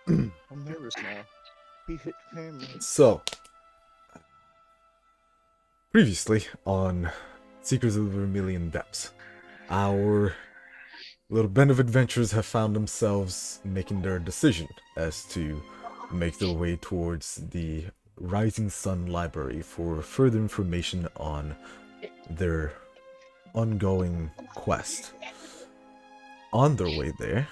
I'm nervous now. He hit camera. So, previously on Secrets of the Vermilion Depths, our little band of adventurers have found themselves making their decision as to make their way towards the Rising Sun Library for further information on their ongoing quest. On their way there,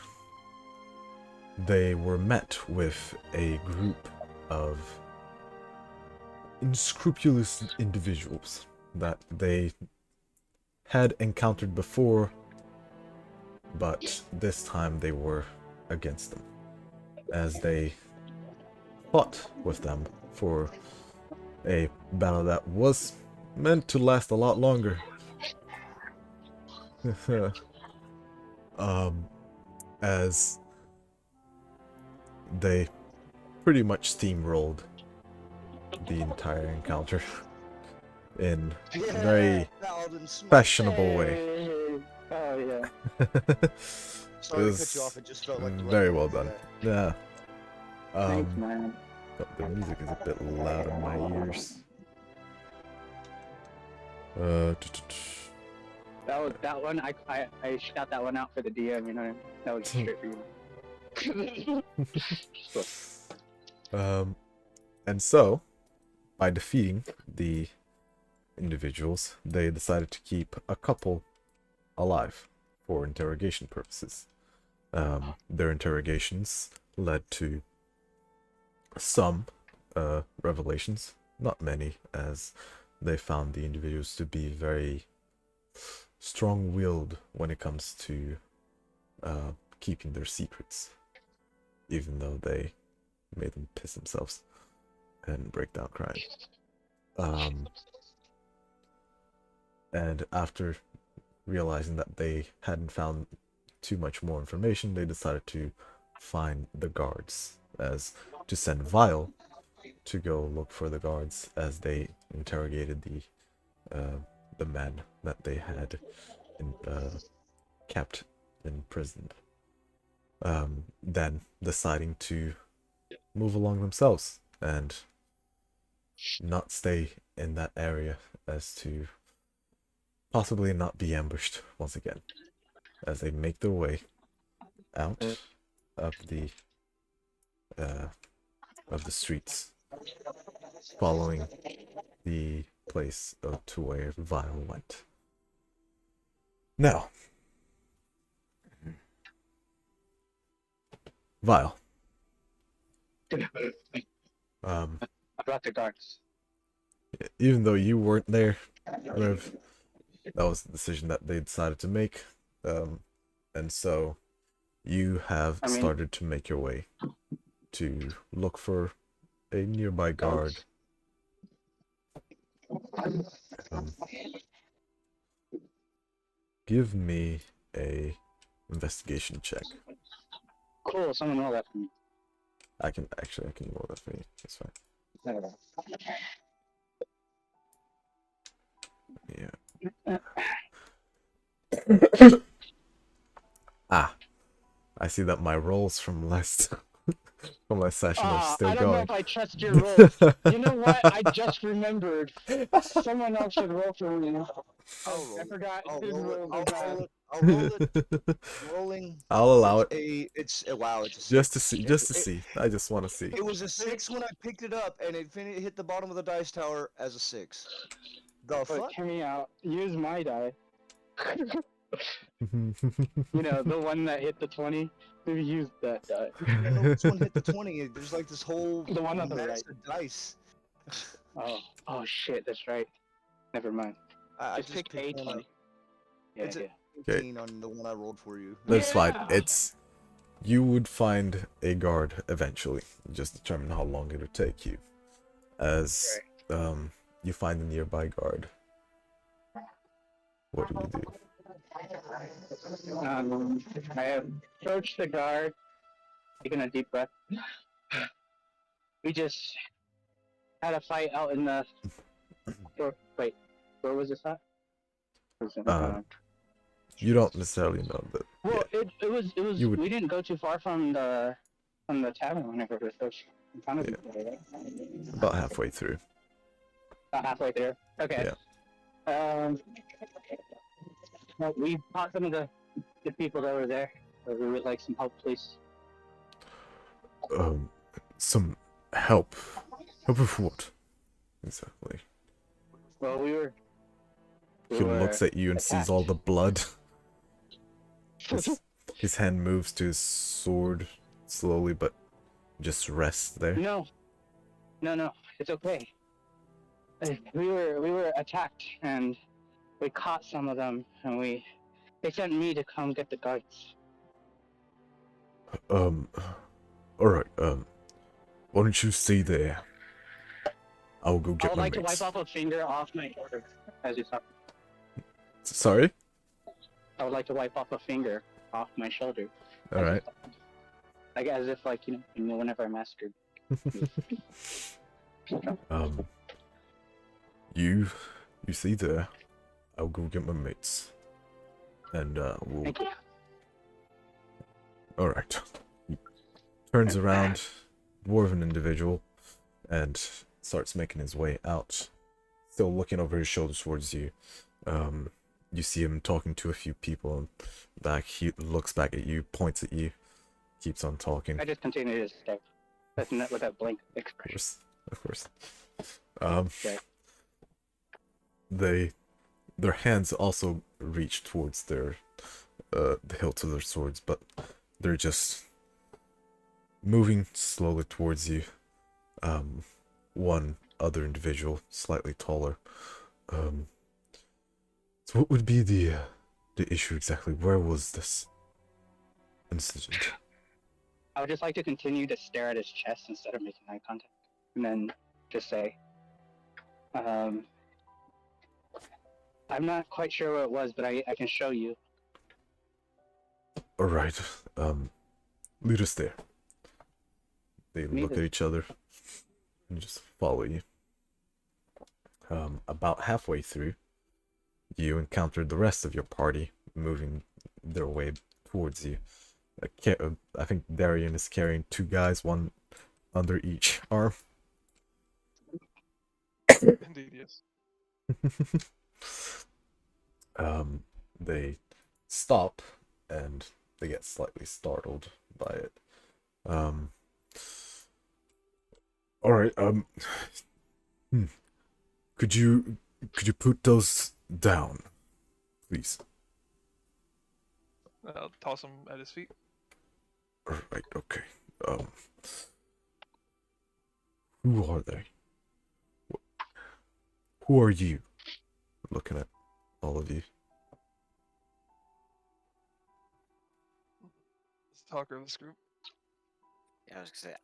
they were met with a group of unscrupulous individuals that they had encountered before, but this time they were against them, as they fought with them for a battle that was meant to last a lot longer. As they pretty much steamrolled the entire encounter in a very fashionable way. Oh yeah. Sorry to cut you off. It just felt like the right very well moment for done. that. Yeah. Thanks, man. But the music is a bit loud in my ears. That one. I shot that one out for the DM. You know, that was straight for you. And so, by defeating the individuals, they decided to keep a couple alive for interrogation purposes. Their interrogations led to some revelations, not many, as they found the individuals to be very strong-willed when it comes to keeping their secrets, even though they made them piss themselves and break down crying. And after realizing that they hadn't found too much more information, they decided to find the guards, as to send Vile to go look for the guards as they interrogated the men that they had kept imprisoned. Then deciding to move along themselves and not stay in that area, as to possibly not be ambushed once again, as they make their way out of the streets, following the place to where Vile went. Now, Vile. I brought the guards. Even though you weren't there, Rev, that was the decision that they decided to make. And so you have started to make your way to look for a nearby guard. Give me a investigation check. Cool. Someone roll that for me. I can roll that for you. That's fine. Yeah. I see that my rolls from last session are still going. I don't know if I trust your rolls. You know what? I just remembered. Someone else should roll for me. I forgot. I'll His roll it. rolls I'll are bad. roll it. I'll roll it. Rolling. I'll allow it. It's wow. It's a 6. Just to see. I just want to see. It was a 6 when I picked it up, and it hit the bottom of the dice tower as a 6. The fuck? Hear me out. Use my die. You know, the one that hit the 20. Maybe use that die. I don't know which one hit the 20. There's like this whole The one on the mass right. of dice. Oh shit, that's right. Never mind. I Just pick a 20. Yeah, It's a 18 on the one I rolled for you. That's fine. You would find a guard eventually. Just determine how long it would take you. As you find a nearby guard. What do you do? I approached the guard, taking a deep breath. We just had a fight out in the. Wait, where was this at? You don't necessarily know that. Well, it was. You would... We didn't go too far from the from the tavern whenever we first encountered each other, right? About halfway through. About halfway through. Okay. Yeah. Well, we caught some of the people that were there. So we would like some help, please. Some help. Help with what? Exactly. Well, we were He looks at you and sees all the blood. His hand moves to his sword slowly, but just rests there. No, it's okay. We were attacked, and we caught some of them, and they sent me to come get the guards. Alright, why don't you stay there? I'll go get I would my like mates. to wipe off a finger off my shoulder as you talk. Sorry? I would like to wipe off a finger off my shoulder. Alright. Like as if, like, you know, whenever I massacred. You see there. I'll go get my mates. And, we'll... Thank you. Alright. He turns around, dwarven individual, and starts making his way out. Still looking over his shoulder towards you. You see him talking to a few people back. He looks back at you, points at you, keeps on talking. I just continue to stay. With that blank expression. Of course. Okay. Their hands also reach towards the hilts of their swords, but they're just moving slowly towards you. One other individual, slightly taller. So what would be the issue exactly? Where was this incident? I would just like to continue to stare at his chest instead of making eye contact, and then just say, I'm not quite sure what it was, but I can show you. Alright, lead us there. They look Neither. at each other and just follow you. About halfway through, you encountered the rest of your party moving their way towards you. I think Darian is carrying two guys, one under each arm. Indeed, yes. They stop and they get slightly startled by it. Alright, could you put those down, please? I'll toss him at his feet. Alright, okay. Who are they? Who are you? Looking at all of you. It's the talker of this group. Yeah, I was gonna say,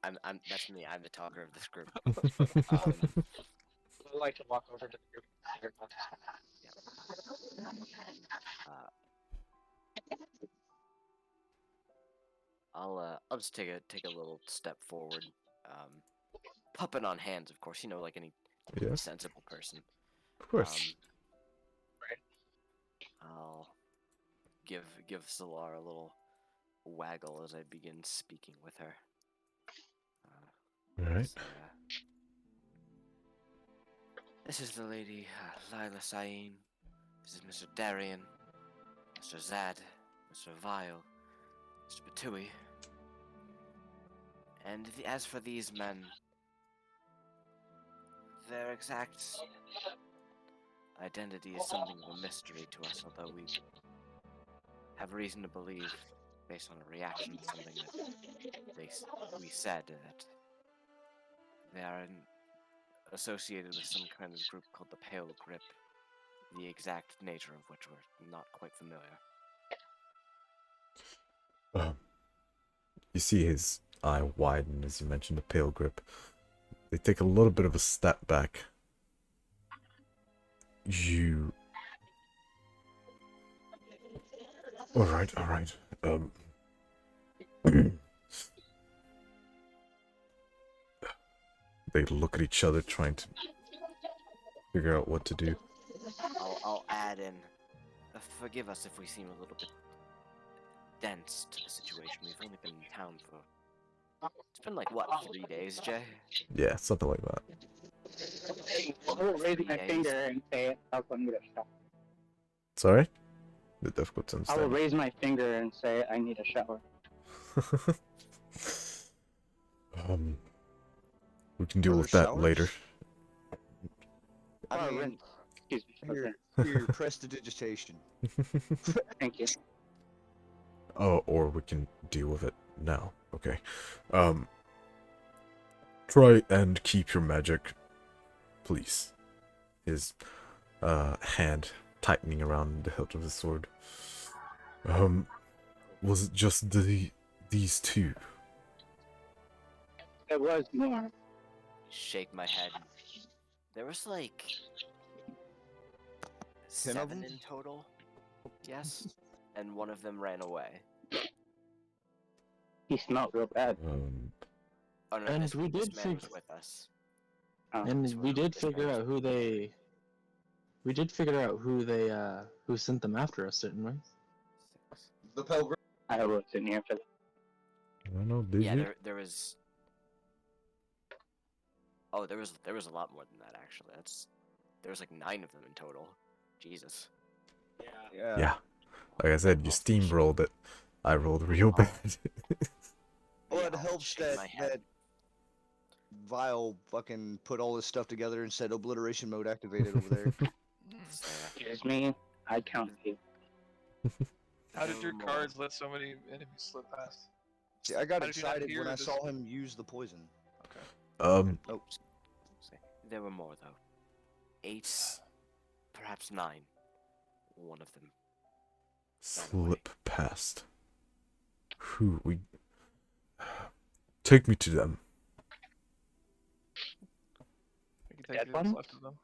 that's me. I'm the talker of this group. I'd like to walk over to the group. I'll just take a little step forward. Puppet on hands, of course. You know, like any Yes, sensible person. of course. I'll give Solar a little waggle as I begin speaking with her. Alright. So, this is the lady Lila Sain. This is Mr. Darian, Mr. Zad, Mr. Vile, Mr. Batui. And as for these men, their exact identity is something of a mystery to us, although we have reason to believe, based on a reaction to something that we said, that they are associated with some kind of group called the Pale Grip, the exact nature of which we're not quite familiar. You see his eye widen as you mentioned the Pale Grip. They take a little bit of a step back. You... Alright. They look at each other trying to figure out what to do. I'll add in, forgive us if we seem a little bit dense to the situation. We've only been in town for It's been like what, 3 days, Jay? Yeah, something like that. I will raise my 3 days. finger and say I'll need a shower. Sorry? The difficult to I will understand. raise my finger and say I need a shower. We can deal Are with there that later. I mean, Rinse. Excuse me. here, Okay. here, prestidigitation. Thank you. Oh, or we can deal with it now. Okay. Try and keep your magic, please. His hand tightening around the hilt of his sword. Was it just these two? It was more. Shake my head. There was like 10 of 7 them? in total. Yes. And one of them ran away. He smelled real bad. Oh no, And this, we this did man was fig- with us. And This we was- did this man figure was out who with us. they. We did figure out who sent them after us, didn't we? 6. The Pilgrim. I was in here for I don't know, did Yeah, you? there was. Oh, there was a lot more than that actually. There was like 9 of them in total. Jesus. Yeah. Like I said, you steamrolled it. I rolled real bad. Well, Yeah, it I'll helps shake that my head. that Vile fucking put all this stuff together and said obliteration mode activated over there. So, Excuse me. I counted you. How did there your were more. cards let so many enemies slip past? See, I got How did you not excited hear when I this? saw him use the poison. Um, There were more though. 8, perhaps 9. One of them. slip past. Who we... Take me to them. I can take Dead you what's one? left of them.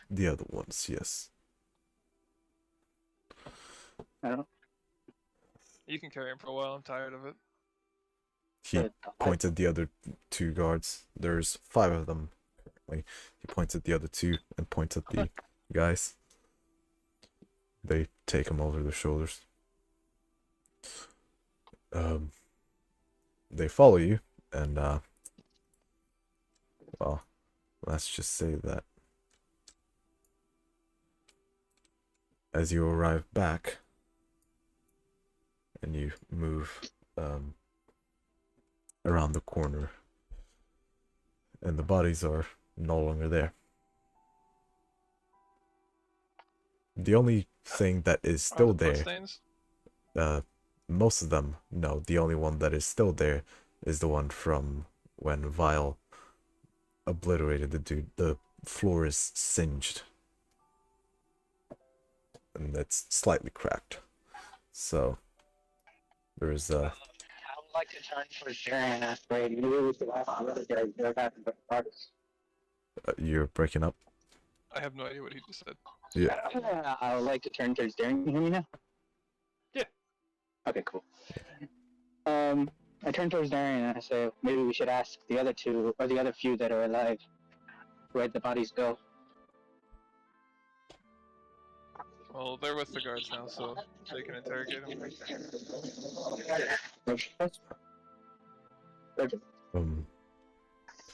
The other ones, yes. I don't. You can carry him for a while. I'm tired of it. He points at the other 2 guards. There's 5 of them. Currently. He points at the other 2 and points at the guys. They take him over their shoulders. They follow you, and well, let's just say that as you arrive back and you move around the corner, and the bodies are no longer there. The only thing that is still there, Bloodstains? most of them, no, the only one that is still there is the one from when Vile obliterated the dude. The floor is singed, and it's slightly cracked. So there's I would like to turn towards Jerry and ask Ray, maybe we could ask the other guy if they're having the parts. you're breaking up. I have no idea what he just said. Yeah. I would like to turn towards Jerry. Can you hear me now? Yeah. Okay, cool. I turn towards Darren and I say, maybe we should ask the other 2, or the other few that are alive, where'd the bodies go? Well, they're with the guards now, so they can interrogate him.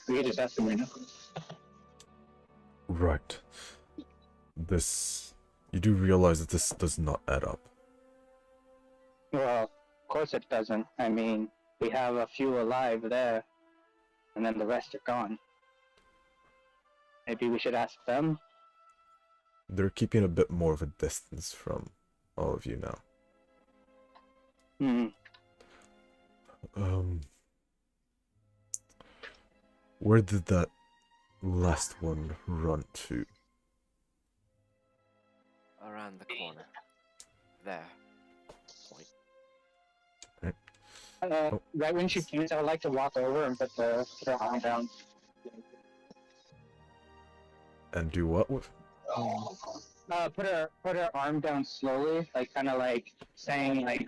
We can just ask them right now. Right. This, you do realize that this does not add up. Well, of course it doesn't. I mean, we have a few alive there, and then the rest are gone. Maybe we should ask them? They're keeping a bit more of a distance from all of you now. Where did that last one run to? Around the corner. There. Point. Right when she points, I would like to walk over and put her arm down. And do what with? Put her arm down slowly, like kind of like saying like,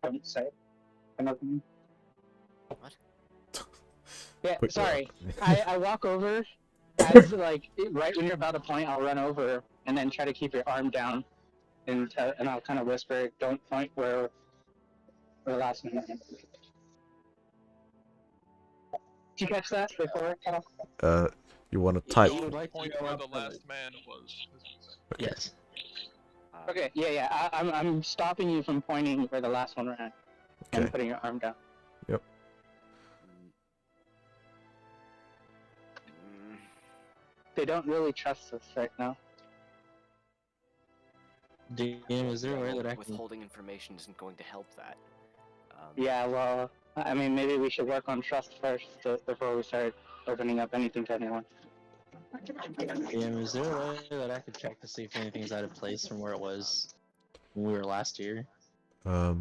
don't say, kind of thing. What? Yeah, Put your- sorry. I walk over, as like right when you're about to point, I'll run over and then try to keep your arm down, and I'll kind of whisper, "Don't point where the last one." Did you catch that before? You want to type? You would like to Point go where up the the- last man was. Yes. Okay, yeah. I'm stopping you from pointing where the last one ran and Okay. putting your arm down. Yep. Mm, They don't really trust us right now. DM, is there a way that I can? withholding information isn't going to help that. Yeah, well, I mean, maybe we should work on trust first before we start opening up anything to anyone. DM, is there a way that I could check to see if anything's out of place from where it was when we were last here? Give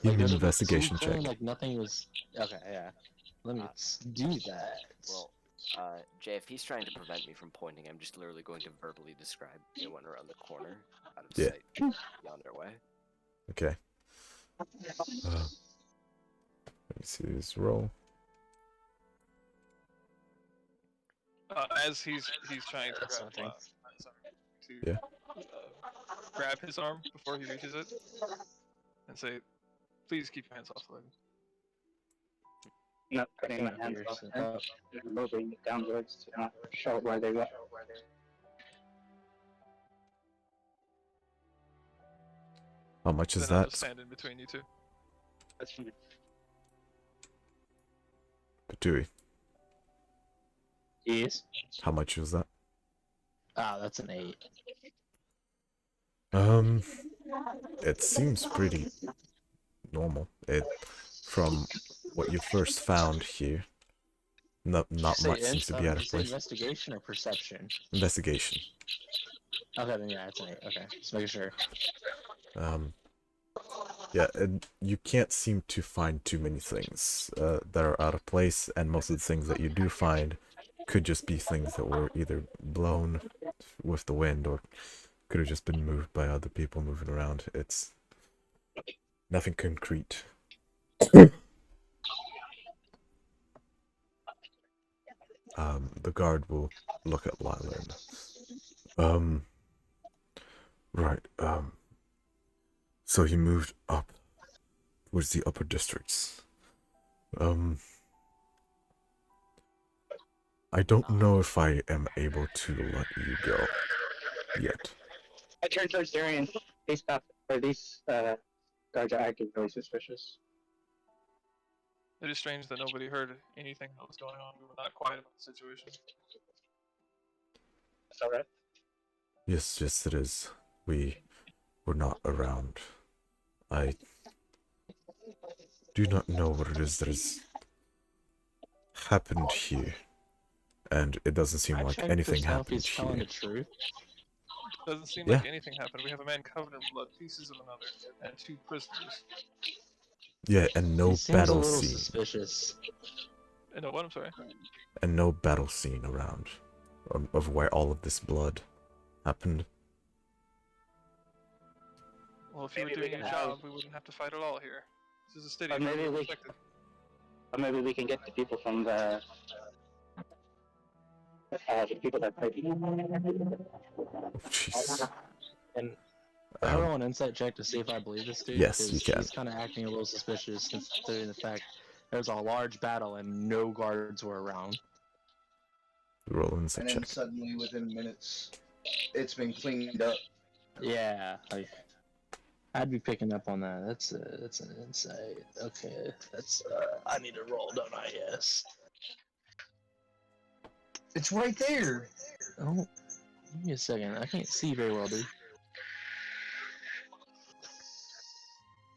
me an does it investigation seem check. like nothing was. Okay, yeah. Let me do that. Well, Jay, if he's trying to prevent me from pointing, I'm just literally going to verbally describe it went around the corner, out of Yeah. sight, yonder way. Okay. Let me see this roll. As he's trying to That's grab, nothing. Yeah. grab his arm before he reaches it, and say, "Please keep your hands off the lady." Not putting my hands Fingers up up. and moving it downwards to not show where they went. How much is Then I'll that? just stand in between you two. That's fine. Patui. Yes. How much was that? Ah, that's an 8. It seems pretty normal. From what you first found here, not much seems to be out of Did you say place. investigation or perception? Investigation. Okay, then yeah, it's an 8. Okay, just making sure. Yeah, and you can't seem to find too many things that are out of place, and most of the things that you do find could just be things that were either blown with the wind or could have just been moved by other people moving around. It's nothing concrete. The guard will look at Lila and, right, so he moved up towards the upper districts. I don't know if I am able to let you go yet. I turn towards Darian. These guards are acting really suspicious. It is strange that nobody heard anything that was going on. We were not quiet about the situation. That's alright. Yes, it is. We were not around. I do not know what it is that has happened here. And it doesn't seem like anything happened He's telling here. the truth. Doesn't seem Yeah. like anything happened. We have a man covered in blood, pieces of another, and 2 prisoners. Yeah, and no He seems a battle little scene. suspicious. And what? I'm sorry. And no battle scene around of where all of this blood happened. Well, if you were Maybe doing we your can job, have- we wouldn't have to fight at all here. This is a city Or where maybe we're we- respected. Or maybe we can get the people from the people that fight. Oh, Jesus. And can I roll an insight check to see if I believe this dude? Yes, you Because can. he's kind of acting a little suspicious considering the fact there's a large battle and no guards were around. Roll an insight And then check. suddenly, within minutes, it's been cleaned up. Yeah, I'd be picking up on that. That's an insight. Okay, that's I need to roll, don't I? Yes. It's right there. Oh, give me a second. I can't see very well, dude.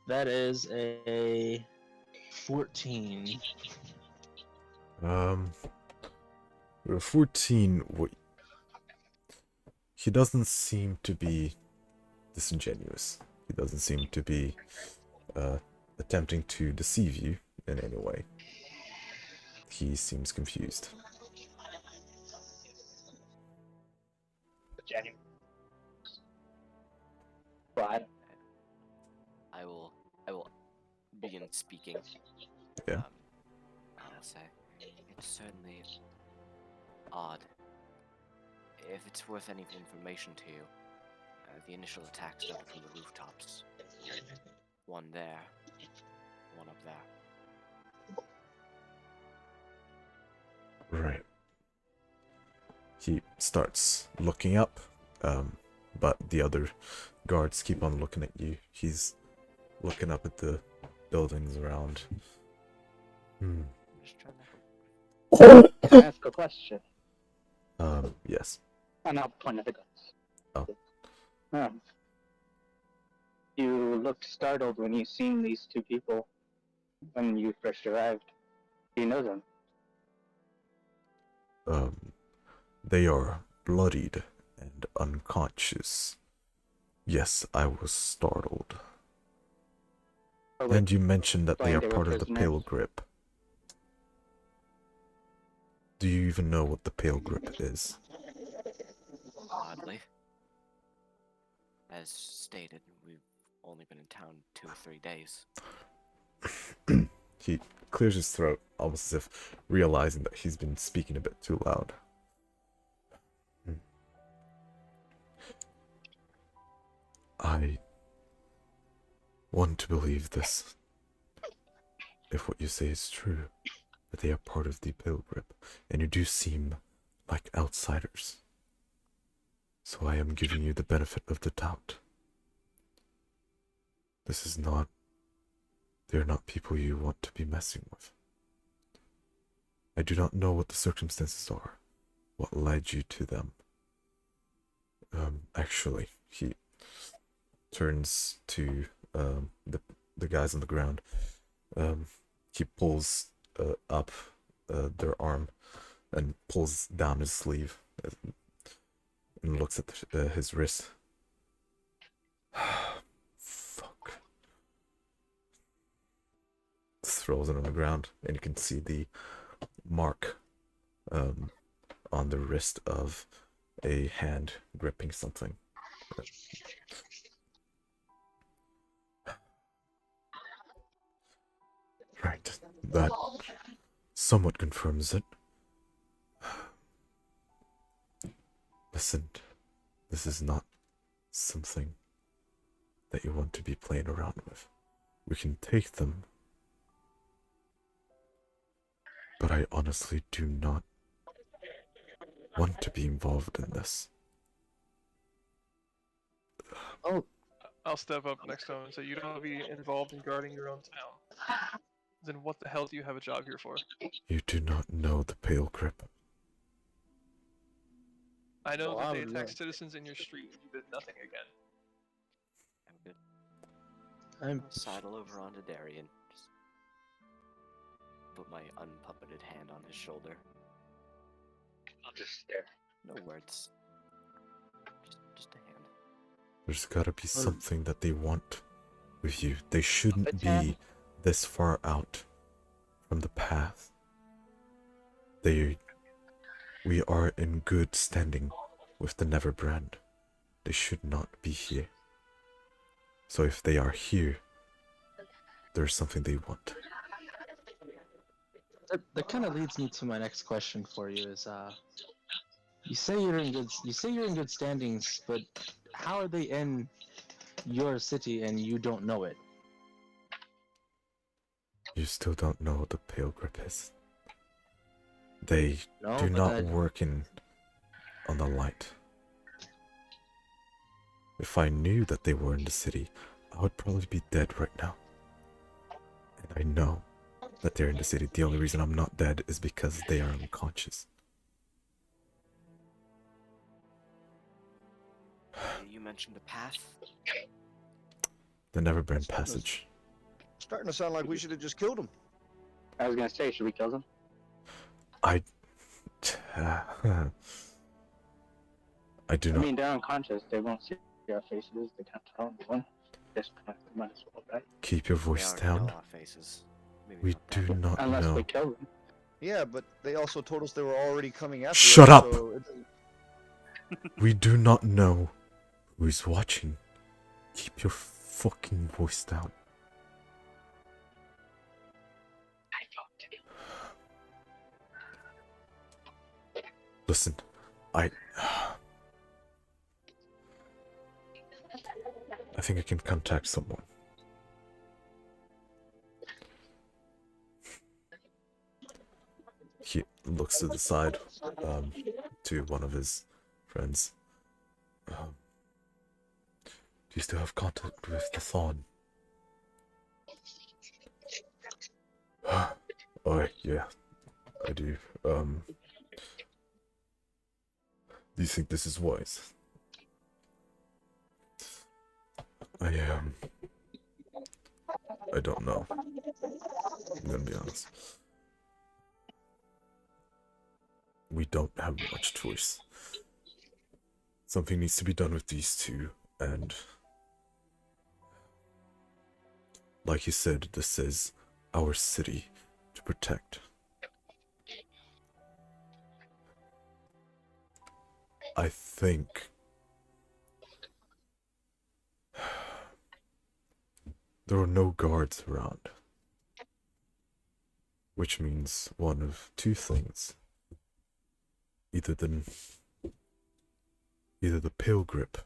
That is a 14. 14. He doesn't seem to be disingenuous. He doesn't seem to be attempting to deceive you in any way. He seems confused. January. But I will begin speaking. Yeah. I'll say, it's certainly odd. If it's worth any information to you, the initial attack started from the rooftops. One there, one up there. He starts looking up, but the other guards keep on looking at you. He's looking up at the buildings around. Just trying to. Can I ask a question? Yes. I'm not pointing at the guns. Oh. You looked startled when you seen these two people when you first arrived. Do you know them? They are bloodied and unconscious. Yes, I was startled. Or And you mentioned that they are they were part of the prisoners? Pale Grip. Do you even know what the Pale Grip is? Oddly. As stated, we've only been in town 2 or 3 days. He clears his throat, almost as if realizing that he's been speaking a bit too loud. I want to believe this. If what you say is true, that they are part of the Pale Grip, and you do seem like outsiders. So I am giving you the benefit of the doubt. This is not... They're not people you want to be messing with. I do not know what the circumstances are, what led you to them. Actually, he turns to the guys on the ground. He pulls up their arm and pulls down his sleeve and looks at his wrist. Fuck. Throws it on the ground, and you can see the mark on the wrist of a hand gripping something. Right, that somewhat confirms it. Listen, this is not something that you want to be playing around with. We can take them, but I honestly do not want to be involved in this. Oh, I'll step up next to him and say, you don't want to be involved in guarding your own town. Then what the hell do you have a job here for? You do not know the Pale Grip. I know Well, that I they would attacked know. citizens in your street and you did nothing again. I'm good. I'm Sidle over onto Darian. Just put my unpuppeted hand on his shoulder. I'll just stare. No words. Just a hand. There's gotta be something that they want with you. They shouldn't Puppet be hand? this far out from the path. We are in good standing with the Neverbrand. They should not be here. So if they are here, there's something they want. that kind of leads me to my next question for you is you say you're in good standings, but how are they in your city and you don't know it? You still don't know what the Pale Grip is. They No, do but not that- work on the light. If I knew that they were in the city, I would probably be dead right now. And I know that they're in the city. The only reason I'm not dead is because they are unconscious. You mentioned a path. The Neverbrand Passage. Starting to sound like we should have just killed him. I was gonna say, should we kill them? I do I not. mean, they're unconscious. They won't see our faces. They can't tell anyone. Just might as well, right? Keep your They voice already down. know our faces. Maybe We not do them. not Unless know. we kill them. Yeah, but they also told us they were already coming after Shut us. up! So it doesn't- We do not know who's watching. Keep your fucking voice down. I don't. Listen, I think I can contact someone. He looks to the side. to one of his friends. Do you still have contact with the Thorn? Oh, yeah, I do. Do you think this is wise? I don't know. I'm gonna be honest. We don't have much choice. Something needs to be done with these two, and like you said, this is our city to protect. I think there are no guards around, which means one of two things. Either the pale grip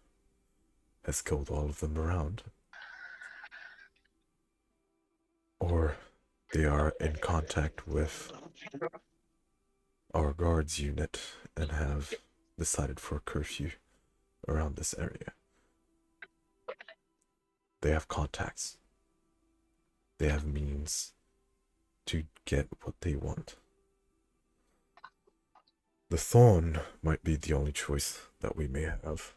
has killed all of them around, or they are in contact with our guards unit and have decided for a curfew around this area. They have contacts. They have means to get what they want. The Thorn might be the only choice that we may have.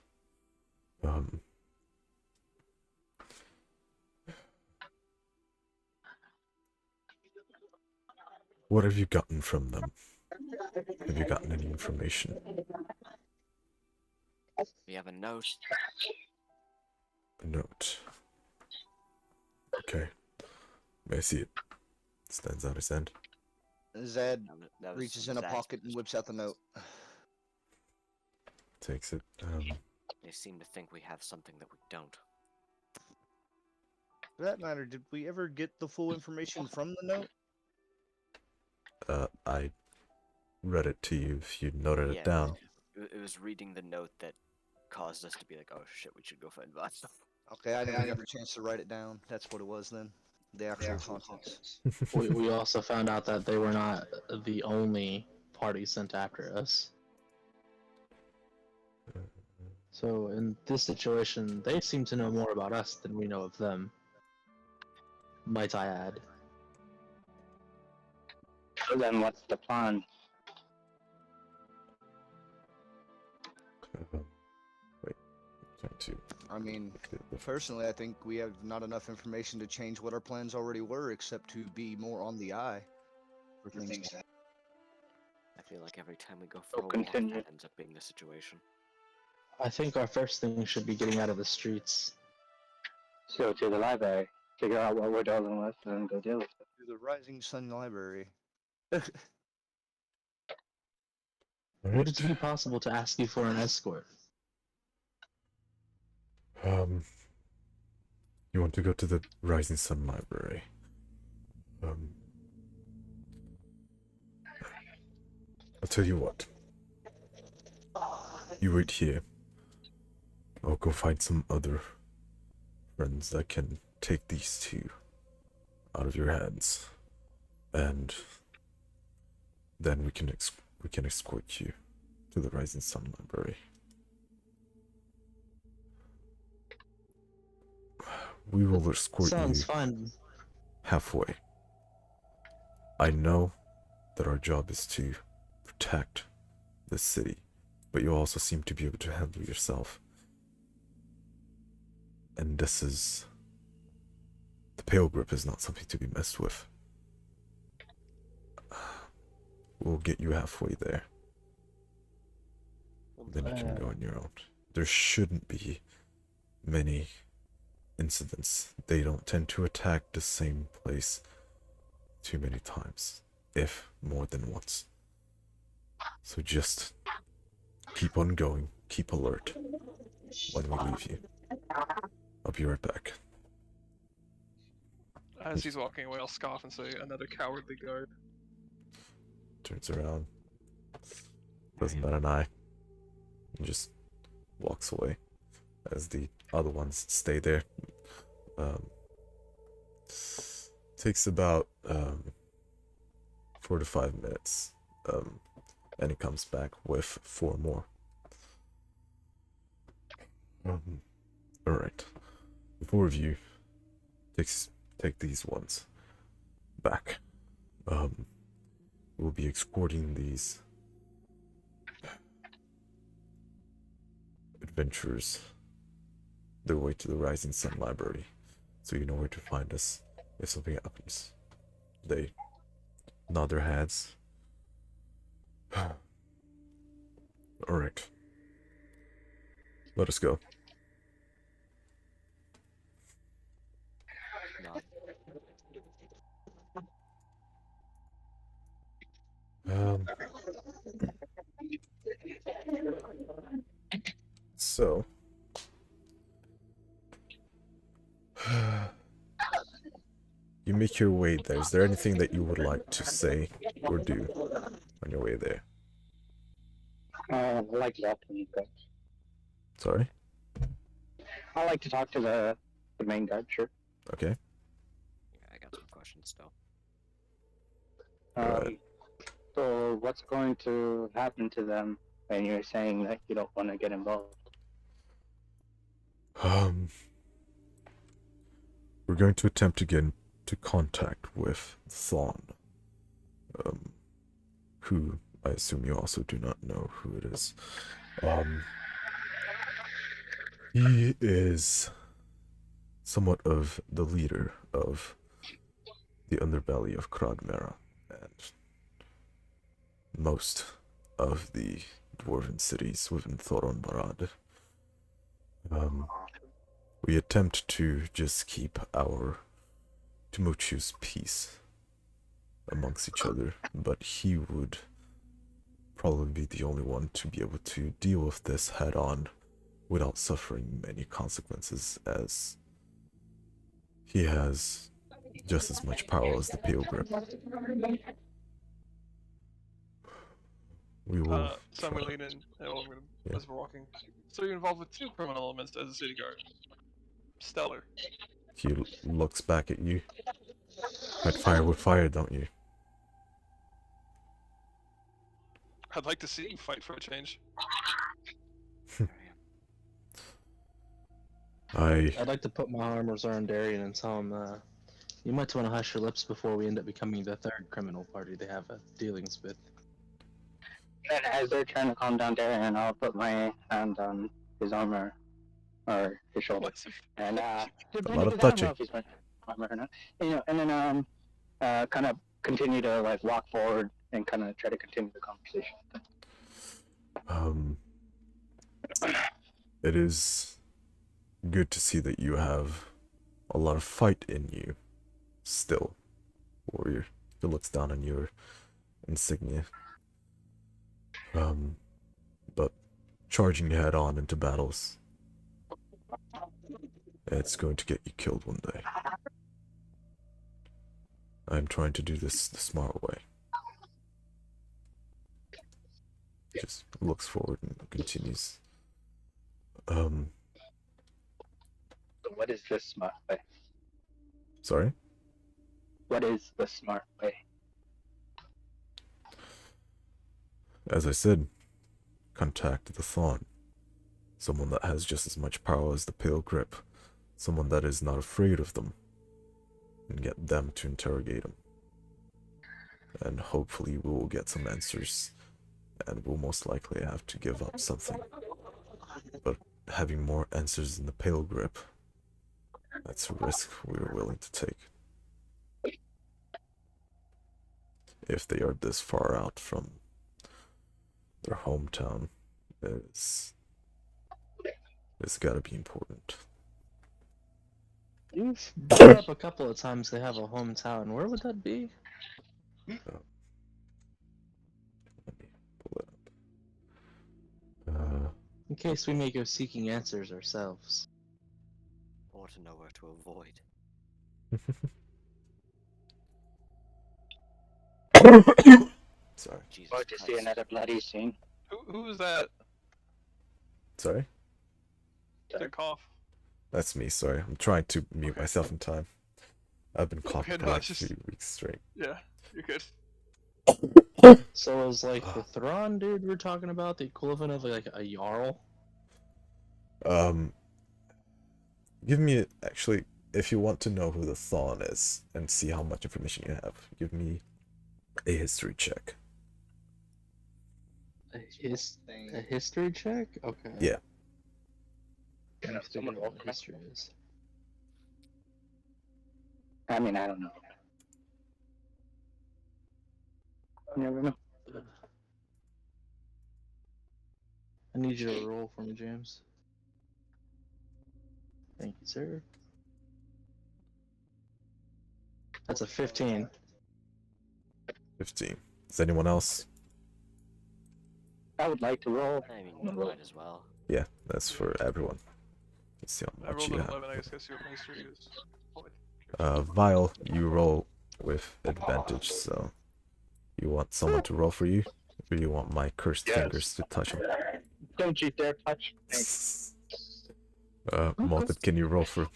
What have you gotten from them? Have you gotten any information? We have a note. A note. Okay. May I see it? Stands out his hand. Zed That was reaches in a Zad's pocket and whips out the note. Takes it. They seem to think we have something that we don't. For that matter, did we ever get the full information from the note? I read it to you if you noted it down. It was reading the note that caused us to be like, oh shit, we should go find Voss. Okay, I didn't have a chance to write it down. That's what it was then. The actual contents. We also found out that they were not the only party sent after us. So in this situation, they seem to know more about us than we know of them. Might I add? So then, what's the plan? Wait, trying to. I mean, personally, I think we have not enough information to change what our plans already were, except to be more on the eye for things. I feel like every time we go for a walk, continue. that ends up being the situation. I think our first thing should be getting out of the streets. So to the library, figure out what we're dealing with, and go deal with it. To the Rising Sun Library. Would it be possible to ask you for an escort? You want to go to the Rising Sun Library? I'll tell you what. You wait here. I'll go find some other friends that can take these two out of your hands, and then we can escort you to the Rising Sun Library. We will escort Sounds you fun. halfway. I know that our job is to protect the city, but you also seem to be able to handle yourself. And this is... the Pale Grip is not something to be messed with. We'll get you halfway there. Then you can go on your own. There shouldn't be many incidents. They don't tend to attack the same place too many times, if more than once. So just keep on going, keep alert when we leave you. I'll be right back. As he's walking away, I'll scoff and say, another cowardly guard. Turns around, doesn't bat an eye, and just walks away as the other ones stay there. Takes about 4 to 5 minutes. And he comes back with 4 more. Alright. The 4 of you take these ones back. We'll be escorting these adventurers their way to the Rising Sun Library, so you know where to find us if something happens. They nod their heads. Alright. Let us go. Nod. So you make your way there. Is there anything that you would like to say or do on your way there? I like to talk to the guard. Sorry? I like to talk to the main guard, sure. Okay. Yeah, I got some questions still. Right. So what's going to happen to them when you're saying that you don't want to get involved? We're going to attempt to get into contact with Thawne, who I assume you also do not know who it is. He is somewhat of the leader of the underbelly of Kragmera, and most of the dwarven cities within Thoron Barad. We attempt to just keep our tumultuous peace amongst each other, but he would probably be the only one to be able to deal with this head on without suffering many consequences, as he has just as much power as the Pale Grip. We will. So I'm gonna lean in as we're walking. So you're involved with 2 criminal elements as a city guard. Stellar. He looks back at you. Fight fire with fire, don't you? I'd like to see you fight for a change. I'd like to put my arms around Darian and tell him, you might want to hush your lips before we end up becoming the 3rd criminal party they have dealings with. And as they're trying to calm down Darian, I'll put my hand on his arm or his shoulder. What's And A lot of touching. I don't know if he's my arm or not. And then kind of continue to like walk forward and kind of try to continue the conversation. It is good to see that you have a lot of fight in you still, warrior. He looks down on your insignia. But charging head on into battles, it's going to get you killed one day. I'm trying to do this the smart way. He just looks forward and continues. What is the smart way? Sorry? What is the smart way? As I said, contact the Thawne. Someone that has just as much power as the Pale Grip. Someone that is not afraid of them. And get them to interrogate him. And hopefully we will get some answers. And we'll most likely have to give up something. But having more answers than the Pale Grip, that's a risk we're willing to take. If they are this far out from their hometown, it's gotta be important. You've brought up a couple of times they have a hometown. Where would that be? Let me pull it up. In case we may go seeking answers ourselves. Or to know where to avoid. Sorry. Jesus Or to see Christ. another bloody scene. Who is that? Sorry? The cough. That's me, sorry. I'm trying to mute myself in time. I've been coughing Okay, for no, like it's just- 3 weeks straight. Yeah, you're good. So is like the Thrawn dude we're talking about the equivalent of like a Jarl? Give me actually, if you want to know who the Thon is and see how much information you have, give me a history check. A history check? Okay. Yeah. I have to Someone figure out roll what for me. history is. I mean, I don't know. You never know. I need you to roll for me, James. Thank you, sir. That's a 15. 15. Is anyone else? I would like to roll. I mean, you might as well. Yeah, that's for everyone. Let's see how I much rolled you an have. 11. I guess I see what my history is. Vile, you roll with advantage, so you want someone to roll for you? Or you want my cursed fingers to touch him? Don't you dare touch. Thanks. Malted, can you roll for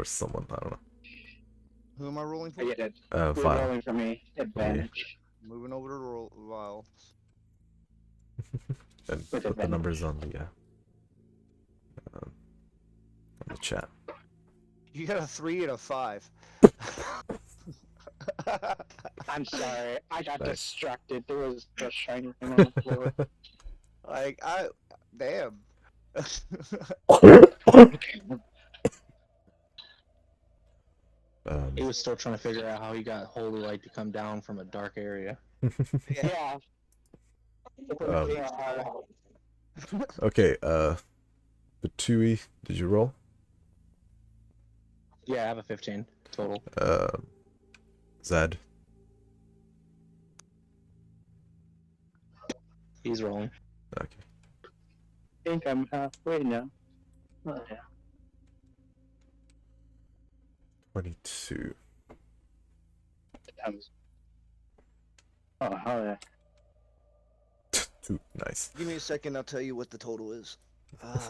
someone? I don't know. Who am I rolling for? I get it. Vile. Rolling for me. Advantage. Moving over to roll Vile. And With put the advantage. numbers on the chat. You got a 3 and a 5. I'm sorry. I got Nice. distracted. There was a shiny thing on the floor. Like damn. He was still trying to figure out how he got holy light to come down from a dark area. Yeah. Okay, Batui, did you roll? Yeah, I have a 15 total. Zed. He's rolling. Okay. I think I'm halfway now. Oh, yeah. 22. Oh, hell yeah. 2. Nice. Give me a second, I'll tell you what the total is. Can't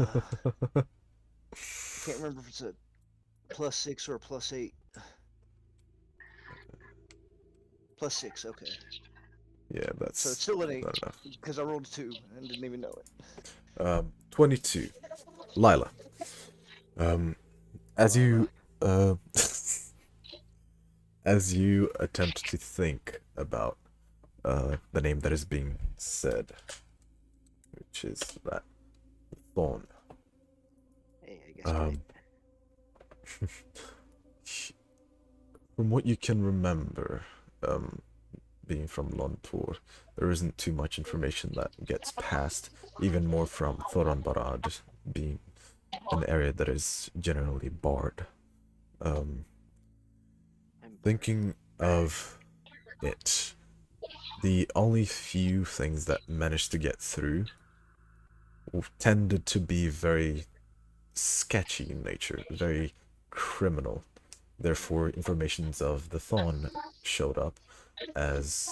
remember if it's a +6 or a +8. +6, okay. Yeah, that's So it's still an 8, not enough. because I rolled a 2 and didn't even know it. 22. Lila. As you as you attempt to think about the name that is being said, which is that Thorn. Hey, I guess right. From what you can remember, being from Lontor, there isn't too much information that gets passed, even more from Thoran Barad, being an area that is generally barred. Thinking of it, the only few things that managed to get through tended to be very sketchy in nature, very criminal. Therefore, informations of the Thon showed up as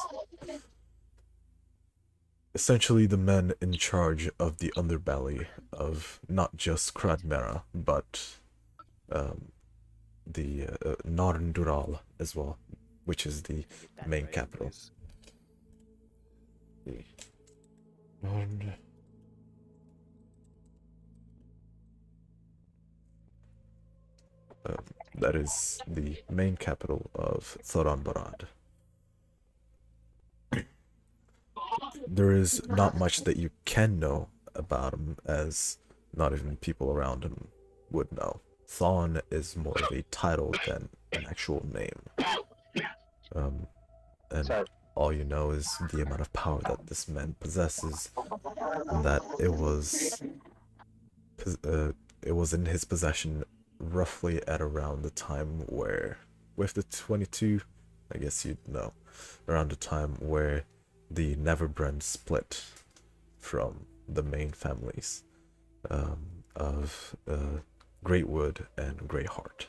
essentially the men in charge of the underbelly of not just Kradmera, but the Narndural as well, which is the main capital. The Narn... that is the main capital of Thoran Barad. There is not much that you can know about him, as not even people around him would know. Thon is more of a title than an actual name. And all you know is the amount of power that this man possesses, and that it was in his possession roughly at around the time where, with the 22, I guess you'd know, around the time where the Neverbrand split from the main families of Greatwood and Greyheart,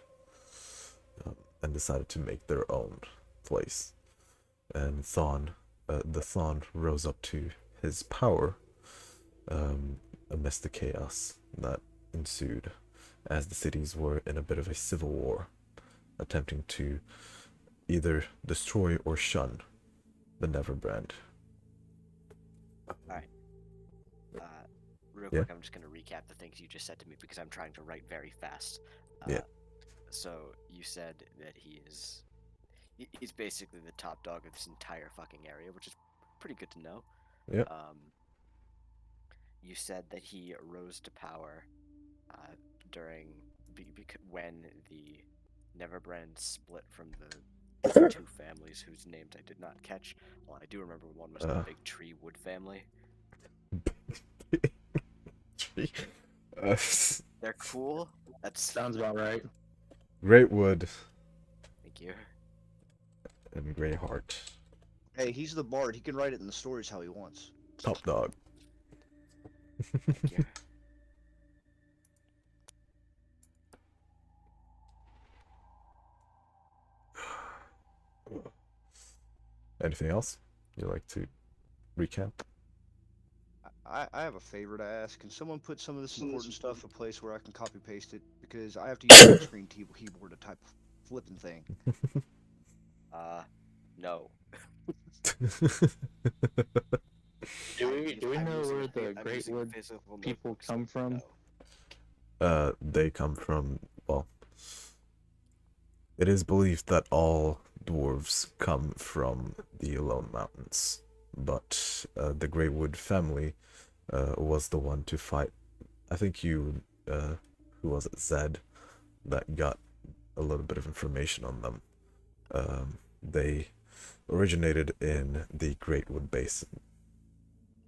and decided to make their own place. And the Thon rose up to his power amidst the chaos that ensued, as the cities were in a bit of a civil war, attempting to either destroy or shun the Neverbrand. Real Yeah. quick, I'm just gonna recap the things you just said to me because I'm trying to write very fast. Yeah. So you said that he's basically the top dog of this entire fucking area, which is pretty good to know. Yeah. You said that he rose to power during when the Neverbrand split from the two families whose names I did not catch. Well, I do remember one was the Big Tree Wood family. They're cool. That Sounds about right. Greatwood Thank you. and Greyheart. Hey, he's the bard. He can write it in the stories how he wants. Top dog. Thank you. Anything else you'd like to recap? I have a favor to ask. Can someone put some of this important stuff a place where I can copy paste it? Because I have to use a screen keyboard to type flipping thing. No. Do we I'm know using where a the I'm using Greatwood physical people notebooks. come from? No. They come from, well, it is believed that all dwarves come from the Alone Mountains, but the Greywood family was the one to fight. I think who was it, Zed, that got a little bit of information on them. They originated in the Greatwood Basin,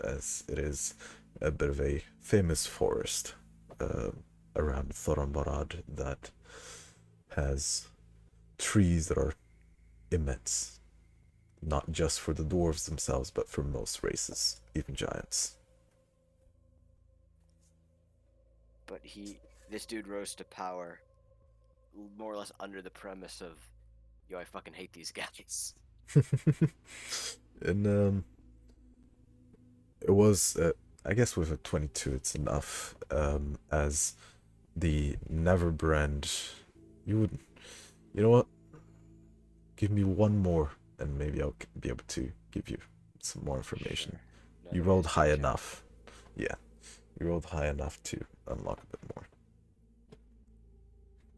as it is a bit of a famous forest around Thorambarad that has trees that are immense, not just for the dwarves themselves, but for most races, even giants. But this dude rose to power more or less under the premise of, yo, I fucking hate these guys. And it was, I guess with a 22 it's enough, as the Neverbrand, you know what, give me one more and maybe I'll be able to give you some more information. Sure. No, You no, rolled just high check. enough. Yeah, you rolled high enough to unlock a bit more.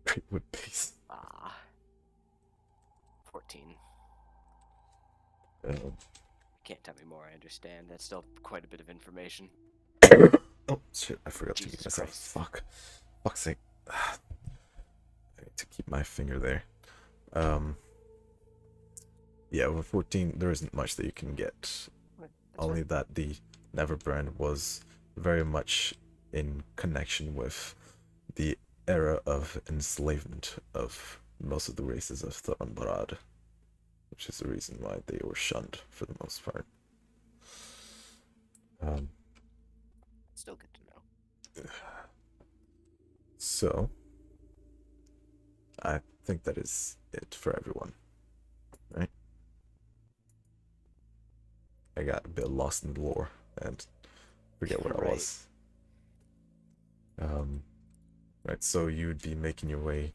Greatwood Base. 14. Um, Can't tell me more, I understand. That's still quite a bit of information. oh shit, I forgot to Jesus mute myself. Christ. Fuck's sake. I need to keep my finger there. Yeah, with 14 there isn't much that you can get. That's Only fine. that the Neverbrand was very much in connection with the era of enslavement of most of the races of Thorambarad, which is the reason why they were shunned for the most part. Still good to know. So, I think that is it for everyone, right? I got a bit lost in the lore and forget what I Right. was. Right, so you would be making your way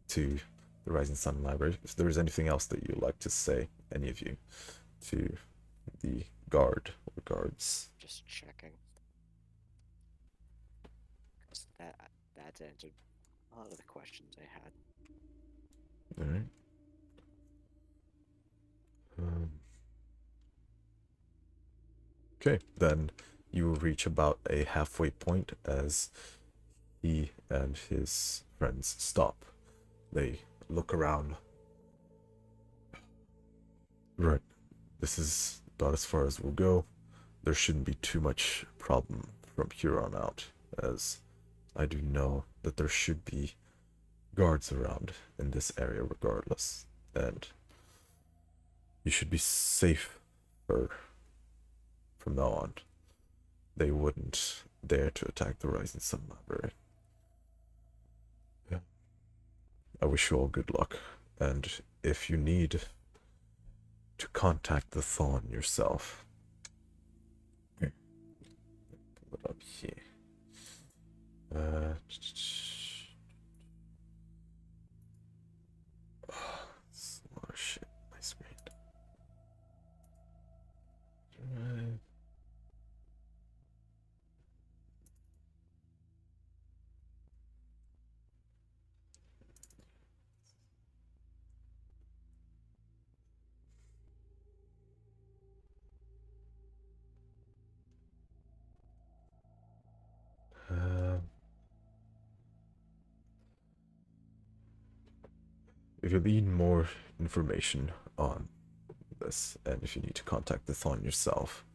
to the Rising Sun Library. If there's anything else that you'd like to say, any of you, to the guard or guards. Just checking. 'Cause that's answered a lot of the questions I had. Alright. Okay, then you will reach about a halfway point as he and his friends stop. They look around. Right, this is about as far as we'll go. There shouldn't be too much problem from here on out, as I do know that there should be guards around in this area regardless, and you should be safe from now on. They wouldn't dare to attack the Rising Sun Library. Yeah. I wish you all good luck, and if you need to contact the Thorn yourself, pull it up here. Oh, shit, my screen. if you need more information on this, and if you need to contact the Thon yourself,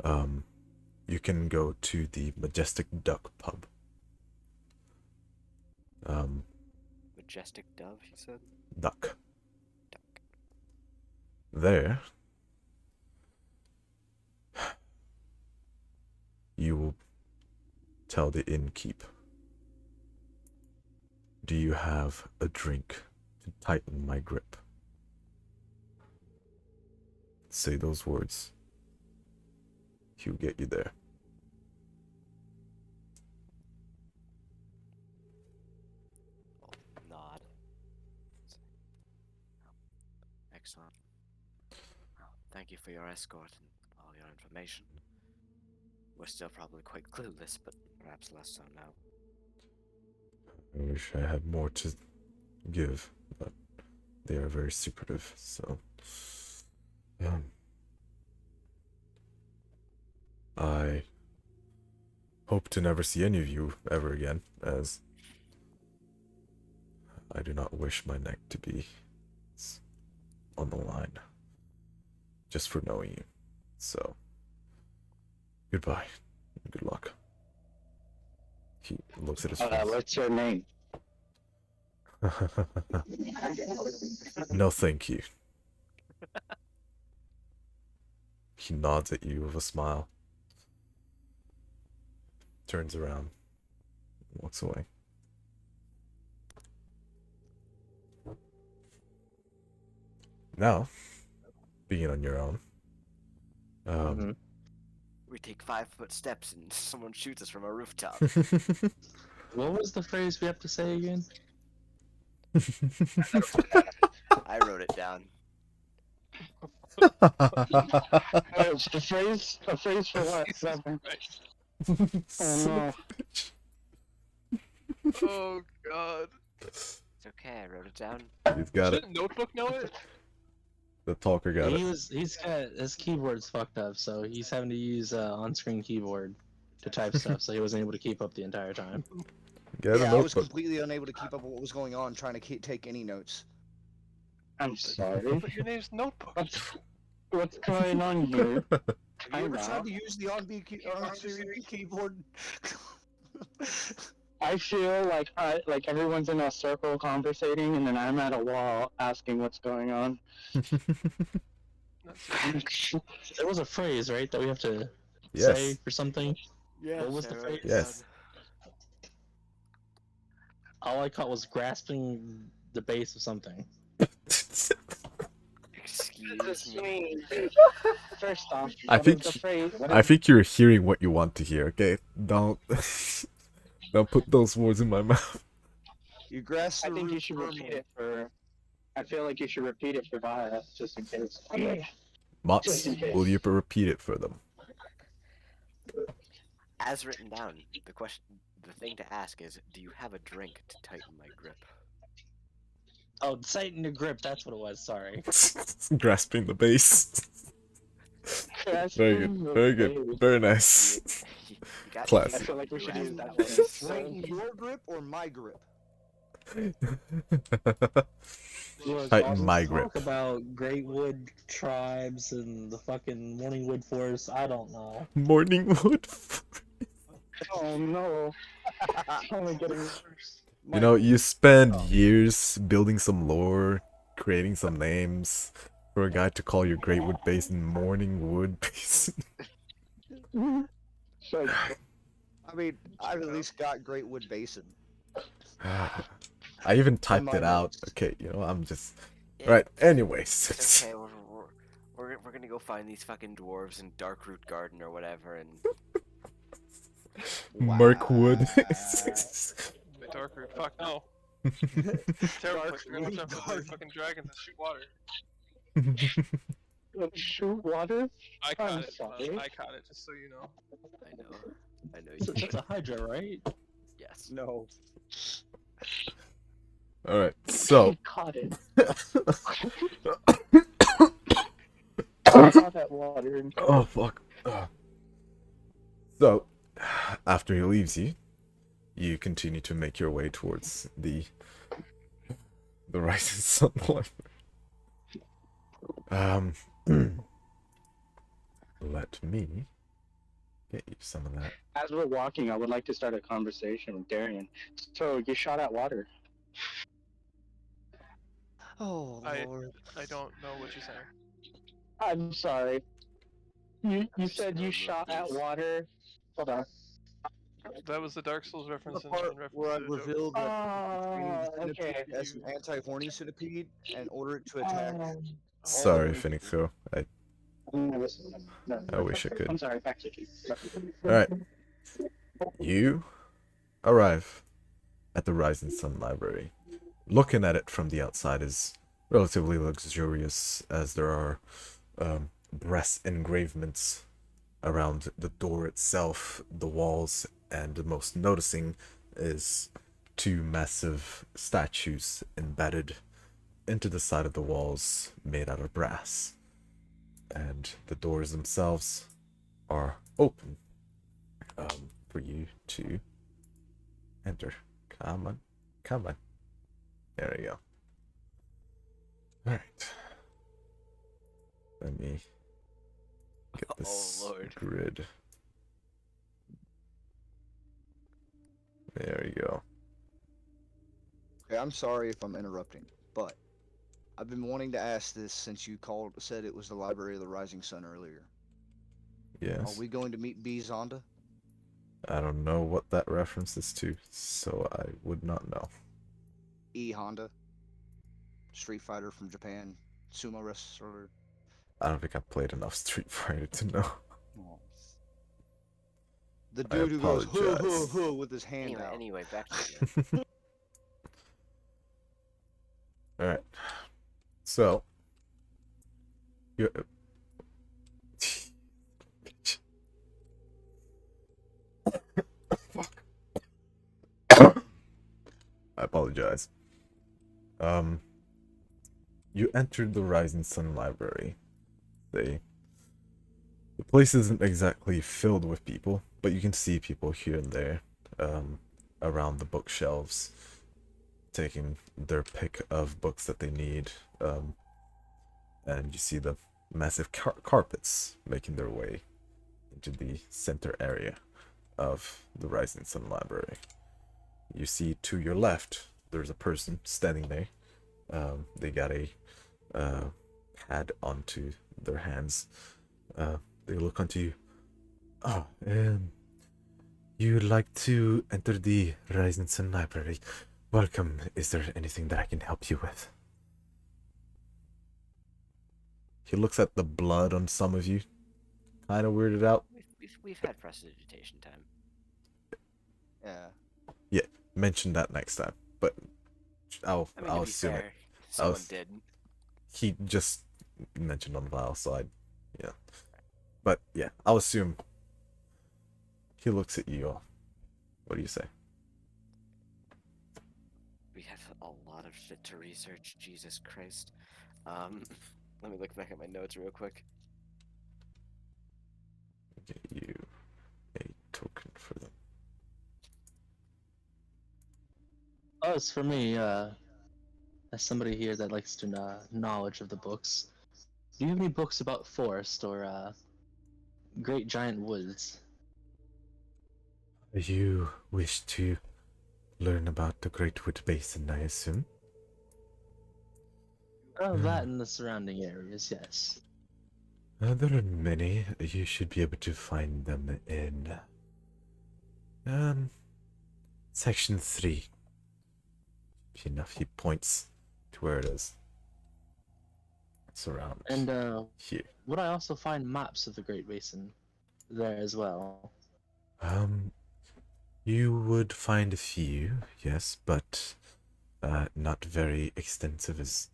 you can go to the Majestic Duck Pub. Majestic Dove, he said? Duck. Duck. There, you will tell the innkeep, do you have a drink to tighten my grip? Say those words. He'll get you there. Nod. Excellent. Well, thank you for your escort and all your information. We're still probably quite clueless, but perhaps less so now. I wish I had more to give, but they are very secretive, so... I hope to never see any of you ever again, as I do not wish my neck to be on the line just for knowing you. So, goodbye. Good luck. He looks at his face. What's your name? No, thank you. He nods at you with a smile, turns around, and walks away. Now, being on your own, We take 5-foot steps and someone shoots us from a rooftop. What was the phrase we have to say again? I wrote it down. A phrase for what? Seven. Oh no. Oh god. It's okay, I wrote it down. He's got it. Shouldn't Notebook know it? The talker got it. He's got his keyboard's fucked up, so he's having to use on-screen keyboard to type stuff, so he wasn't able to keep up the entire time. Get a Yeah, I was notebook. completely unable to keep up with what was going on, trying to take any notes. I'm sorry. But your name's Notebook. What's going on here? Have you I'm ever tried out. to use the on-screen keyboard? I feel like everyone's in a circle conversating, and then I'm at a wall asking what's going on. There was a phrase, right, that we have to Yes. say or something? Yeah. What was the phrase? Yes. All I caught was grasping the base of something. Excuse me. First off, I what think- is the phrase? What I is- think you're hearing what you want to hear, okay? Don't put those words in my mouth. You grasp I the think you root should firmly. repeat it for. I feel like you should repeat it for Via, just in case. Mots, Just in case. will you repeat it for them? As written down, the thing to ask is, do you have a drink to tighten my grip? Oh, tighten your grip, that's what it was, sorry. Grasping the base. Very good, very good, very nice. You got I Classic. feel like we should use that Tighten your grip or my grip? Look, Tighten all this my talk grip. about Greatwood tribes and the fucking Morningwood Forest, I don't know. Morningwood. Oh no. It's only getting worse. You know, you spend years building some lore, creating some names for a guy to call your Greatwood Basin Morningwood Basin. So, I mean, I've at least got Greatwood Basin. I even typed my it out. notes. Okay, you know, I'm just... Yeah, Right, It's anyways. okay, we're gonna go find these fucking dwarves in Darkroot Garden or whatever, and Mirkwood. Darker. Fuck no. Terrible place. We're gonna have to play fucking dragons and shoot water. shoot water? I I'm caught it. sorry. I caught it, just so you know. I know It's you. a Hydra, right? Yes. No. Alright, so... I caught it. I caught that water. And... Oh, fuck. So, after he leaves you, you continue to make your way towards the The rising sunlight. Let me get you some of that. As we're walking, I would like to start a conversation with Darian. So you shot at water. Oh I Lord. I don't know what you're saying. I'm sorry. You said you Slow shot at movies. water. Hold on. That was the Dark Souls The reference in part reference where I to the Joker. revealed that I'm training the centipede Okay. as an anti-horny centipede and order it to attack Um, all the Sorry, horny people. Phoenixo. no, I wish I could. I'm sorry. Back to you. Alright. You arrive at the Rising Sun Library. Looking at it from the outside is relatively luxurious, as there are brass engravements around the door itself, the walls, and the most noticing is two massive statues embedded into the side of the walls made out of brass. And the doors themselves are open for you to enter. Come on. Come on. There we go. Alright. Let me get this Lord. grid. There you go. Okay, I'm sorry if I'm interrupting, but I've been wanting to ask this since you said it was the Library of the Rising Sun earlier. Are Yes. we going to meet B Zonda? I don't know what that reference is to, so I would not know. E Honda, Street Fighter from Japan, sumo wrestler. I don't think I've played enough Street Fighter to know. Oh. The I dude who goes hoo hoo apologize. hoo with his hand out. Anyway, back to you. Alright. So. You. Fuck. I apologize. You entered the Rising Sun Library. The place isn't exactly filled with people, but you can see people here and there, around the bookshelves, taking their pick of books that they need. And you see the massive carpets making their way into the center area of the Rising Sun Library. You see to your left, there's a person standing there. They got a pad onto their hands. They look onto you. Oh, you'd like to enter the Rising Sun Library. Welcome. Is there anything that I can help you with? He looks at the blood on some of you, kind of weirded out. We've had prestidigitation time. Yeah. Mention that next time, but I'll To be assume fair, it. someone did. He just mentioned on the file, so yeah. But yeah, I'll assume he looks at you all. What do you say? We have a lot of shit to research. Jesus Christ. Let me look back at my notes real quick. Get you a token for them. As for me, as somebody here that likes to knowledge of the books, do you have any books about forest or great giant woods? You wish to learn about the Great Wood Basin, I assume? That and the surrounding areas, yes. There are many. You should be able to find them in section 3. Enough, he points to where it is. It's around And here. would I also find maps of the Great Basin there as well? You would find a few, yes, but not very extensive. As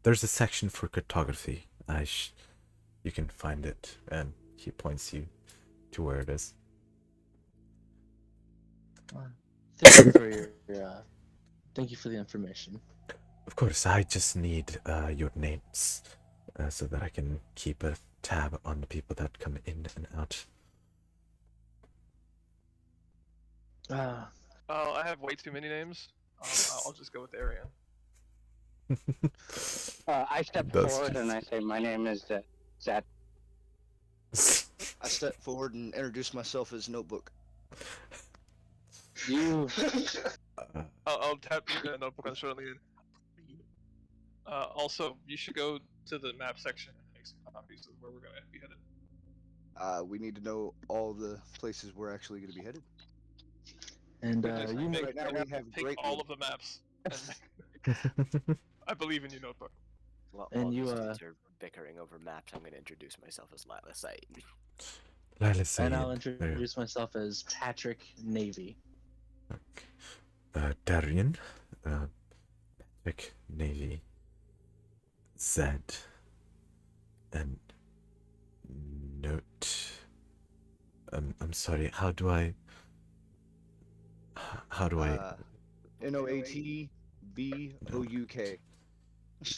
there's a section for cartography. You can find it, and he points you to where it is. Thank you for thank you for the information. Of course, I just need your names so that I can keep a tab on the people that come in and out. I have way too many names. I'll just go with Arian. I step That's forward and just- I say, "My name is Zad." I step forward and introduce myself as Notebook. You. I'll tap you in a notebook on shortly. Also, you should go to the map section and make some copies of where we're gonna be headed. We need to know all the places we're actually going to be headed. And Goodness, you make- Right now we have Take great. all of the maps. And I believe in you, notebook. Well, And while you, these dudes are bickering over maps, I'm gonna introduce myself as Lila Site. Lila and I'll Said, introduce myself as Patrick Navy. Darian, Patrick Navy, Zed, and Note. I'm sorry. How do I? NOATBOUK.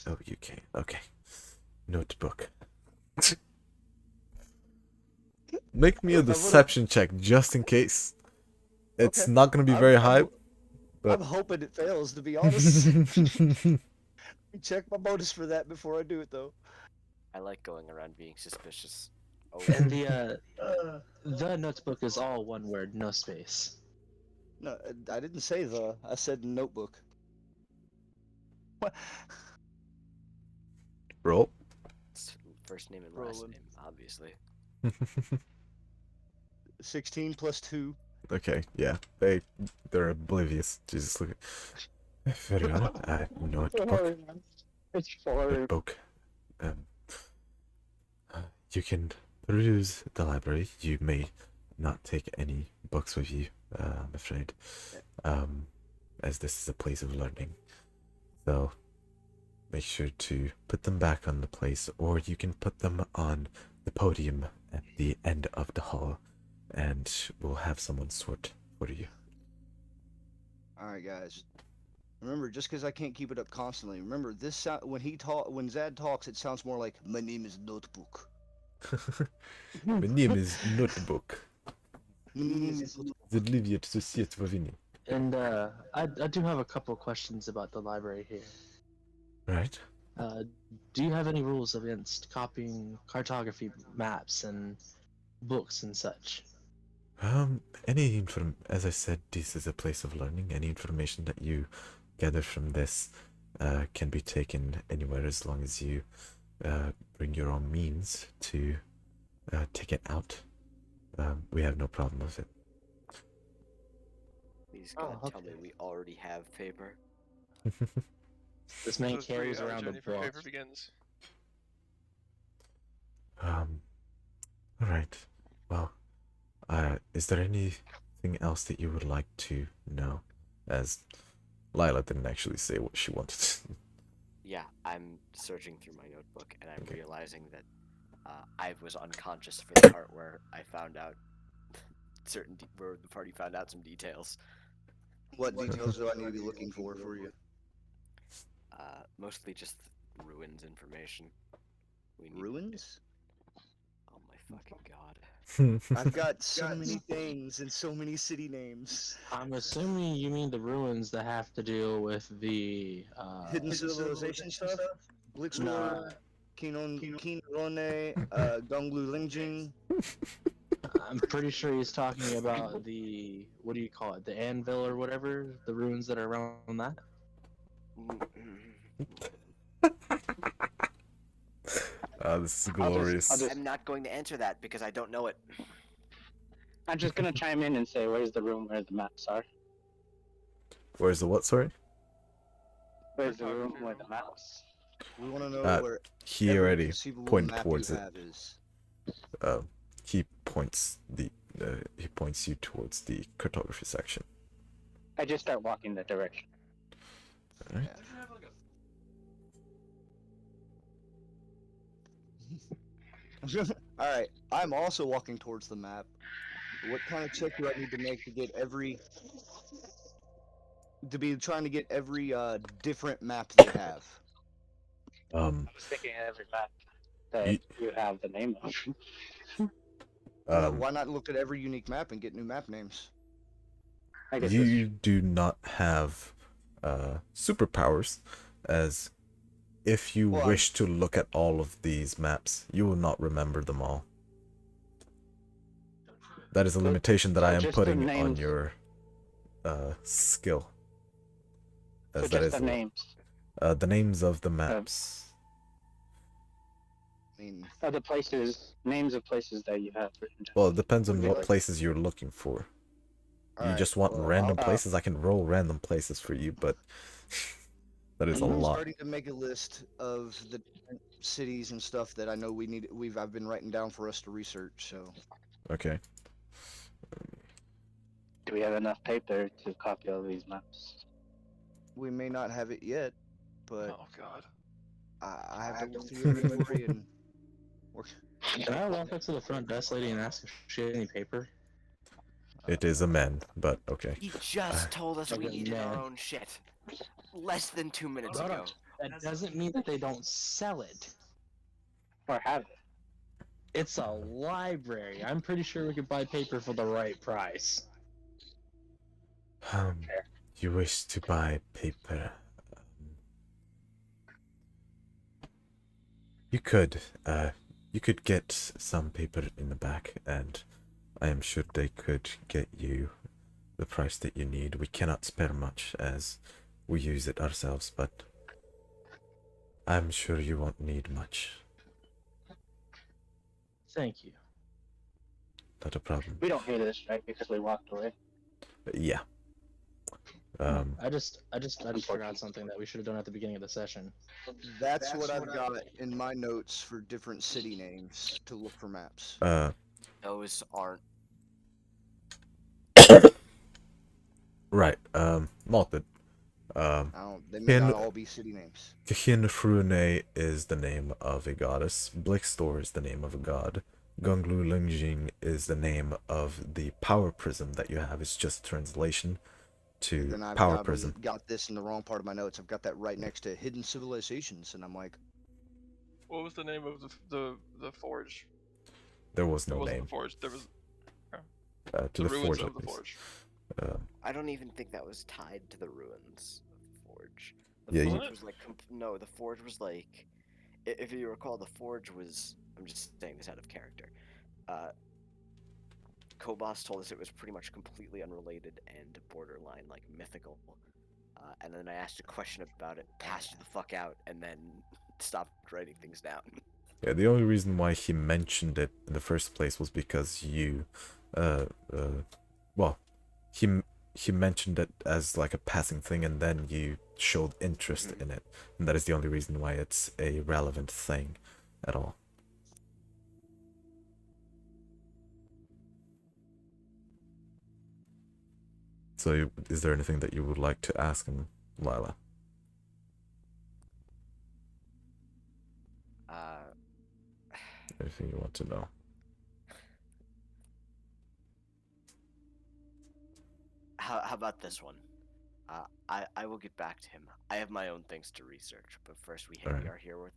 Oh, UK. Okay. Notebook. Make me a Look, I would've- deception check just in case. It's Okay. not gonna be very high. I'm hoping it fails, to be honest. Check my bonus for that before I do it, though. I like going around being suspicious. Oh, And the notebook is all one word, no space. No, I didn't say the. I said Notebook. What? Roll. it's first name and last Roland. name, obviously. 16 plus 2. Okay, yeah, they're oblivious. Jesus, look at. Very well. Notebook. It's 4. Notebook. You can peruse the library. You may not take any books with you, I'm afraid, as this is a place of learning. So make sure to put them back on the place, or you can put them on the podium at the end of the hall, and we'll have someone sort for you. Alright, guys. Remember, just because I can't keep it up constantly, remember, when Zad talks, it sounds more like, my name is Notebook. My name is Notebook. My name is Notebook. Zadliviet Susiet Vavini. And I do have a couple questions about the library here. Right? Do you have any rules against copying cartography maps and books and such? As I said, this is a place of learning. Any information that you gather from this can be taken anywhere as long as you bring your own means to take it out. We have no problem with it. Please God, Oh, tell me okay. we already have paper. This man So carries 3 hour around a journey for book. paper begins. All right. Well, is there anything else that you would like to know? As Lila didn't actually say what she wanted. Yeah, I'm searching through my notebook and I'm Okay. realizing that I was unconscious for the part where I found out where the party found out some details. What details do I need to be looking for you? Mostly just ruins information. We need... Ruins? Oh my fucking god. I've got so many things and so many city names. I'm assuming you mean the ruins that have to deal with the Hidden civilization stuff? Blixor, Nah. Kinrone, Gonglu Lingjing. I'm pretty sure he's talking about the, what do you call it, the anvil or whatever, the ruins that are around that. This is glorious. I'm not going to answer that because I don't know it. I'm just gonna chime in and say, where's the room where the maps are? Where's the what? Sorry. Where's the room where the maps? We want to know where He every already conceivable pointed map towards you it. have is. He points you towards the cartography section. I just start walking that direction. Alright. Alright, I'm also walking towards the map. What kind of check do I need to make to get every... to be trying to get every different map they have? I was thinking every map that you have the name of. Why not look at every unique map and get new map names? I guess You do not have superpowers, as if you Well, wish to look at all of these maps, you will not remember them all. That is a limitation that I am just the putting on names. your skill. So As that just is the names the names of the maps. I mean, of the places, names of places that you have written down. Well, it depends on Okay. what places you're looking for. You alright, just want well, random I'll- places? I can roll random places for you, but that is a Mhm. lot. starting to make a list of the different cities and stuff that I know I've been writing down for us to research. So Okay. Do we have enough paper to copy all these maps? we may not have it yet, but Oh god. I have to look through your inventory and work. Can I walk up to the front desk lady and ask if she had any paper? It is a man, but okay. He just told us we Okay, needed our man. own shit. Less than 2 minutes Hold ago. on. That doesn't mean that they don't sell it. Or have it? It's a library. I'm pretty sure we could buy paper for the right price. You wish to buy paper. You could get some paper in the back, and I am sure they could get you the price that you need. We cannot spare much as we use it ourselves, but I'm sure you won't need much. Thank you. Not a problem. We don't hear this, right? Because we walked away. Yeah. I just forgot something that we should have done at the beginning of the session. That's what I've got in my notes for different city names to look for maps. Those aren't. Right. Malted. They may Hin- not all be city names. Kahin is the name of a goddess. Blixtor is the name of a god. Gunglu Lungjing is the name of the power prism that you have. It's just a translation to Then I've power got, prism. got this in the wrong part of my notes. I've got that right next to hidden civilizations, and I'm like, What was the name of the forge? There was There no wasn't name a forge. There was to the the ruins forge. of At the least. forge. I don't even think that was tied to the ruins of the forge. Yeah, The you- forge was like no. The forge was like, if you recall, the forge was. I'm just saying this out of character. Kobos told us it was pretty much completely unrelated and borderline like mythical. And then I asked a question about it, passed it the fuck out, and then stopped writing things down. Yeah, the only reason why he mentioned it in the first place was because you, well, he mentioned it as like a passing thing, and then you showed interest in it, and that is the only reason why it's a relevant thing at all. So, is there anything that you would like to ask him, Lila? Anything you want to know? How about this one? I will get back to him. I have my own things to research, but first we Alright. are here with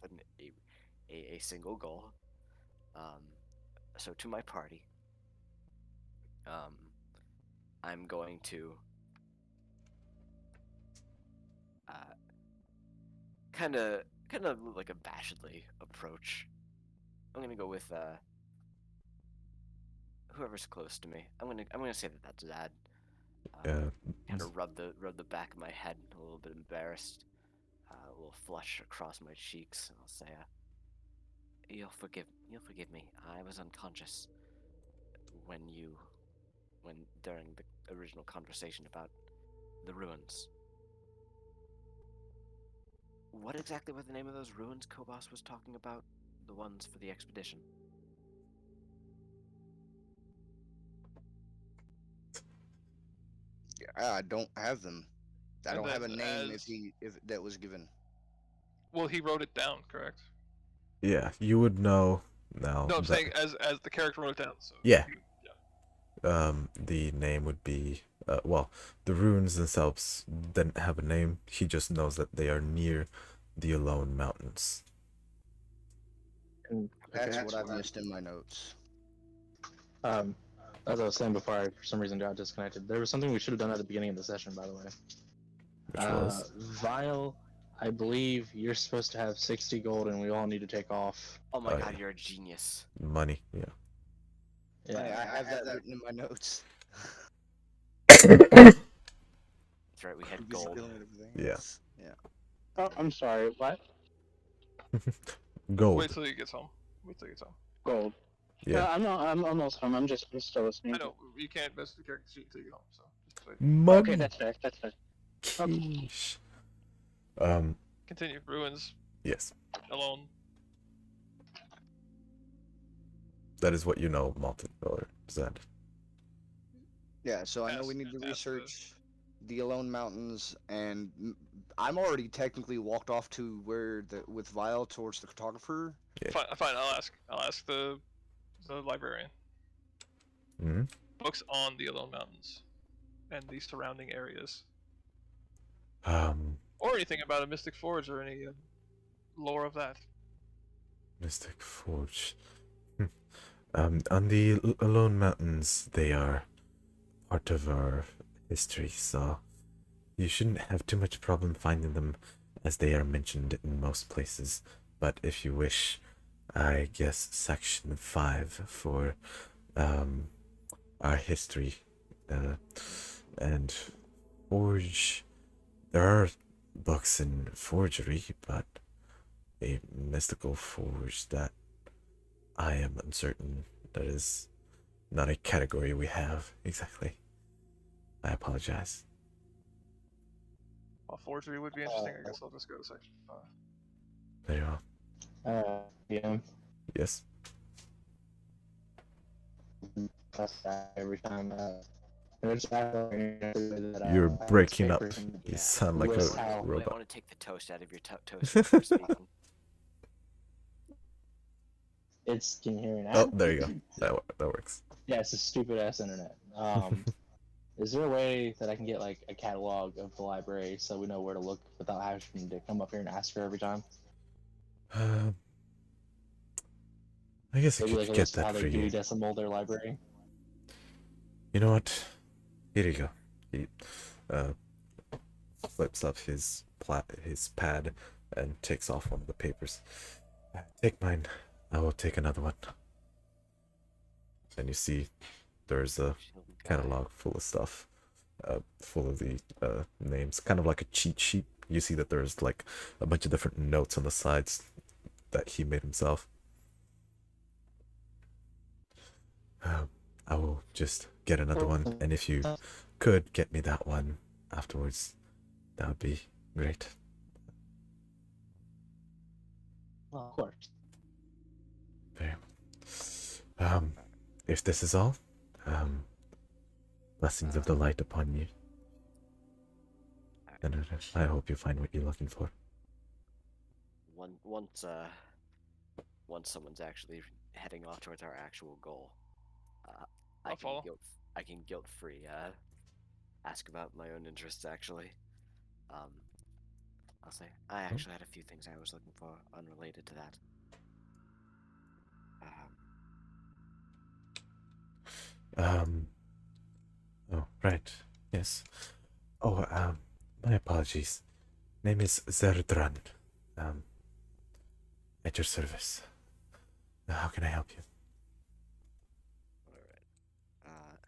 a single goal. So to my party, I'm going to kind of like abashedly approach. I'm gonna go with whoever's close to me. I'm gonna say that that's Zad. Kind of rub the back of my head, a little bit embarrassed, a little flush across my cheeks, and I'll say, "You'll forgive me. I was unconscious when during the original conversation about the ruins. What exactly were the name of those ruins Kobos was talking about? The ones for the expedition." I don't have them. I And don't have a then name as- if that was given. Well, he wrote it down, correct? Yeah, you would know now. No, I'm that- saying as the character wrote it down. So Yeah. yeah. The name would be well, the ruins themselves didn't have a name. He just knows that they are near the Alone Mountains. That's what I've missed in my notes. As I was saying before, I for some reason got disconnected. There was something we should have done at the beginning of the session, by the way. Which was Vile I believe you're supposed to have 60 gold, and we all need to take off. Oh my Oh, god, yeah. you're a genius. Money, yeah. I Yeah. have that written in my notes. That's right, we had Previous gold. billing and everything Yeah. else. Yeah. Oh, I'm sorry. What? Gold. Wait till he gets home. Wait till he gets home. Gold. Yeah. I'm not. I'm almost home. I'm still listening. I know you can't mess with the character sheet until you get home, so just wait. Money. Okay, that's fair. That's fair. Sheesh. Continue. Ruins Yes. alone. That is what you know, Malton or Zed. Yeah, so I know we need to research the Alone Mountains, and I'm already technically walked off to where with Vile towards the cartographer. Yeah. Fine. I'll ask the librarian. Mm-hmm. Books on the Alone Mountains and the surrounding areas, or anything about a Mystic Forge or any lore of that. Mystic Forge. On the Alone Mountains, they are part of our history, so you shouldn't have too much problem finding them, as they are mentioned in most places. But if you wish, I guess Section 5 for our history and forge. There are books in forgery, but a mystical forge, that I am uncertain. That is not a category we have exactly. I apologize. Well, forgery would be interesting. I guess I'll just go to Section 5. Very well. Yeah. Yes. Every time. You're breaking up. papers and- You sound like List a how- I robot. want to take the toast out of your toast before speaking. Can you hear me now? Oh, there you go. That works. Yeah, it's a stupid ass internet. Is there a way that I can get like a catalog of the library so we know where to look without having to come up here and ask her every time? I guess I Maybe could like a get list of how that they for you. decimal their library. You know what? Here you go. He flips up his pad and takes off one of the papers. Take mine. I will take another one. And you see, there's a catalog full of stuff, full of the names, kind of like a cheat sheet. You see that there's like a bunch of different notes on the sides that he made himself. I will just get another one, and if you could get me that one afterwards, that would be great. Well, of course. Very. If this is all, blessings of the light upon you. And I hope you find what you're looking for. Once someone's actually heading off towards our actual goal, I'll follow. I can guilt-free ask about my own interests. Actually, I'll say I actually had a few things I was looking for unrelated to that. Oh, right. Yes. Oh, my apologies. Name is Zerdran. At your service. How can I help you? Alright.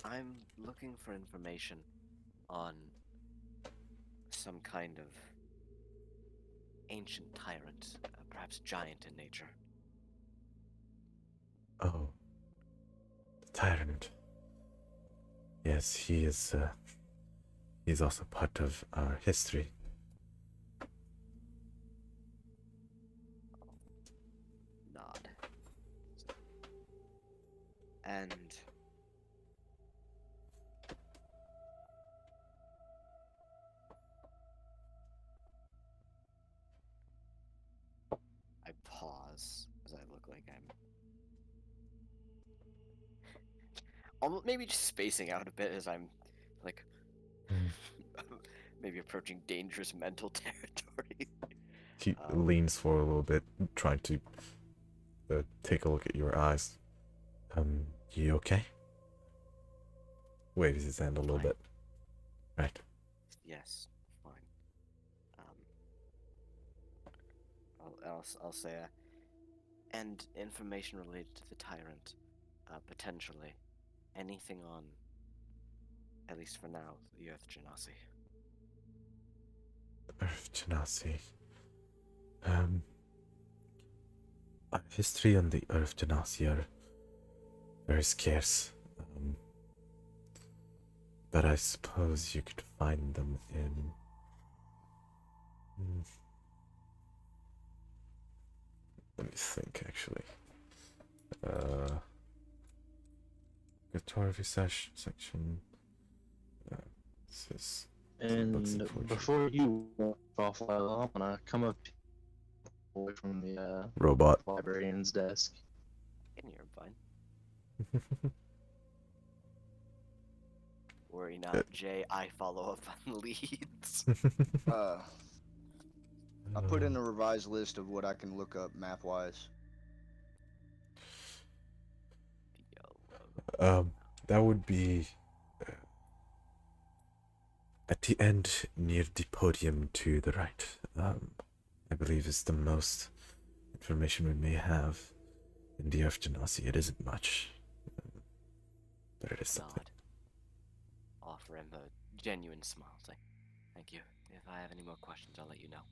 I'm looking for information on some kind of ancient tyrant, perhaps giant in nature. Oh. The tyrant. Yes, he is, he's also part of our history. Nod. And I pause as I look like I'm almost maybe just spacing out a bit as I'm like maybe approaching dangerous mental territory. He leans forward a little bit, trying to take a look at your eyes. You okay? Waves his hand a little Fine. bit. Right. Yes, fine. I'll say, and information related to the tyrant, potentially. Anything on, at least for now, the Earth Genasi. Earth Genasi. Our history on the Earth Genasi are very scarce. But I suppose you could find them in... Let me think, actually. Guitar section. This is And before you walk off, I'm gonna come up away from the robot librarian's desk. And you're fine. Worry not, Jay. I follow up on leads. I put in a revised list of what I can look up map-wise. That would be at the end near the podium to the right. I believe is the most information we may have in the Earth Genasi. It isn't much, but it is something. Offer him a genuine smile. Say, thank you. If I have any more questions, I'll let you know.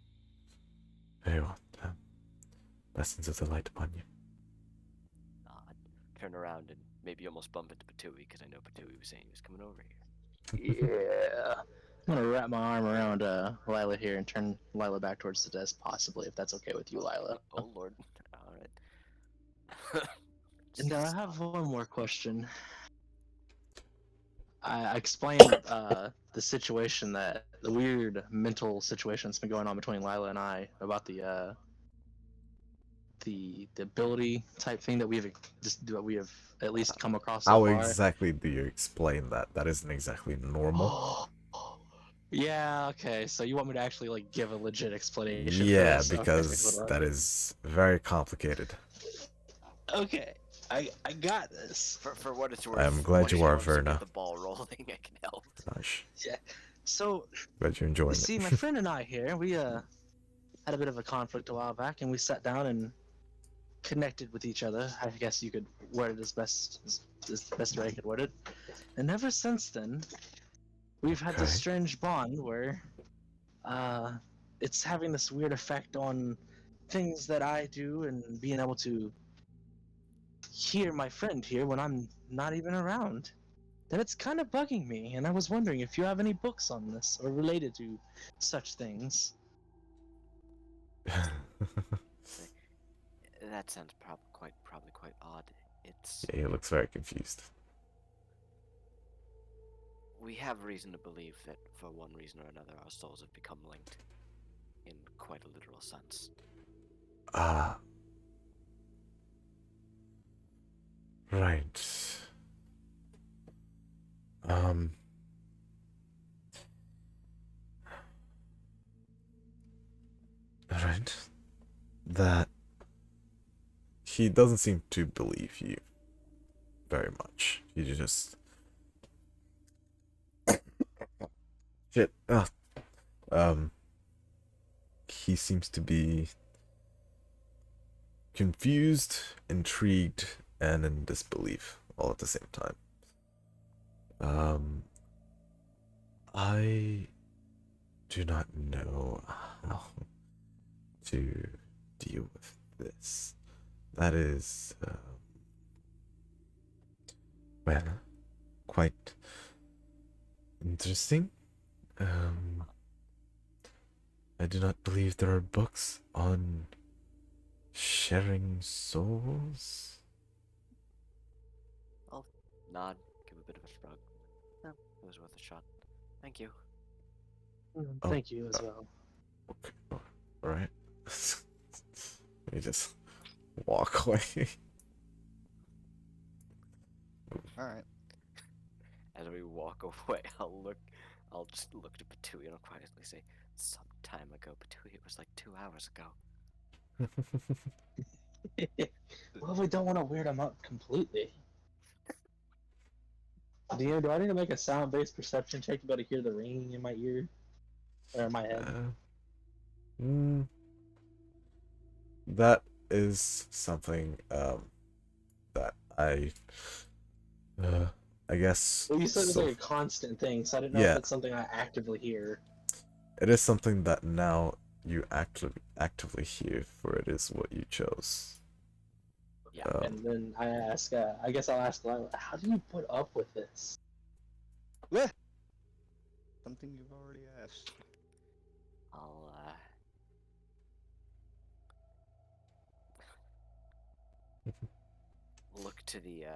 Very well. Blessings of the light upon you. Turn around and maybe almost bump into Patui, because I know Patui was saying he was coming over here. Yeah. I'm gonna wrap my arm around Lila here and turn Lila back towards the desk, possibly, if that's okay with you, Lila. Oh, Lord. Alright. And I have one more question. I explained the situation, the weird mental situation that's been going on between Lila and I about the ability type thing that we have at least come across so How far. exactly do you explain that? That isn't exactly normal. Yeah, okay, so you want me to actually like give a legit explanation Yeah, for this? because that is very complicated. Okay, I got this. For what it's worth, I'm glad you are, Verna. Get the ball rolling, I can help. Gosh. Yeah, so Glad you're enjoying you see, it. my friend and I here, we had a bit of a conflict a while back, and we sat down and connected with each other. I guess you could word it as best way I could word it. And ever since then, we've had this strange bond where it's having this weird effect on things that I do and being able to hear my friend here when I'm not even around. Then it's kind of bugging me, and I was wondering if you have any books on this or related to such things. That sounds probably quite odd. It's Yeah, he looks very confused. We have reason to believe that for one reason or another our souls have become linked in quite a literal sense. Right. Right. That he doesn't seem to believe you very much. He just shit. He seems to be confused, intrigued, and in disbelief all at the same time. I do not know how to deal with this. That is, well, quite interesting. I do not believe there are books on sharing souls. I'll nod, give a bit of a shrug. No, it was worth a shot. Thank you. Thank you as well. Okay, alright. Let me just walk away. Alright. As we walk away, I'll just look to Patui and I'll quietly say, some time ago, Patui, it was like 2 hours ago. Well, we don't want to weird him out completely. Do I need to make a sound-based perception check to be able to hear the ringing in my ear? Or in my head. That is something that I guess. Well, you said it was So, like a constant thing, so I didn't know if yeah, it's something I actively hear. it is something that now you actively hear, for it is what you chose. Yeah. And then I ask, I guess I'll ask Lila, how do you put up with this? Yeah. Something you've already asked. I'll look to the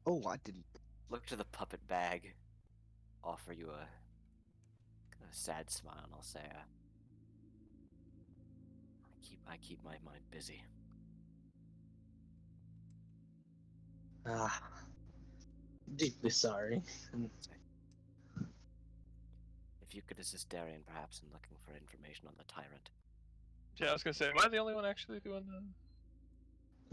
Oh, I didn't. look to the puppet bag, offer you a sad smile, and I'll say, I keep my mind busy. Ah, deeply sorry. If you could assist Darian, perhaps, in looking for information on the tyrant. Yeah, I was gonna say, am I the only one actually doing the?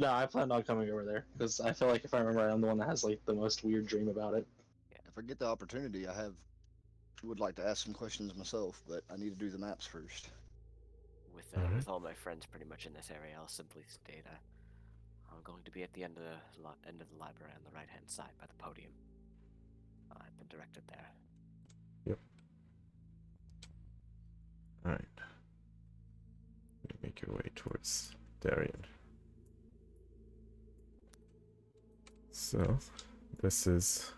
No, I plan on coming over there because I feel like if I remember, I'm the one that has like the most weird dream about it. If I get the opportunity, would like to ask some questions myself, but I need to do the maps first. With all my friends pretty much in this area, I'll simply state, I'm going to be at the end of the library on the right-hand side by the podium. I've been directed there. Yep. All right. Make your way towards Darien. So, this is,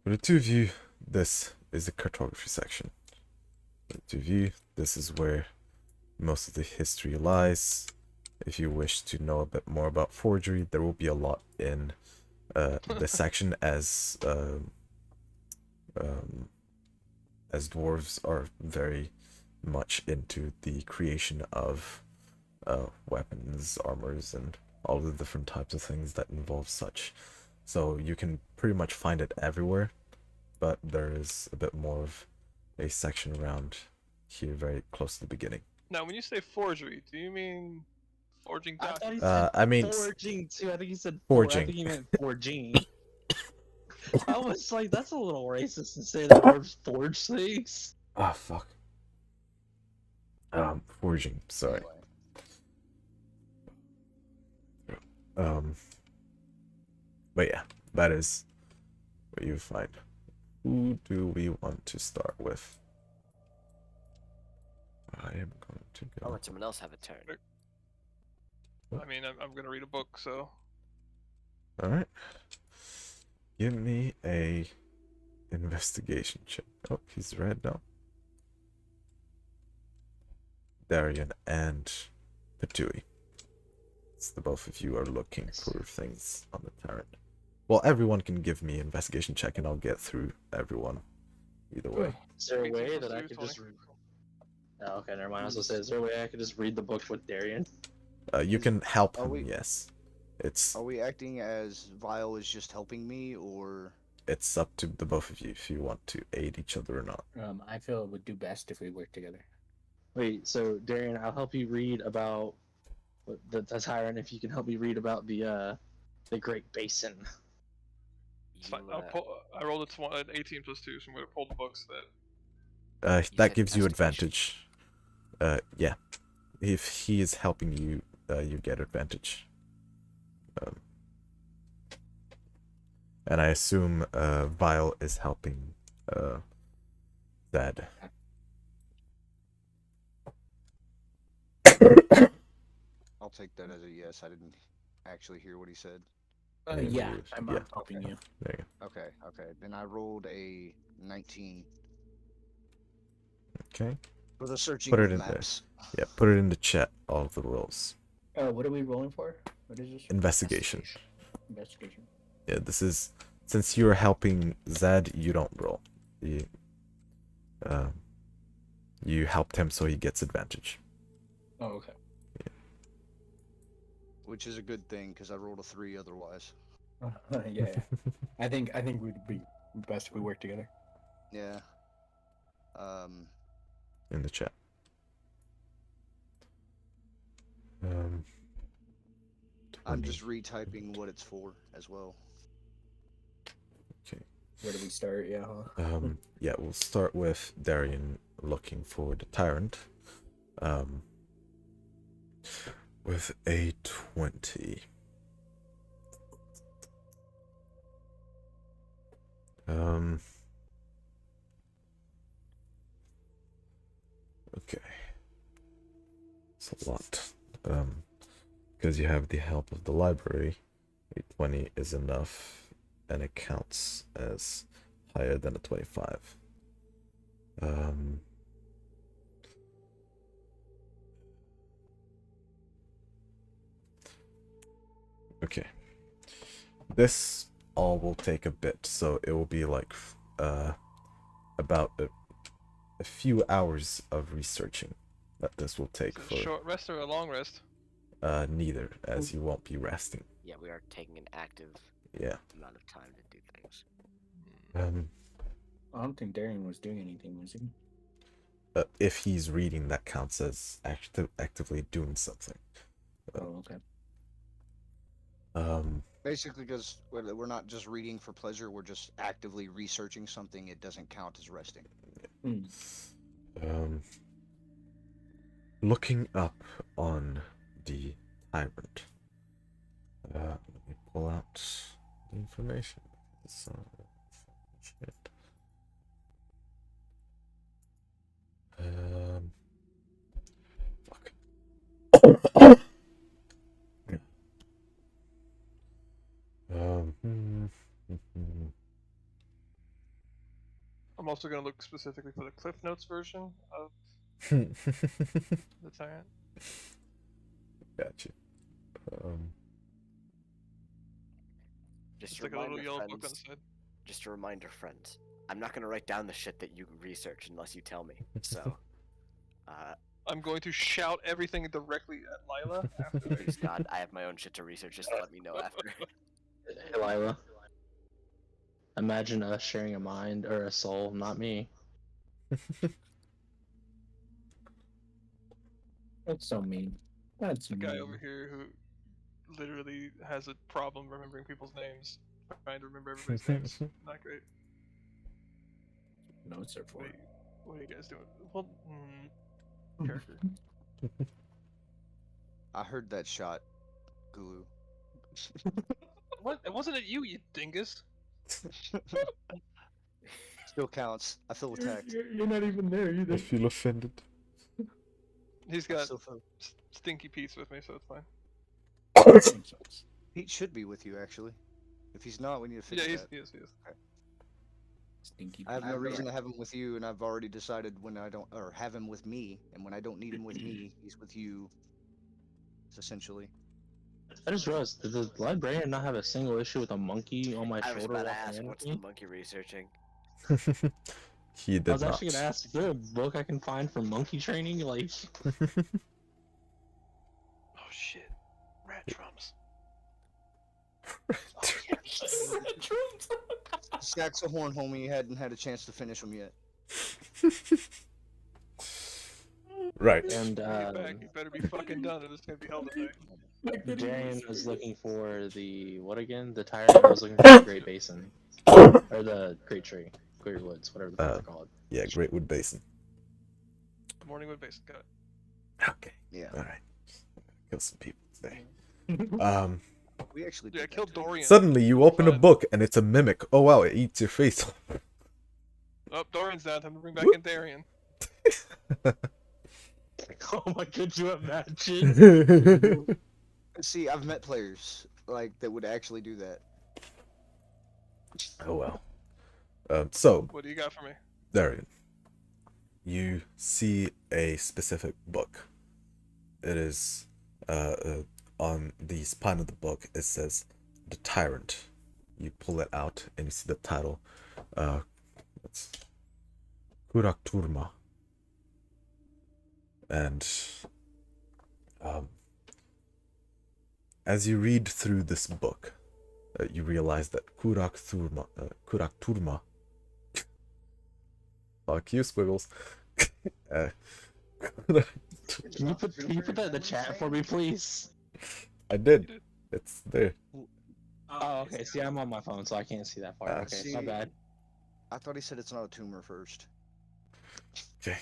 for the two of you, this is the cartography section. For the two of you, this is where most of the history lies. If you wish to know a bit more about forgery, there will be a lot in this section, as dwarves are very much into the creation of weapons, armors, and all the different types of things that involve such. So you can pretty much find it everywhere, but there is a bit more of a section around here very close to the beginning. Now, when you say forgery, do you mean forging I thought he documents? said I mean forging too. I think he said forging. I think he meant forging. I was like, that's a little racist to say that dwarves forge things. Ah, fuck. Forging. Sorry. Anyway. But yeah, that is what you find. Who do we want to start with? I am going to go. I'll let someone else have a turn. I mean, I'm gonna read a book, so. All right. Give me a investigation check. Oh, he's red now. Darian and Petui. It's the both of you are looking for things on the tyrant. Well, everyone can give me an investigation check, and I'll get through everyone. Either way. Is there a 18 way plus that I 2, could 20. just read? Oh, okay, never mind. I was gonna say, is there a way I could just read the book with Darian? You can help are him. we- Yes. It's Are we acting as Vile is just helping me, or it's up to the both of you if you want to aid each other or not. I feel it would do best if we work together. Wait, so Darian, I'll help you read about the tyrant if you can help me read about the Great Basin. It's fine. I rolled an 18 plus 2, so I'm gonna pull the books that. That said gives you investigation. advantage. Yeah. If he is helping you, you get advantage. And I assume Vile is helping Zed. I'll take that as a yes. I didn't actually hear what he said. Yeah, I'm yeah. helping you. There you Okay. Then I rolled a 19 go. Okay. for the searching Put it of in maps. Yeah, put it in the chat, all of the rolls. What are we rolling for? What is this? Investigation. Investigation. Yeah, this is, since you're helping Zed, you don't roll. You helped him, so he gets advantage. Oh, okay. Which is a good thing because I rolled a 3 otherwise. Yeah. I think we'd be best if we work together. Yeah. In the chat. I'm just retyping what it's for as well. Okay. Where do we start? Yeah. Yeah, we'll start with Darian looking for the tyrant. With a 20. Okay. It's a lot. Because you have the help of the library, a 20 is enough, and it counts as higher than a 25. Okay. This all will take a bit, so it will be like about a few hours of researching that this will take for a short rest or a long rest? Neither, as you won't be resting. Yeah, we are taking an active amount of time to do things. I don't think Darian was doing anything, was he? If he's reading, that counts as actively doing something. Oh, okay. Basically, because we're not just reading for pleasure, we're just actively researching something. It doesn't count as resting. Looking up on the tyrant. Let me pull out the information. Shit. Fuck. I'm also gonna look specifically for the Cliff Notes version of the tyrant. Gotcha. Just like a little yellow book on the side. Just a reminder, friends. I'm not gonna write down the shit that you research unless you tell me. So, I'm going to shout everything directly at Lila after. Please God, I have my own shit to research. Just let me know after. Hey, Lila. Imagine us sharing a mind or a soul, not me. That's so mean. That's the mean. guy over here who literally has a problem remembering people's names. Trying to remember everybody's names. Not great. Notes are for. Wait, what are you guys doing? Well, character. I heard that shot, Gulu. What? It wasn't at you, you dingus. Still counts. I feel attacked. You're not even there either. I feel offended. He's got Stinky Pete's with me, so it's fine. Pete should be with you, actually. If he's not, we need to fix that. Yeah, he is. Okay. Stinky I have no reason to have him with you, and I've already decided when I don't, or have him with me, and when I don't need him with me, he's with you. Essentially. I just realized, did the librarian not have a single issue with a monkey on my I was shoulder? about to ask, what's the monkey researching? He did I was actually gonna ask, is there a book I can find for monkey training? Like. Oh shit! Rat drums. Saxohorn, homie, you hadn't had a chance to finish them yet. Right. And you better be fucking done, or this is gonna be hell today. Darian was looking for the what again? The tyrant. I was looking for the Great Basin, or the Great Tree, Great Woods, whatever they're called. Yeah, Greatwood Basin. Morningwood Basin, got it. Okay. Yeah. All right. Kill some people today. We actually I killed Dorian. Suddenly, you open a book and it's a mimic. Oh wow! It eats your face. Oh, Dorian's down. Time to bring back in Darian. Oh my, could you imagine? See, I've met players like that would actually do that. Oh well. So. What do you got for me? Darian, you see a specific book. It is on the spine of the book. It says "The Tyrant." You pull it out and you see the title. It's Kurakturma. And as you read through this book, you realize that Kurakturma. Fuck you, Squiggles. Can you put that in the chat for me, please? I did. It's there. Oh, okay. See, I'm on my phone, so I can't see that far. Okay, see, my bad. I thought he said it's not a tumor first. Okay,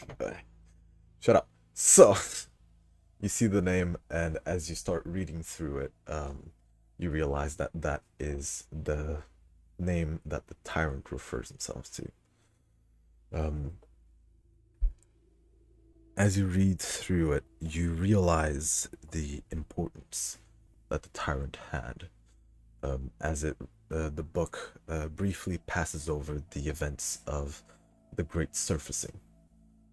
shut up. So, you see the name, and as you start reading through it, you realize that that is the name that the tyrant refers himself to. As you read through it, you realize the importance that the tyrant had. As the book briefly passes over the events of the Great Surfacing.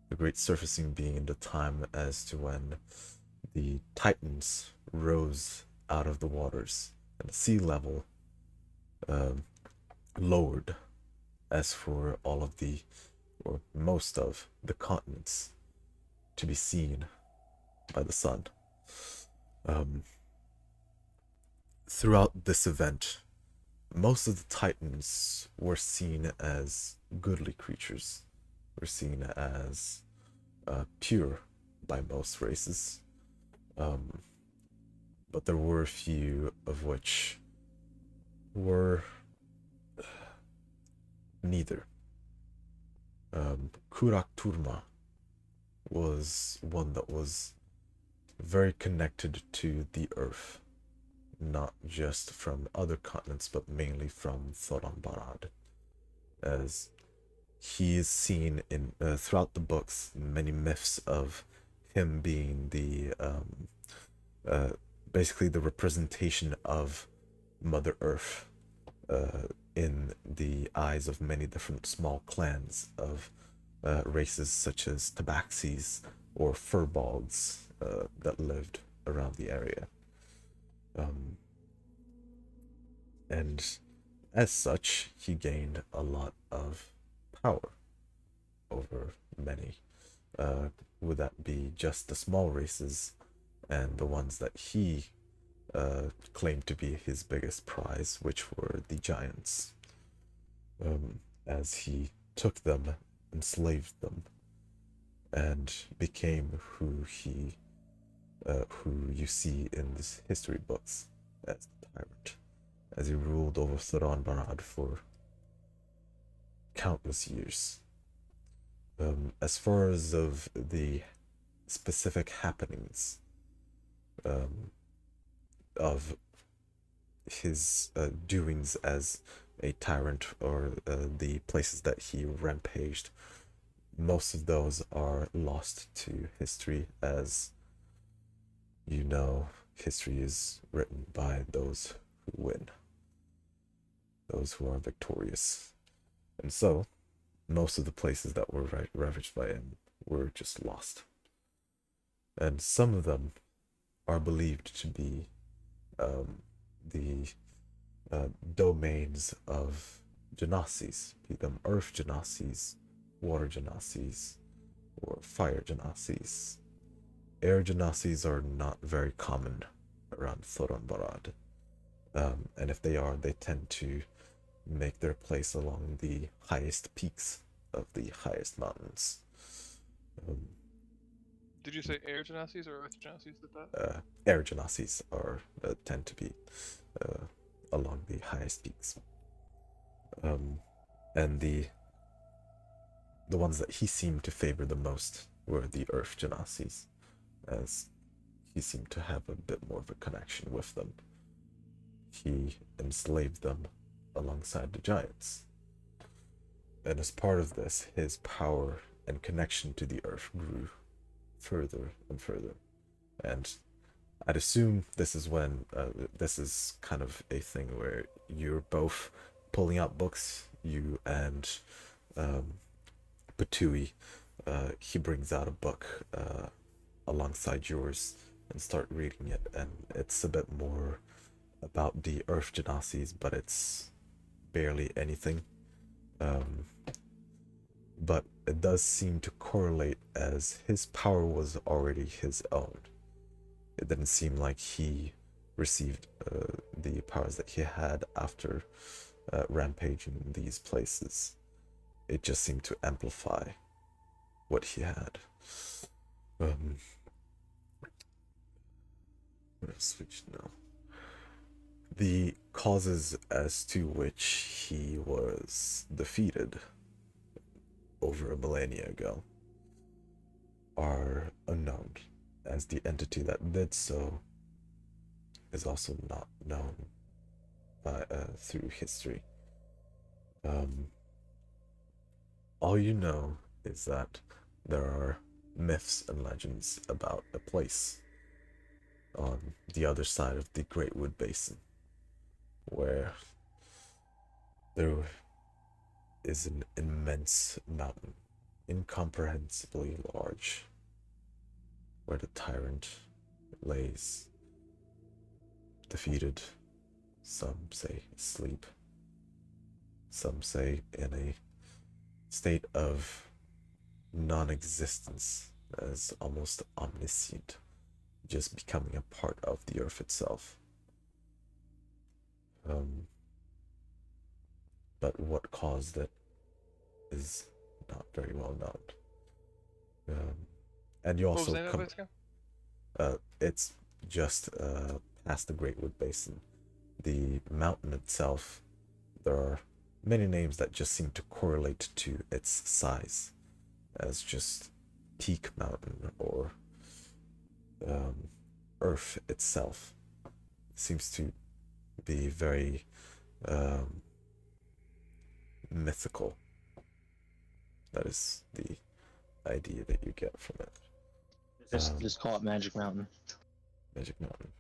The Great Surfacing being the time as to when the Titans rose out of the waters and the sea level lowered, as for all of the, or most of, the continents to be seen by the sun. Throughout this event, most of the Titans were seen as goodly creatures, were seen as pure by most races. But there were a few of which were neither. Kurak Turma was one that was very connected to the earth, not just from other continents, but mainly from Thoran Barad, as he is seen in throughout the books many myths of him being the basically the representation of Mother Earth in the eyes of many different small clans of races such as Tabaxis or Furbolgs that lived around the area. And as such, he gained a lot of power over many. Would that be just the small races and the ones that he claimed to be his biggest prize, which were the giants, as he took them, enslaved them, and became who you see in these history books as the tyrant, as he ruled over Thoran Barad for countless years. As far as of the specific happenings of his doings as a tyrant, or the places that he rampaged, most of those are lost to history, as you know, history is written by those who win, those who are victorious. And so, most of the places that were ravaged by him were just lost. And some of them are believed to be the domains of Genassis, be them earth Genassis, water Genassis, or fire Genassis. Air Genassis are not very common around Thoran Barad. And if they are, they tend to make their place along the highest peaks of the highest mountains. Did you say air genassis or earth genassis with that? Air Genassis are tend to be along the highest peaks. And the ones that he seemed to favor the most were the earth Genassis, as he seemed to have a bit more of a connection with them. He enslaved them alongside the giants. And as part of this, his power and connection to the earth grew further and further. And I'd assume this is when, this is kind of a thing where you're both pulling out books, you and Patui, he brings out a book alongside yours and start reading it, and it's a bit more about the Earth Genassis, but it's barely anything. But it does seem to correlate, as his power was already his own. It didn't seem like he received the powers that he had after rampaging these places. It just seemed to amplify what he had. Switch now. The causes as to which he was defeated over a millennia ago are unknown, as the entity that did so is also not known by through history. All you know is that there are myths and legends about a place on the other side of the Great Wood Basin where there is an immense mountain, incomprehensibly large, where the tyrant lays defeated, some say asleep, some say in a state of non-existence, as almost omniscient, just becoming a part of the earth itself. But what caused it is not very well known. And you also it's just past the Great Wood Basin. The mountain itself, there are many names that just seem to correlate to its size, as just Peak Mountain or Earth itself. Seems to be very mythical. That is the idea that you get from it. Just call it Magic Mountain. Magic Mountain.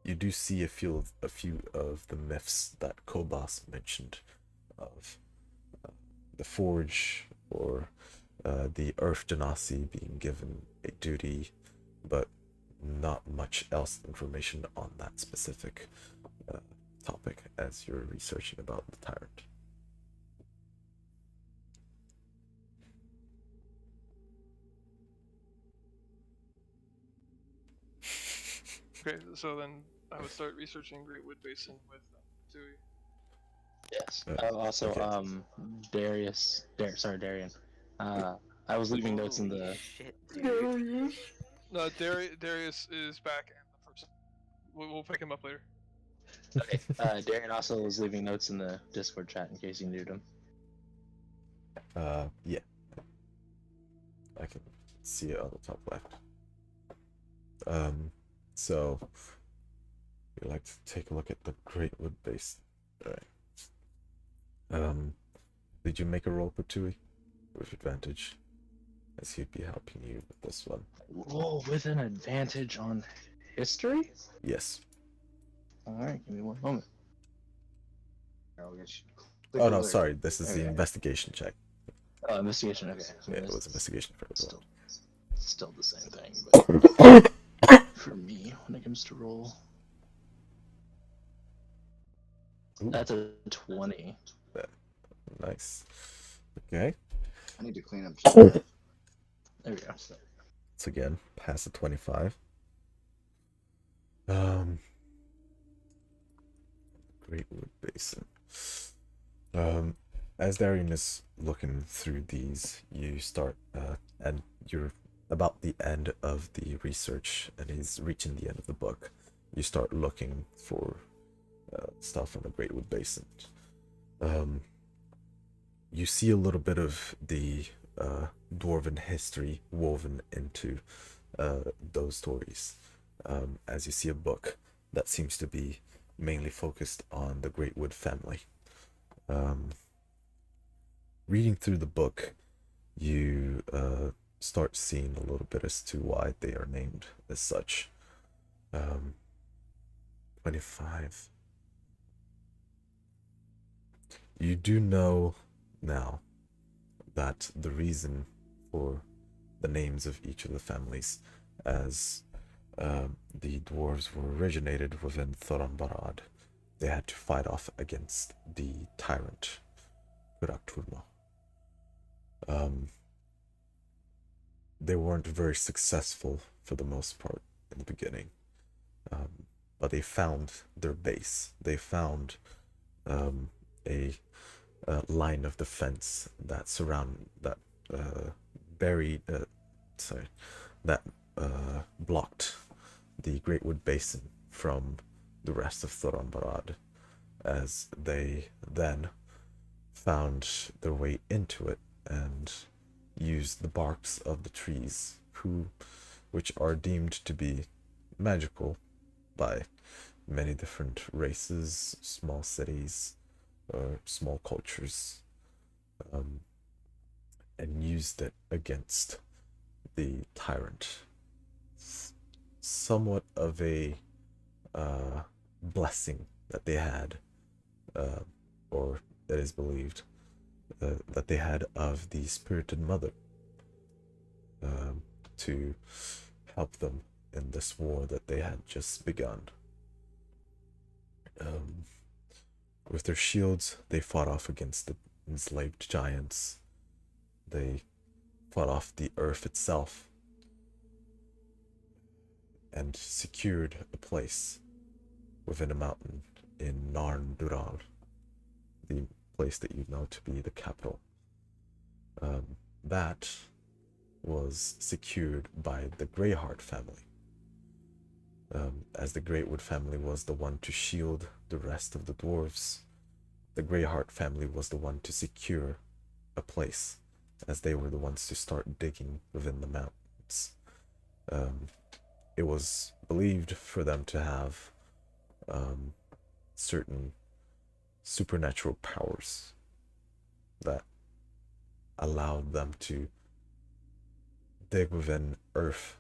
You do see a few of the myths that Kobas mentioned of the Forge or the Earth Genasi being given a duty, but not much else information on that specific topic as you're researching about the tyrant. Okay, so then I would start researching Great Wood Basin with Dewey. Yes. Also, okay. Darian. I was leaving notes in the. Shit, dude. No, Darius is back in the person. We'll pick him up later. Okay. Darian also was leaving notes in the Discord chat in case you needed them. Yeah. I can see it on the top left. So we like to take a look at the Great Wood Basin. Alright. Did you make a roll, Patui? With advantage, as he'd be helping you with this one. Roll with an advantage on history? Yes. Alright, give me one moment. Oh no, sorry, this is the investigation check. Oh, investigation, okay. Yeah, it was investigation for as well. Still the same thing, but for me, when it comes to roll. Ooh. That's a 20. Nice. Okay. I need to clean up some stuff. There we go. Once again, pass the 25. Great Wood Basin. As Darian is looking through these, you start, and you're about the end of the research, and he's reaching the end of the book. You start looking for stuff on the Great Wood Basin. You see a little bit of the dwarven history woven into those stories, as you see a book that seems to be mainly focused on the Great Wood family. Reading through the book, you start seeing a little bit as to why they are named as such. 25. You do know now that the reason for the names of each of the families, as the dwarves were originated within Thoran, they had to fight off against the tyrant Kurakturma. They weren't very successful for the most part in the beginning, but they found their base. They found a line of defense that blocked the Great Wood Basin from the rest of Thoran, as they then found their way into it and used the barks of the trees, which are deemed to be magical by many different races, small cities, or small cultures, and used it against the tyrant. Somewhat of a blessing that they had, or it is believed that they had of the spirited mother, to help them in this war that they had just begun. With their shields, they fought off against the enslaved giants. They fought off the earth itself and secured a place within a mountain in Narn Dural, the place that you know to be the capital. That was secured by the Greyheart family, as the Greatwood family was the one to shield the rest of the dwarves. The Greyheart family was the one to secure a place, as they were the ones to start digging within the mountains. It was believed for them to have certain supernatural powers that allowed them to dig within earth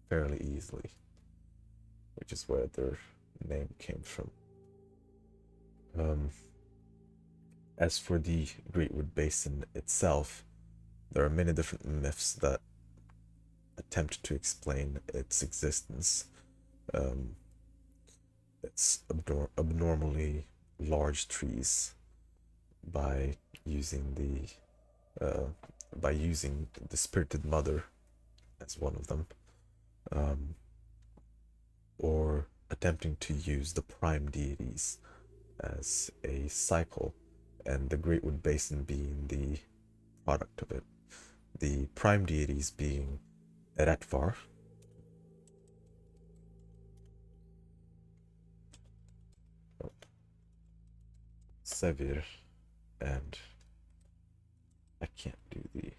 fairly easily, which is where their name came from. As for the Greatwood Basin itself, there are many different myths that attempt to explain its existence. It's abnormally large trees by using the spirited mother as one of them, or attempting to use the prime deities as a cycle, and the Greatwood Basin being the product of it. The prime deities being Eretvar, Sevir, and I can't do the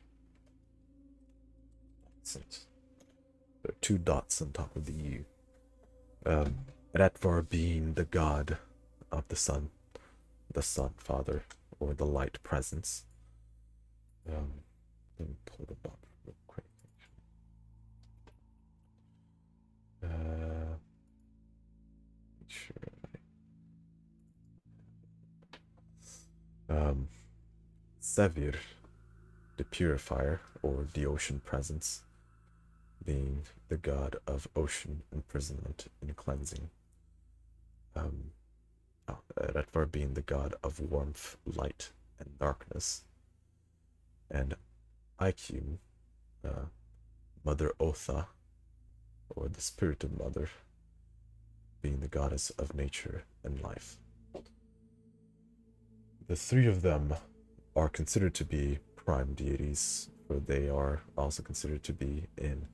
accent. There are two dots on top of the U. Eretvar being the god of the sun father, or the light presence. Let me pull them up real quick. Make sure Sevir, the purifier, or the ocean presence, being the god of ocean imprisonment and cleansing. Retvar being the god of warmth, light, and darkness. And Aikyum, Mother Otha, or the spirited mother, being the goddess of nature and life. The three of them are considered to be prime deities, for they are also considered to be in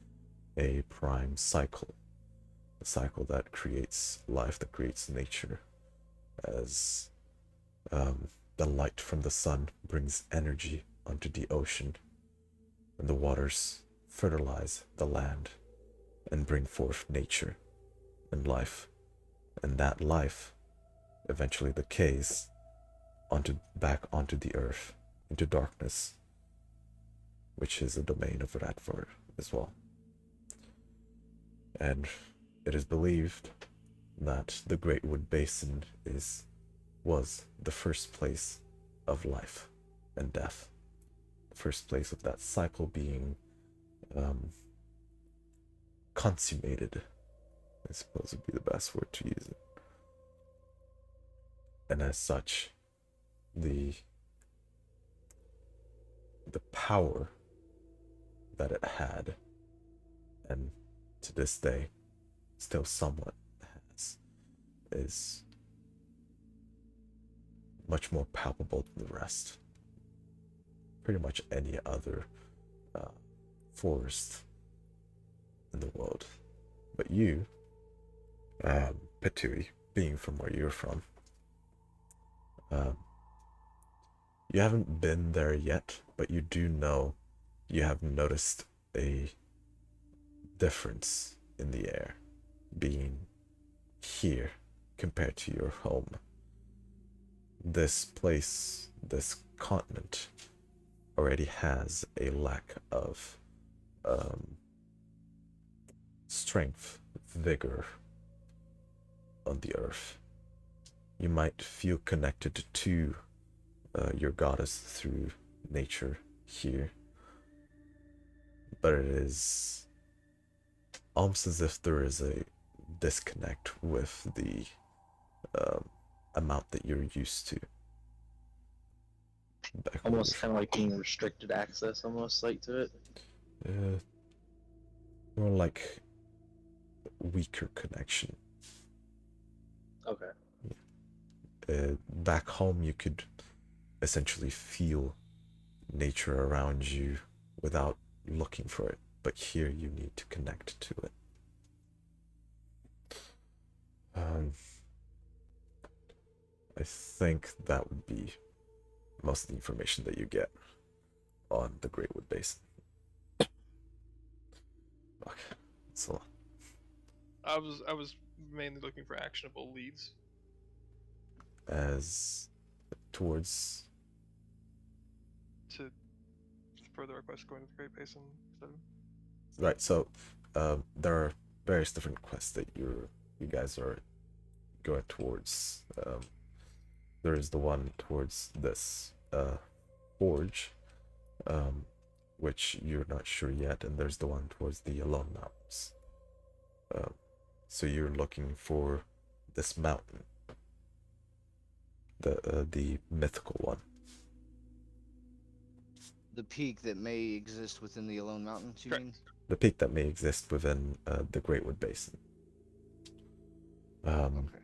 a prime cycle, a cycle that creates life, that creates nature, as the light from the sun brings energy onto the ocean, and the waters fertilize the land and bring forth nature and life, and that life eventually decays back onto the earth, into darkness, which is a domain of Radford as well. And it is believed that the Greatwood Basin was the first place of life and death, the first place of that cycle being consummated, I suppose would be the best word to use it. And as such, the power that it had, and to this day still somewhat has, is much more palpable than the rest. Pretty much any other forest in the world. But you, Petui, being from where you're from, You haven't been there yet, but you do know you have noticed a difference in the air being here compared to your home. This place, this continent, already has a lack of strength, vigor on the earth. You might feel connected to your goddess through nature here, but it is almost as if there is a disconnect with the amount that you're used to. Almost kind of like being restricted access, almost like to it. More like weaker connection. Okay. Back home, you could essentially feel nature around you without looking for it, but here you need to connect to it. I think that would be most of the information that you get on the Great Wood Basin. Okay, so I was mainly looking for actionable leads. as towards To further our quest going to the Great Basin. So. right, so there are various different quests that you guys are going towards. There is the one towards this forge, which you're not sure yet, and there's the one towards the Alone Mountains. So you're looking for this mountain, the mythical one. The peak that may exist within the Alone Mountains, you mean? The peak that may exist within the Great Wood Basin. Okay.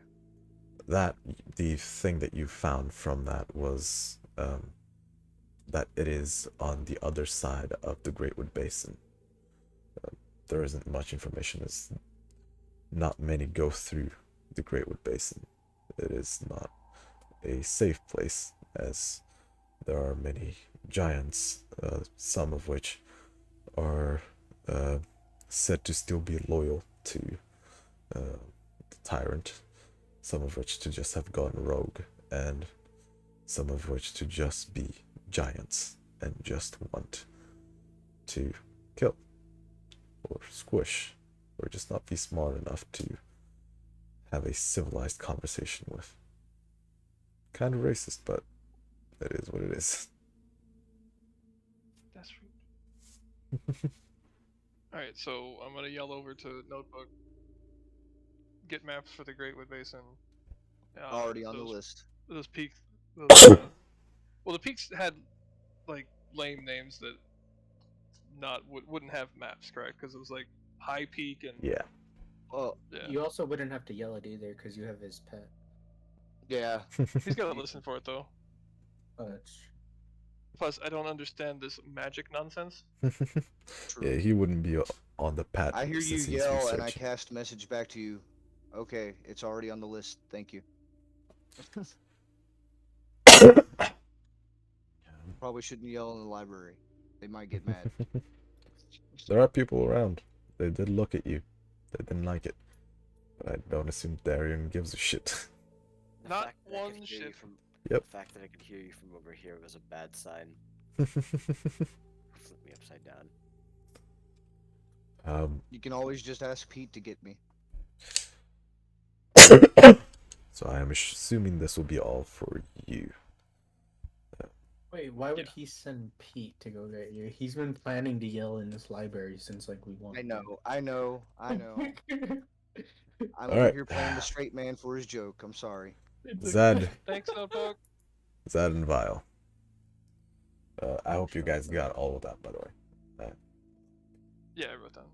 That the thing that you found from that was that it is on the other side of the Great Wood Basin. There isn't much information, as not many go through the Great Wood Basin. It is not a safe place, as there are many giants, some of which are said to still be loyal to the tyrant, some of which to just have gone rogue, and some of which to just be giants and just want to kill or squish or just not be smart enough to have a civilized conversation with. Kind of racist, but it is what it is. That's rude. Alright, so I'm gonna yell over to Notebook. Get maps for the Great Wood Basin. Already on the list. Those peaks. Well, the peaks had like lame names that wouldn't have maps, correct? Because it was like High Peak and Yeah. Well, yeah. You also wouldn't have to yell it either because you have his pet. yeah. He's gotta listen for it though. Oh, that's Plus, I don't understand this magic nonsense. Yeah, he wouldn't be on the path. I hear you since he's yell and I researching. cast message back to you. Okay, it's already on the list. Thank you. Probably shouldn't yell in the library. They might get mad. There are people around. They did look at you. They didn't like it. But I don't assume Darian gives a shit. The Not fact that I one could hear you shit. from- Yep. The fact that I could hear you from over here was a bad sign. Flip me upside down. You can always just ask Pete to get me. So I am assuming this will be all for you. Wait, why would Yeah. he send Pete to go get you? He's been planning to yell in this library since like we want. I know. I'm All over right. here playing the straight man for his joke. I'm sorry. Zed, Thanks, Notebook. Zed and Vile. I hope you guys got all of that, by the way. Yeah, I wrote down.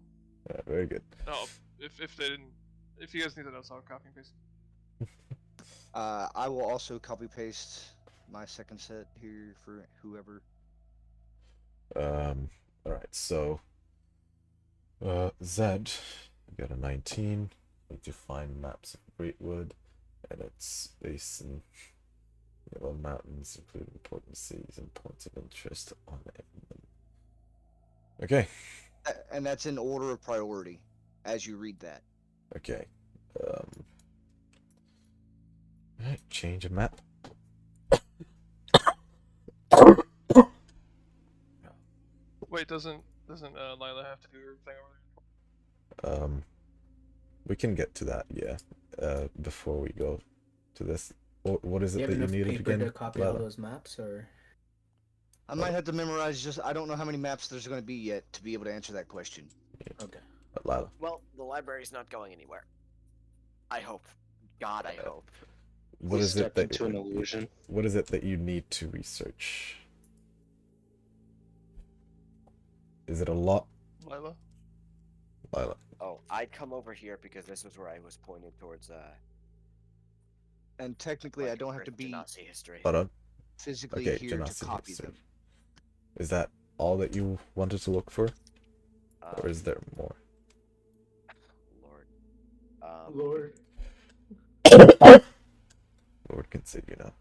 Very good. No, if they didn't, if you guys need the notes, I'll copy and paste. I will also copy paste my second set here for whoever. All right. So, Zed, you got a 19. Need to find maps of Greatwood and its basin. Yellow mountains include important cities and points of interest on it. Okay. And that's in order of priority as you read that. Okay. Alright, change a map. Wait, doesn't Lila have to do everything over there? We can get to that, yeah. Before we go to this. What is Do it you that have you enough needed paper again? to copy all Lila? those maps, or? I might have to memorize I don't know how many maps there's going to be yet to be able to answer that question. Okay. Lila. Well, the library's not going anywhere. I hope. God, I hope. What We is it stepped that into an illusion. What is it that you need to research? Is it a lot? Lila? Lila. Oh, I come over here because this was where I was pointed towards. And technically, like I don't have to Earth be Genasi history. Hold on. physically Okay, here to Genasi copy history. them. Is that all that you wanted to look for? Or Um, is there more? Lord. Lord. Lord can save you now.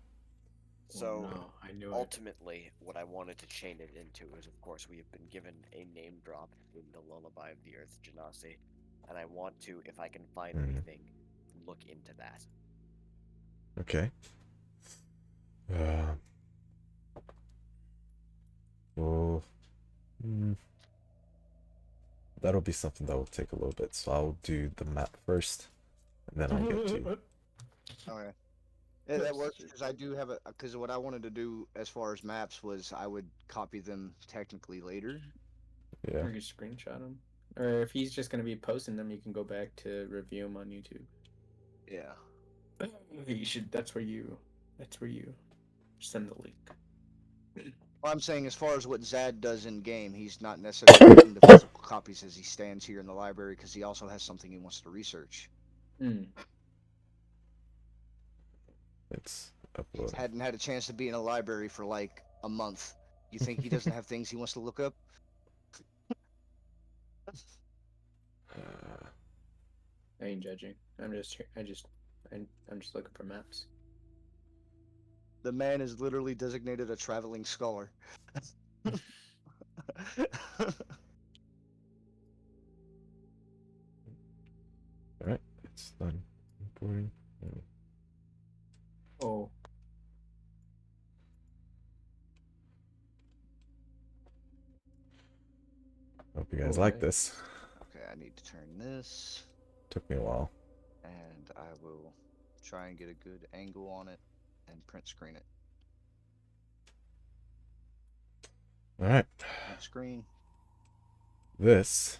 So, Oh, no, I knew it. ultimately, what I wanted to chain it into is, of course, we have been given a name drop in the Lullaby of the Earth Genasi, and I want to, if I can find anything, look into that. Okay. Well, that'll be something that will take a little bit, so I'll do the map first, and then I'll get to. Okay. Yeah, that works because I do have because what I wanted to do as far as maps was I would copy them technically later. Yeah. Or you screenshot them. Or if he's just gonna be posting them, you can go back to review them on YouTube. Yeah. You should. That's where you send the link. Well, I'm saying as far as what Zad does in game, he's not necessarily making the physical copies as he stands here in the library because he also has something he wants to research. It's uploading. Hadn't had a chance to be in a library for like a month. You think he doesn't have things he wants to look up? I ain't judging. I'm just looking for maps. The man is literally designated a traveling scholar. Alright, it's done. Importing. Oh. Hope you guys Oh, like nice. this. Okay, I need to turn this, Took me a while. and I will try and get a good angle on it and print screen it. Alright. Print screen. This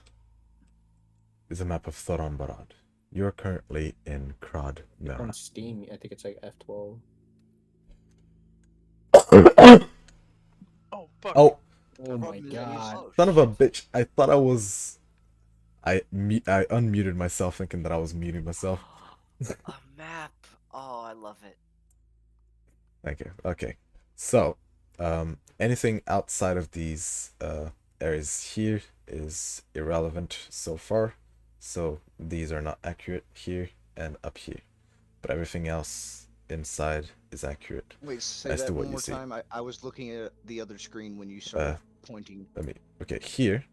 is a map of Thorambarad. You're currently in Krad On Mera. Steam, I think it's like F12. Oh fuck. Oh, Oh my god. son of a bitch. I thought I was... I unmuted myself thinking that I was muting myself. A map. Oh, I love it. Thank you. Okay. So, anything outside of these areas here is irrelevant so far. So these are not accurate here and up here. But everything else inside is accurate. Wait, say as to that what one you more see. time. I was looking at the other screen when you started pointing. Okay, here,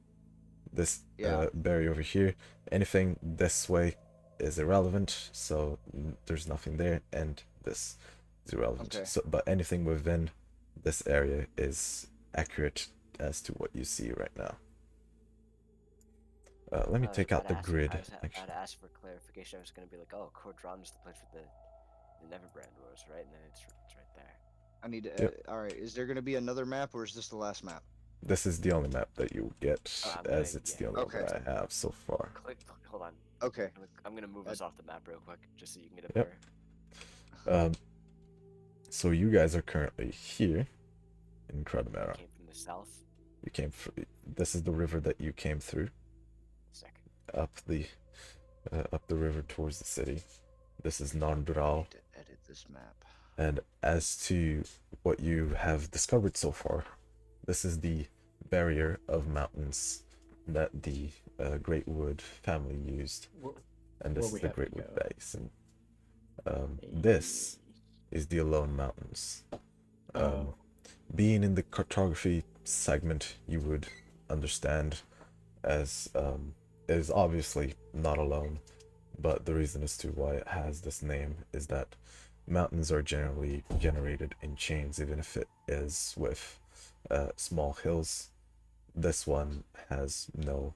this Yeah. barrier over here, anything this way is irrelevant, so there's nothing there, and this is irrelevant. Okay. So, but anything within this area is accurate as to what you see right now. Let me take out the grid. I was about to ask for clarification. I was going to be like, oh, Cordron is the place where the Neverbrand was, right? And then it's right there. I need to edit. All right, is there going to be another map, or is this the last map? This is the only map that you get, as it's the only Okay. one that I have so far. Hold on. Okay. I'm gonna move this off the map real quick, just so you can get a Yep. better. So you guys are currently here in Krad Mera. Came from the south. You came through. This is the river that you came through. Second. Up the river towards the city. This is Nandral. I need to edit this map. And as to what you have discovered so far, this is the barrier of mountains that the Great Wood family used, and this is the Great Wood Basin. This is the Alone Mountains. Oh. Being in the cartography segment, you would understand as it is obviously not alone, but the reason as to why it has this name is that mountains are generally generated in chains, even if it is with small hills. This one has no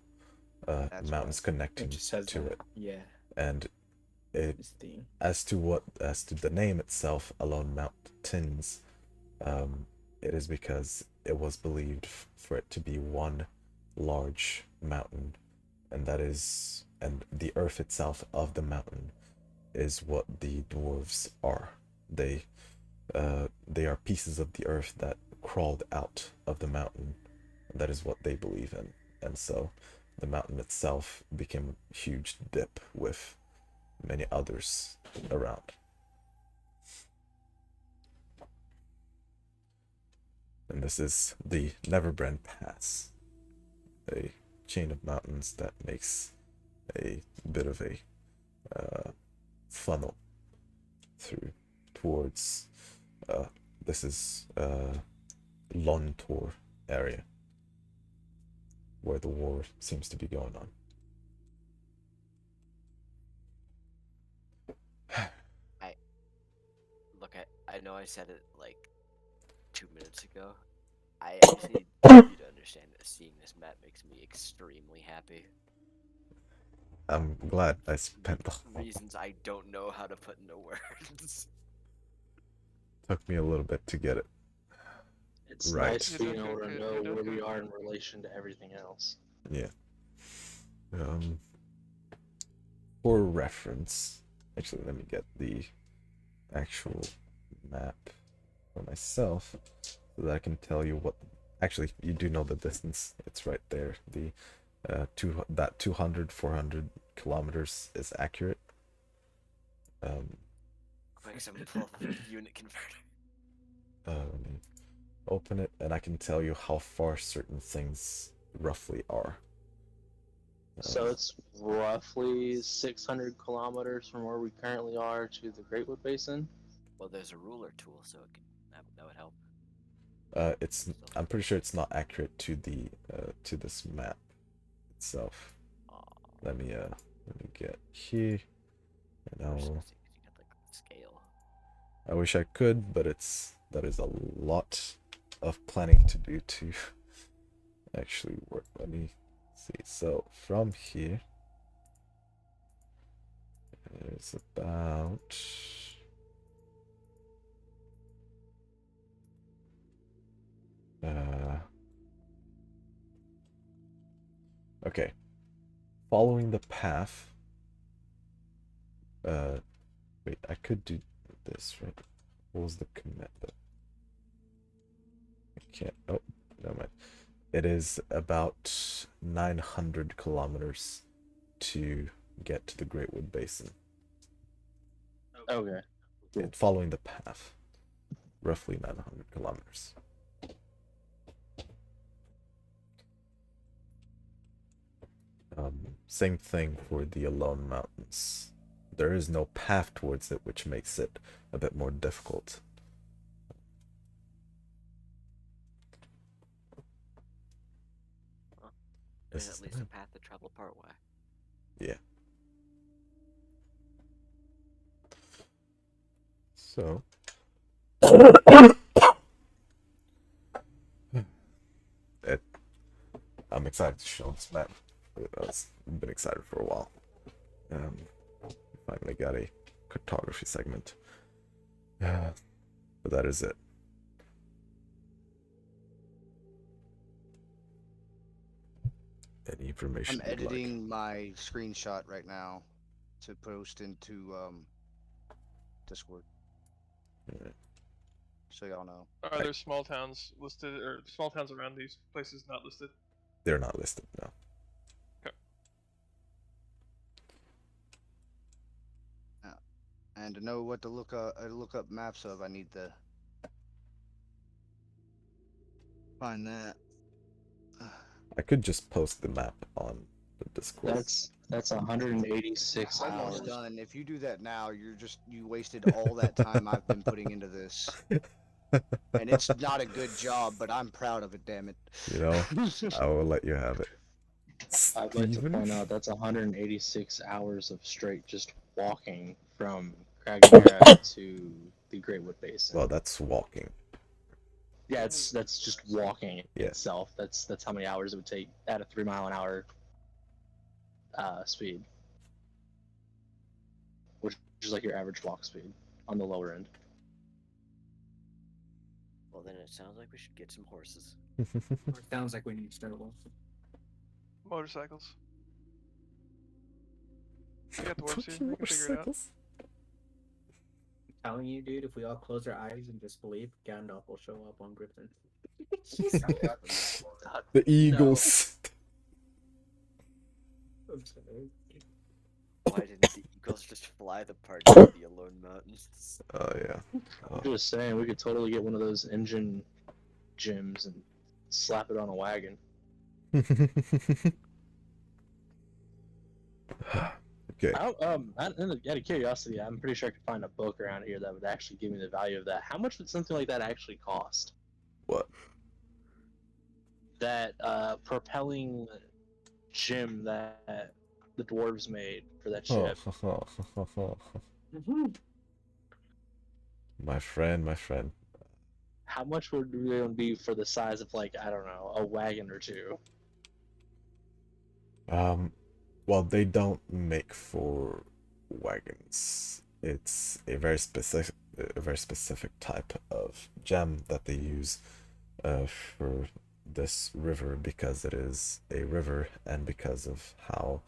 That's mountains why. connecting It just says to that. it, Yeah. and it This theme. as to the name itself, Alone Mountains, um, it is because it was believed for it to be one large mountain, and the earth itself of the mountain is what the dwarves are. They are pieces of the earth that crawled out of the mountain. That is what they believe in, and so the mountain itself became a huge dip with many others around. And this is the Neverbrand Pass, a chain of mountains that makes a bit of a funnel through towards this is Lontor area where the war seems to be going on. I know I said it like 2 minutes ago. I actually need you to understand that seeing this map makes me extremely happy. I'm glad I spent the whole Reasons I don't know how to put into words. took me a little bit to get it. It's Right. nice You're being doing able good, to kid. know You're doing where we good. are in relation to everything else. Yeah. For reference, actually, let me get the actual map for myself so that I can tell you what. Actually, you do know the distance. It's right there. The 200, 400 kilometers is accurate. Quick, someone pull up the unit converter. Let me open it, and I can tell you how far certain things roughly are. So it's roughly 600 kilometers from where we currently are to the Greatwood Basin. Well, there's a ruler tool, so that would help. I'm pretty sure it's not accurate to this map itself. Let me get here. I was No, gonna say, 'cause you got like scale. I wish I could, but that is a lot of planning to do to actually work. Let me see. So from here, it's about okay. Following the path. Wait, I could do this, right? What was the command? I can't. Oh, never mind. It is about 900 kilometers to get to the Greatwood Basin. Okay. Following the path, roughly 900 kilometers. Same thing for the Alone Mountains. There is no path towards it, which makes it a bit more difficult. Well, there's at least a path to travel part way. Yeah. So. I'm excited to show this map. I've been excited for a while. Finally got a cartography segment. But that is it. Any information? I'm editing my screenshot right now to post into Discord. Right. So y'all know. Are there small towns listed, or small towns around these places not listed? They're not listed, no. Okay. And to know what to look up maps of, I need to find that. I could just post the map on the Discord. That's 186 Almost hours. done. If you do that now, you wasted all that time I've been putting into this. And it's not a good job, but I'm proud of it, damn it. You know, I will let you have it. I'd like to Steven? point out that's 186 hours of straight just walking from Cragmera to the Greatwood Basin. Well, that's walking. Yeah, that's just walking Yeah. itself. That's how many hours it would take at a 3 mile an hour speed, which is like your average walk speed on the lower end. Well, then it sounds like we should get some horses. Sounds like we need to start one. Motorcycles. We got the dwarves here. We can figure it out. Telling you, dude, if we all close our eyes and just believe, Gandalf will show up on Griffin. The Eagles. I'm sorry. Why didn't the Eagles just fly the party to the Alone Mountains? Oh, yeah. I'm just saying, we could totally get one of those engine gyms and slap it on a wagon. Okay. Out of curiosity, I'm pretty sure I could find a book around here that would actually give me the value of that. How much would something like that actually cost? What? That propelling gym that the dwarves made for that ship. My friend. How much would it be for the size of, like, I don't know, a wagon or two? Well, they don't make for wagons. It's a very specific type of gem that they use for this river, because it is a river and because of how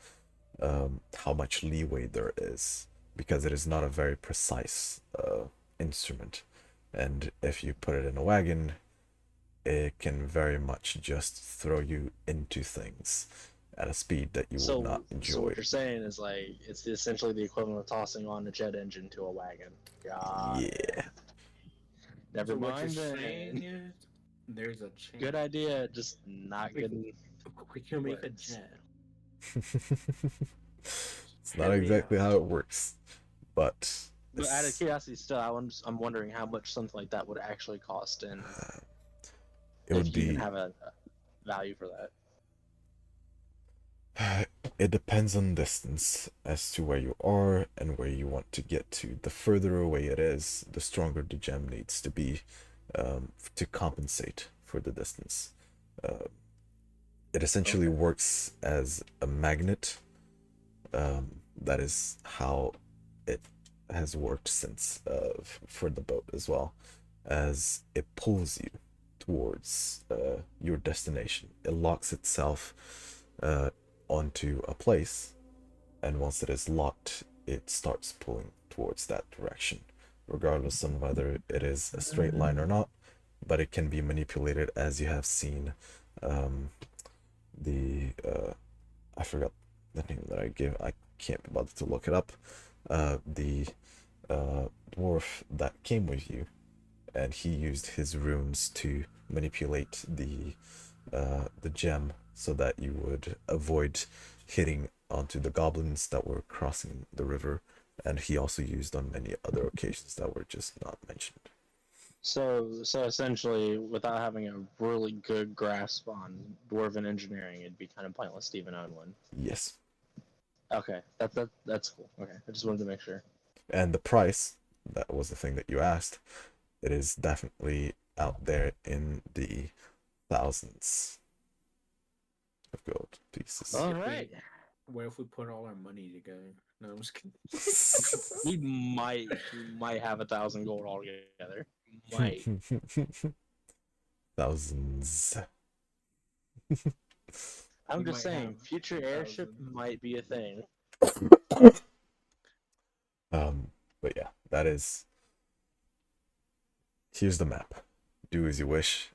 much leeway there is, because it is not a very precise instrument, and if you put it in a wagon, it can very much just throw you into things at a speed that you will not enjoy. So what you're saying is, like, it's essentially the equivalent of tossing on a jet engine to a wagon. Got it. Yeah. Never So what mind you're then. saying is, there's a chance. Good idea, just not We good. We can make a words. jet. It's not exactly how it works, but But out of curiosity, still, I'm wondering how much something like that would actually cost, and it would if you be. even have a value for that. It depends on distance as to where you are and where you want to get to. The further away it is, the stronger the gem needs to be to compensate for the distance. It essentially works as a magnet. That is how it has worked since for the boat as well, as it pulls you towards your destination. It locks itself onto a place, and once it is locked, it starts pulling towards that direction, regardless on whether it is a straight line or not. But it can be manipulated, as you have seen. I forgot the name that I gave. I can't be bothered to look it up. The dwarf that came with you, and he used his runes to manipulate the gem so that you would avoid hitting onto the goblins that were crossing the river, and he also used on many other occasions that were just not mentioned. So essentially, without having a really good grasp on dwarven engineering, it'd be kind of pointless to even own one. Yes. Okay, that's cool. Okay, I just wanted to make sure. And the price, that was the thing that you asked, it is definitely out there in the thousands of gold pieces. All right. What if we put all our money together? No, I'm just kidding. We might have 1,000 gold altogether. Might. Thousands. I'm We just might saying, have future airship 1,000. might be a thing. But yeah, that is. Here's the map. Do as you wish.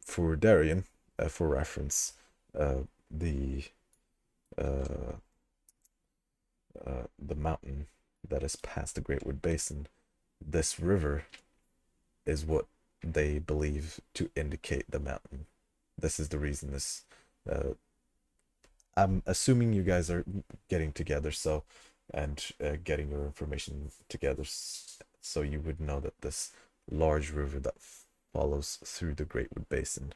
For Darien, for reference, the mountain that is past the Greatwood Basin, this river is what they believe to indicate the mountain. This is the reason this I'm assuming you guys are getting together, so and getting your information together, so you would know that this large river that follows through the Great Wood Basin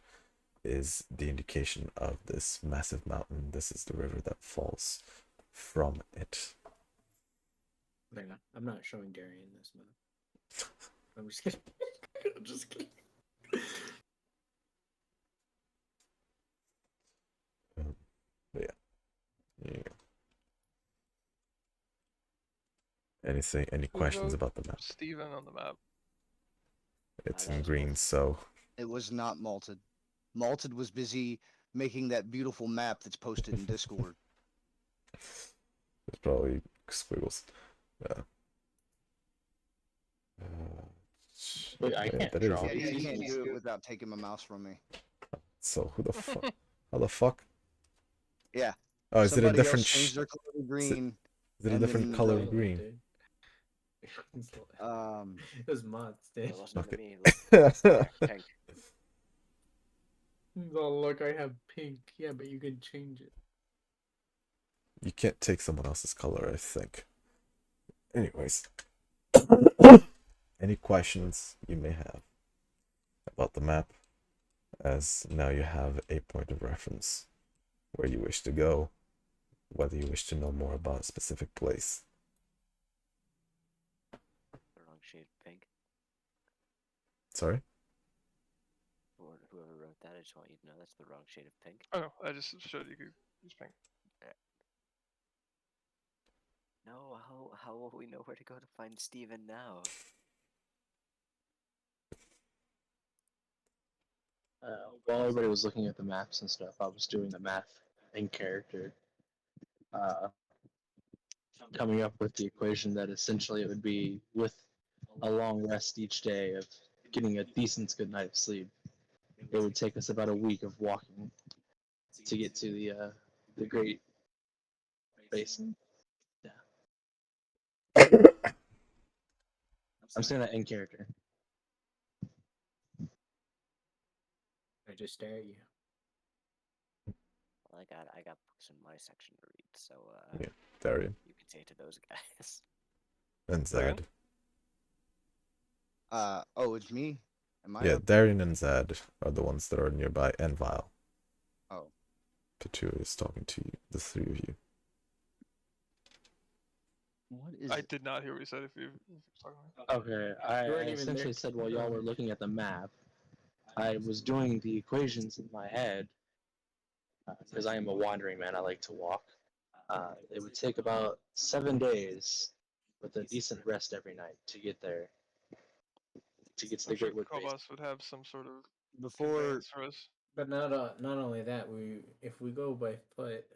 is the indication of this massive mountain. This is the river that falls from it. Hang on, I'm not showing Darian this map. I'm just kidding. I'm just kidding. But yeah, there you go. Anything? Any Who questions wrote about the map? Steven on the map? It's that in was green, both. so It was not Malted. Malted was busy making that beautiful map that's posted in Discord. it's probably squiggles. Uh, Wait, I yeah, can't that is draw Yeah, these. you These can't things. do it without taking my mouse from me. So who the fuck? How the fuck? Yeah. Oh, is it a Somebody else different? changed their color to green. Is it a and different then color the- of green? Dude. Um, It was mods, dude. It wasn't Okay. me. Look, there, pink. Oh, look, I have pink. Yeah, but you can change it. You can't take someone else's color, I think. Anyways, any questions you may have about the map, as now you have a point of reference where you wish to go, whether you wish to know more about a specific place. The wrong shade of pink. Sorry? Or whoever wrote that, I just want you to know that's the wrong shade of pink. Oh no, I just showed you could use pink. No, how will we know where to go to find Steven now? While everybody was looking at the maps and stuff, I was doing the math in character, uh, coming up with the equation that essentially it would be with a long rest each day of getting a decent good night of sleep. It would take us about a week of walking to get to the Great Basin. Yeah, I'm saying that in character. I just stare at you. Well, I got books in my section to read, so Yeah, Darian you can say to those guys. and Second? Zad. oh, it's me. Am I Yeah, up? Darian and Zad are the ones that are nearby, and Vile. Oh, Patu is talking to you, the three of you. what is? I it? did not hear what you said. If you're talking about Okay, I You weren't even essentially there. said while y'all were looking at the map, I was doing the equations in my head because I am a wandering man. I like to walk. It would take about 7 days with a decent rest every night to get there. To get to the I'm sure Great Wood Basin. Kobos would have some sort of Before conveyance for us. But not only that, if we go by foot,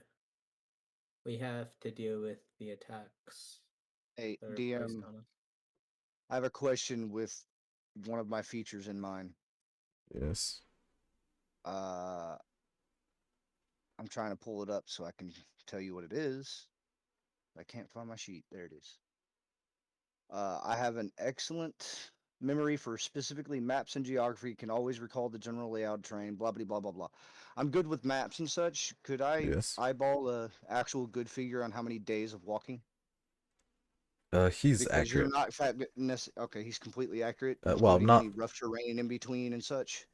we have to deal with the attacks a that are placed DM, on us. I have a question with one of my features in mind. Yes. I'm trying to pull it up so I can tell you what it is. I can't find my sheet. There it is. I have an excellent memory for specifically maps and geography. Can always recall the general layout, terrain, blah blah blah blah blah. I'm good with maps and such. Could I Yes. eyeball a actual good figure on how many days of walking? He's Because you're accurate. not okay. He's completely accurate, Well, including any not. rough terrain in between and such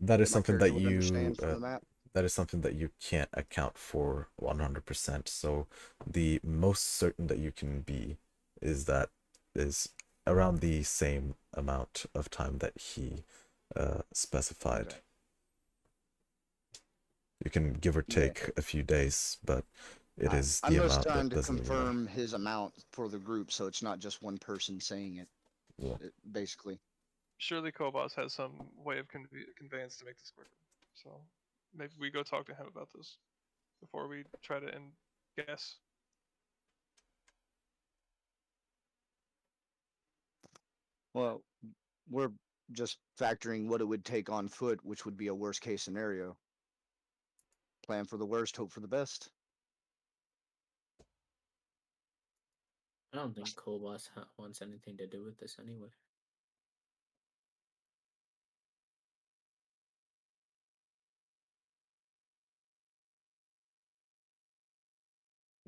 That that is my something character that would you. understand from the map. That is something that you can't account for 100%. So the most certain that you can be is that is around the same amount of time that he specified. Okay. You can give or Yeah. take a few days, but it is I'm the most amount trying that to doesn't really matter. confirm his amount for the group, so it's not just one person saying it. Yeah. Basically. Surely Kobos has some way of conveyance to make this quicker. So maybe we go talk to him about this before we try to guess. Well, we're just factoring what it would take on foot, which would be a worst case scenario. Plan for the worst, hope for the best. I don't think Kobos wants anything to do with this anyway.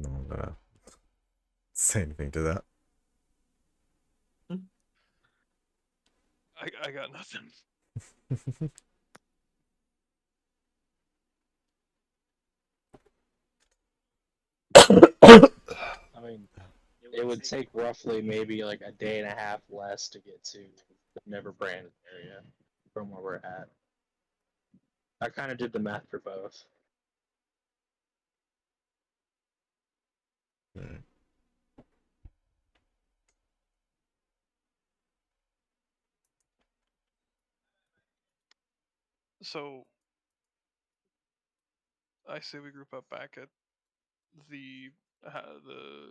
No one gonna say anything to that. I got nothing. I mean, it would take roughly maybe like a day and a half less to get to the Never Branded area from where we're at. I kind of did the math for both. Mm. So I say we group up back at the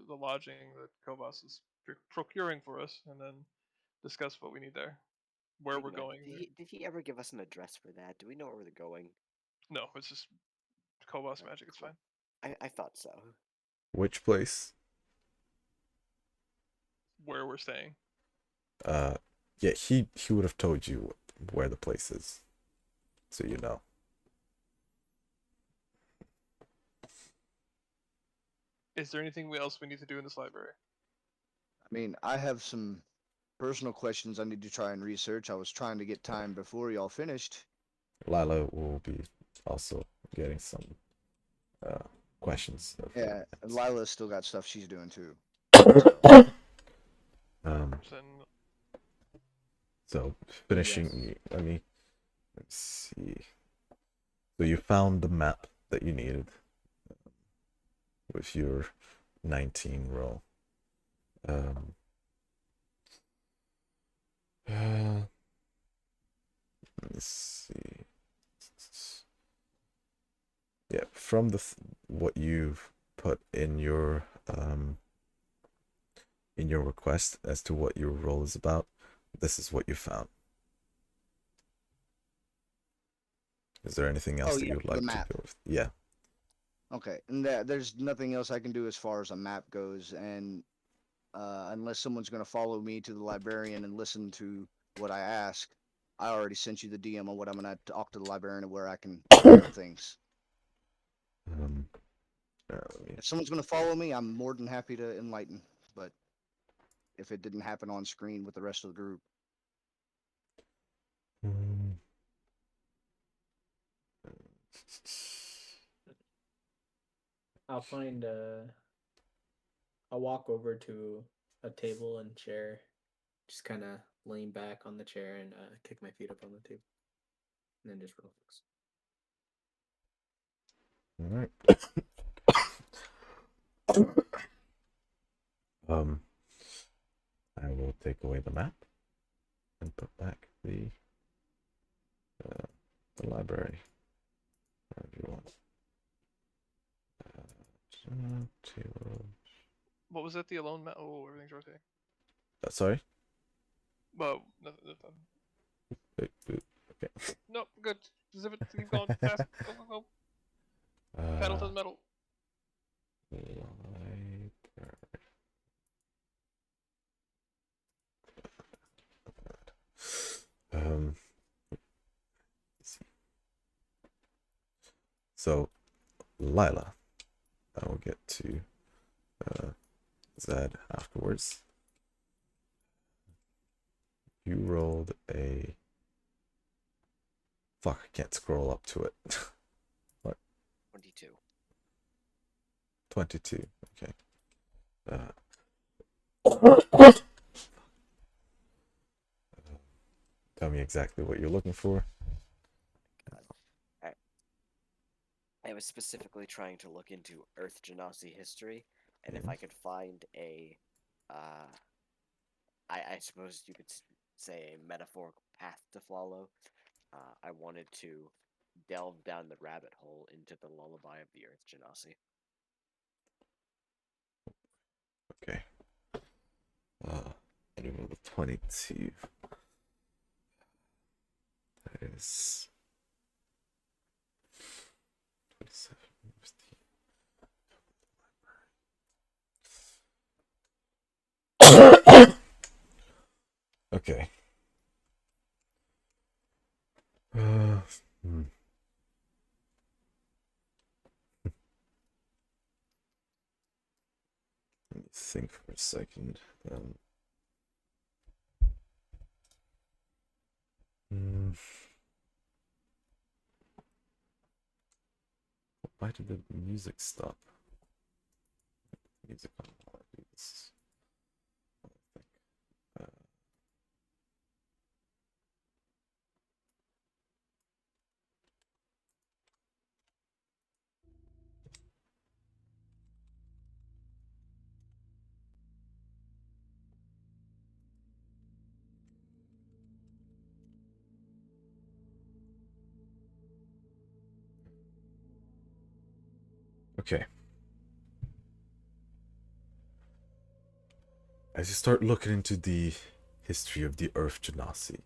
the lodging that Kobas is procuring for us, and then discuss what we need there, where we're Igna, going. did he ever give us an address for that? Do we know where we're going? No, it's just Kobas Oh, magic. It's cool. fine. I thought so. Which place? Where we're staying. Yeah, he would have told you where the place is, so you know. Is there anything else we need to do in this library? I mean, I have some personal questions I need to try and research. I was trying to get time before y'all finished. Lila will be also getting some uh, questions. Yeah, and Lila's still got stuff she's doing too. Um, Then so finishing, let me let's see. So you found the map that you needed with your 19 roll. Let's see. Yeah, from the what you've put in your request as to what your role is about, this is what you found. Is there anything else that yeah, you would the like to map. go with? Yeah. Okay, and there's nothing else I can do as far as a map goes, and unless someone's going to follow me to the librarian and listen to what I ask, I already sent you the DM on what I'm going to talk to the librarian and where I can look up things. Um, If someone's going to follow me, I'm more than happy to enlighten, but if it didn't happen on screen with the rest of the group. um, I'll find I'll walk over to a table and chair, just kind of lean back on the chair and kick my feet up on the table, and then just relax. all right. I will take away the map and put back the library. Wherever you want. Table. what was it? The alone map? Oh, everything's rotating. Sorry. Well, nothing. Okay. Nope, good. Zip it. Keep going fast. Go, go, go. Pedal to the metal. Library. Um. So, Lila, I will get to Zed afterwards. You rolled a. Fuck, I can't scroll up to it. What? 22. 22. Okay. Tell me exactly what you're looking for. God. I was specifically trying to look into Earth Genasi history, and if I could find a, I suppose you could say a metaphorical path to follow, I wanted to delve down the rabbit hole into the lullaby of the Earth Genasi. Okay. And you rolled a 22. That is 27. Okay. Hmm. think for a second. Hmm, why did the music stop? Music on while I do this. I think. Okay. As you start looking into the history of the Earth Genasi,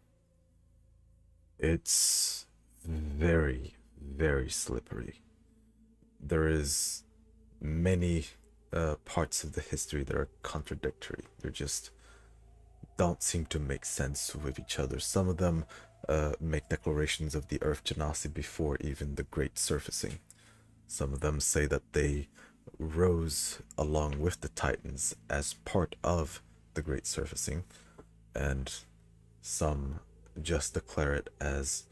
it's very, very slippery. There is many parts of the history that are contradictory. They just don't seem to make sense with each other. Some of them make declarations of the Earth Genasi before even the Great Surfacing. Some of them say that they rose along with the Titans as part of the Great Surfacing, and some just declare it as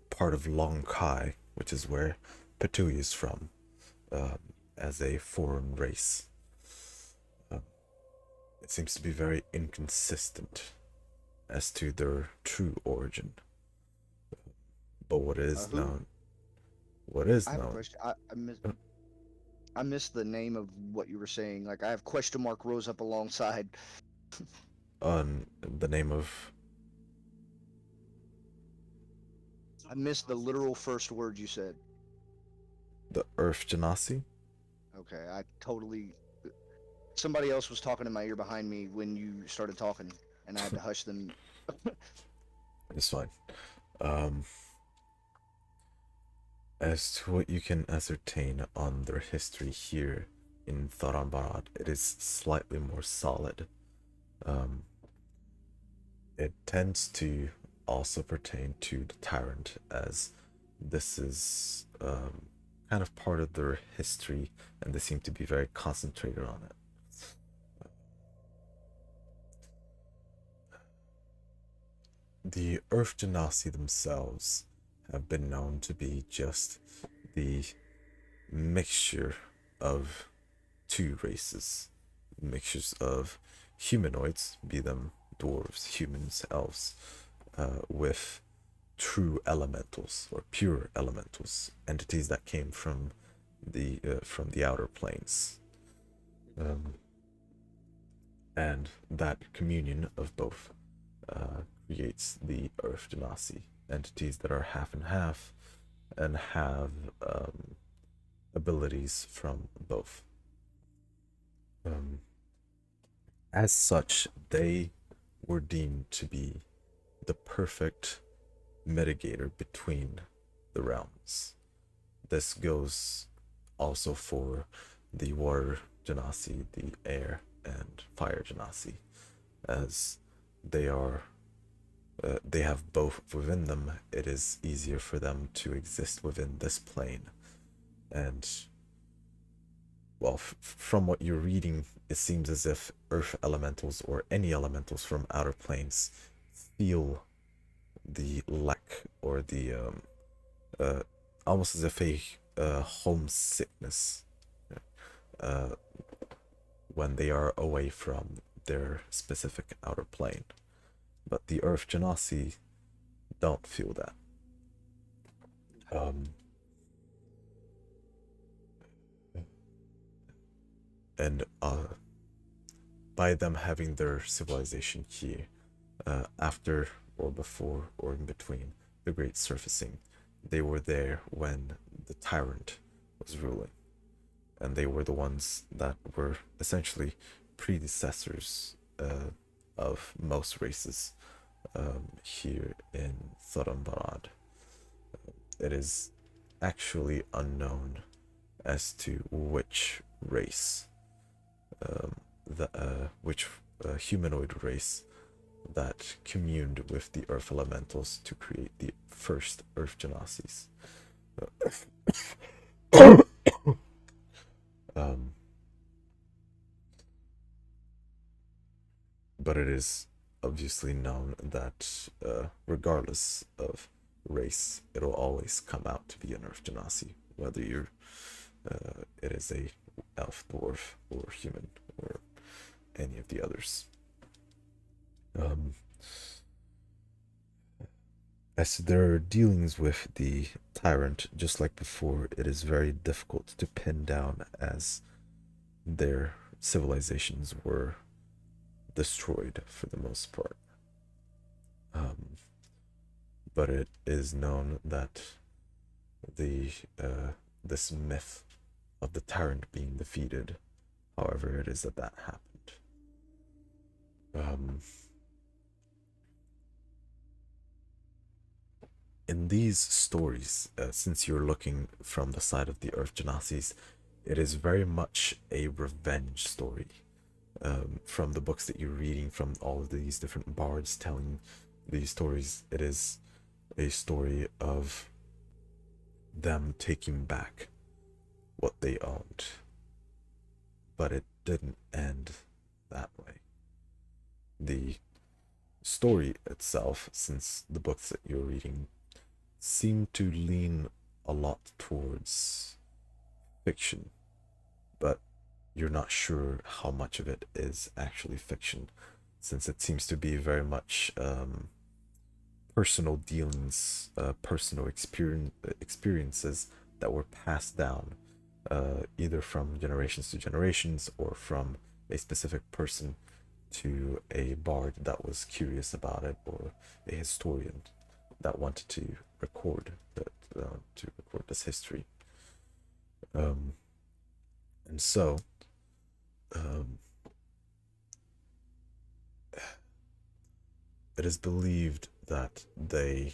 part of Long Kai, which is where Petui is from, as a foreign race. It seems to be very inconsistent as to their true origin. But what is Who? known, what is I have a known, question. I missed the name of what you were saying. Like I have question mark rose up alongside. on the name of I missed the literal first word you said. the Earth Genasi. Okay, I totally. Somebody else was talking in my ear behind me when you started talking, and I had to hush them. It's fine. Um, as to what you can ascertain on their history here in Tharambarad, it is slightly more solid. Um, it tends to also pertain to the tyrant, as this is kind of part of their history, and they seem to be very concentrated on it. The Earth Genasi themselves have been known to be just the mixture of two races, mixtures of humanoids, be them dwarves, humans, elves, with true elementals or pure elementals, entities that came from the outer planes, and that communion of both creates the Earth Genasi, entities that are half and half and have abilities from both. As such, they were deemed to be the perfect mitigator between the realms. This goes also for the water genasi, the air and fire genasi, as they are they have both within them. It is easier for them to exist within this plane, and well, from what you're reading, it seems as if earth elementals or any elementals from outer planes feel the lack or the uh, almost as if a homesickness uh, when they are away from their specific outer plane. But the Earth Genasi don't feel that. And by them having their civilization here, after or before or in between the Great Surfacing, they were there when the tyrant was ruling, and they were the ones that were essentially predecessors of most races here in Thorambarad. It is actually unknown as to which race, which humanoid race that communed with the Earth Elementals to create the first Earth Genasis. um, But it is obviously known that regardless of race, it'll always come out to be an Earth Genasi, whether it is a elf, dwarf, or human, or any of the others. As there are dealings with the tyrant, just like before, it is very difficult to pin down as their civilizations were destroyed for the most part. But it is known that this myth of the tyrant being defeated, however it is that happened. In these stories, since you're looking from the side of the Earth Genasis, it is very much a revenge story. From the books that you're reading, from all of these different bards telling these stories, it is a story of them taking back what they owned. But it didn't end that way. The story itself, since the books that you're reading seem to lean a lot towards fiction, but you're not sure how much of it is actually fiction, since it seems to be very much personal dealings, personal experiences that were passed down either from generations to generations or from a specific person to a bard that was curious about it, or a historian that wanted to record this history. And so it is believed that they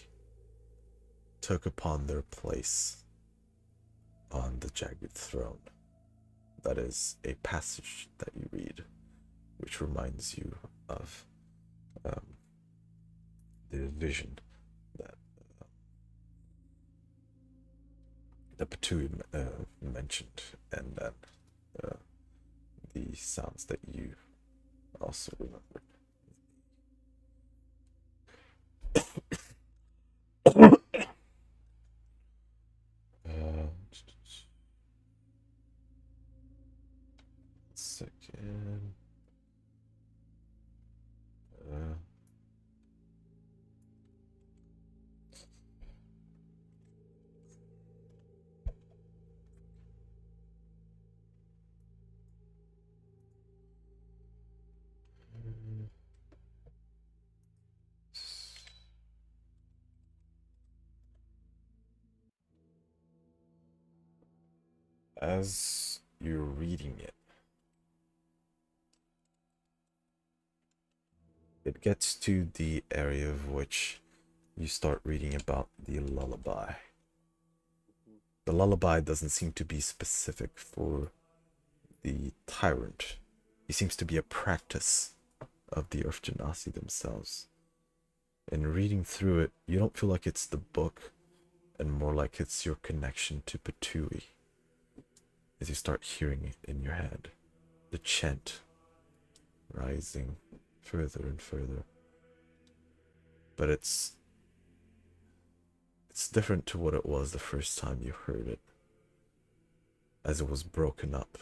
took upon their place on the jagged throne. That is a passage that you read, which reminds you of the vision that Patui mentioned, and then the sounds that you also remembered. Second. As you're reading it, it gets to the area of which you start reading about the lullaby. The lullaby doesn't seem to be specific for the tyrant. It seems to be a practice of the Earth Genasi themselves. In reading through it, you don't feel like it's the book, and more like it's your connection to Patui. As you start hearing it in your head, the chant rising further and further. But it's different to what it was the first time you heard it, as it was broken up,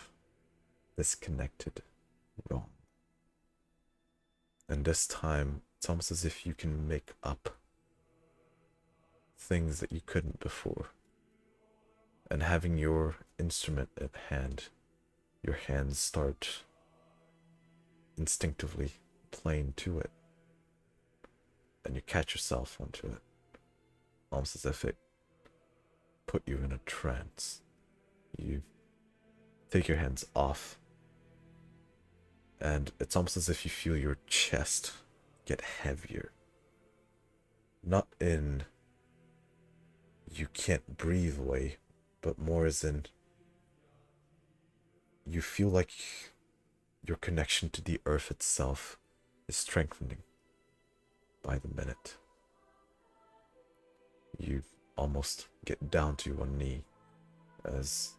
disconnected, wrong. And this time, it's almost as if you can make up things that you couldn't before. And having your instrument at hand, your hands start instinctively playing to it. And you catch yourself onto it, almost as if it put you in a trance. You take your hands off, and it's almost as if you feel your chest get heavier. Not in you can't breathe way, but more as in you feel like your connection to the earth itself is strengthening by the minute. You almost get down to one knee as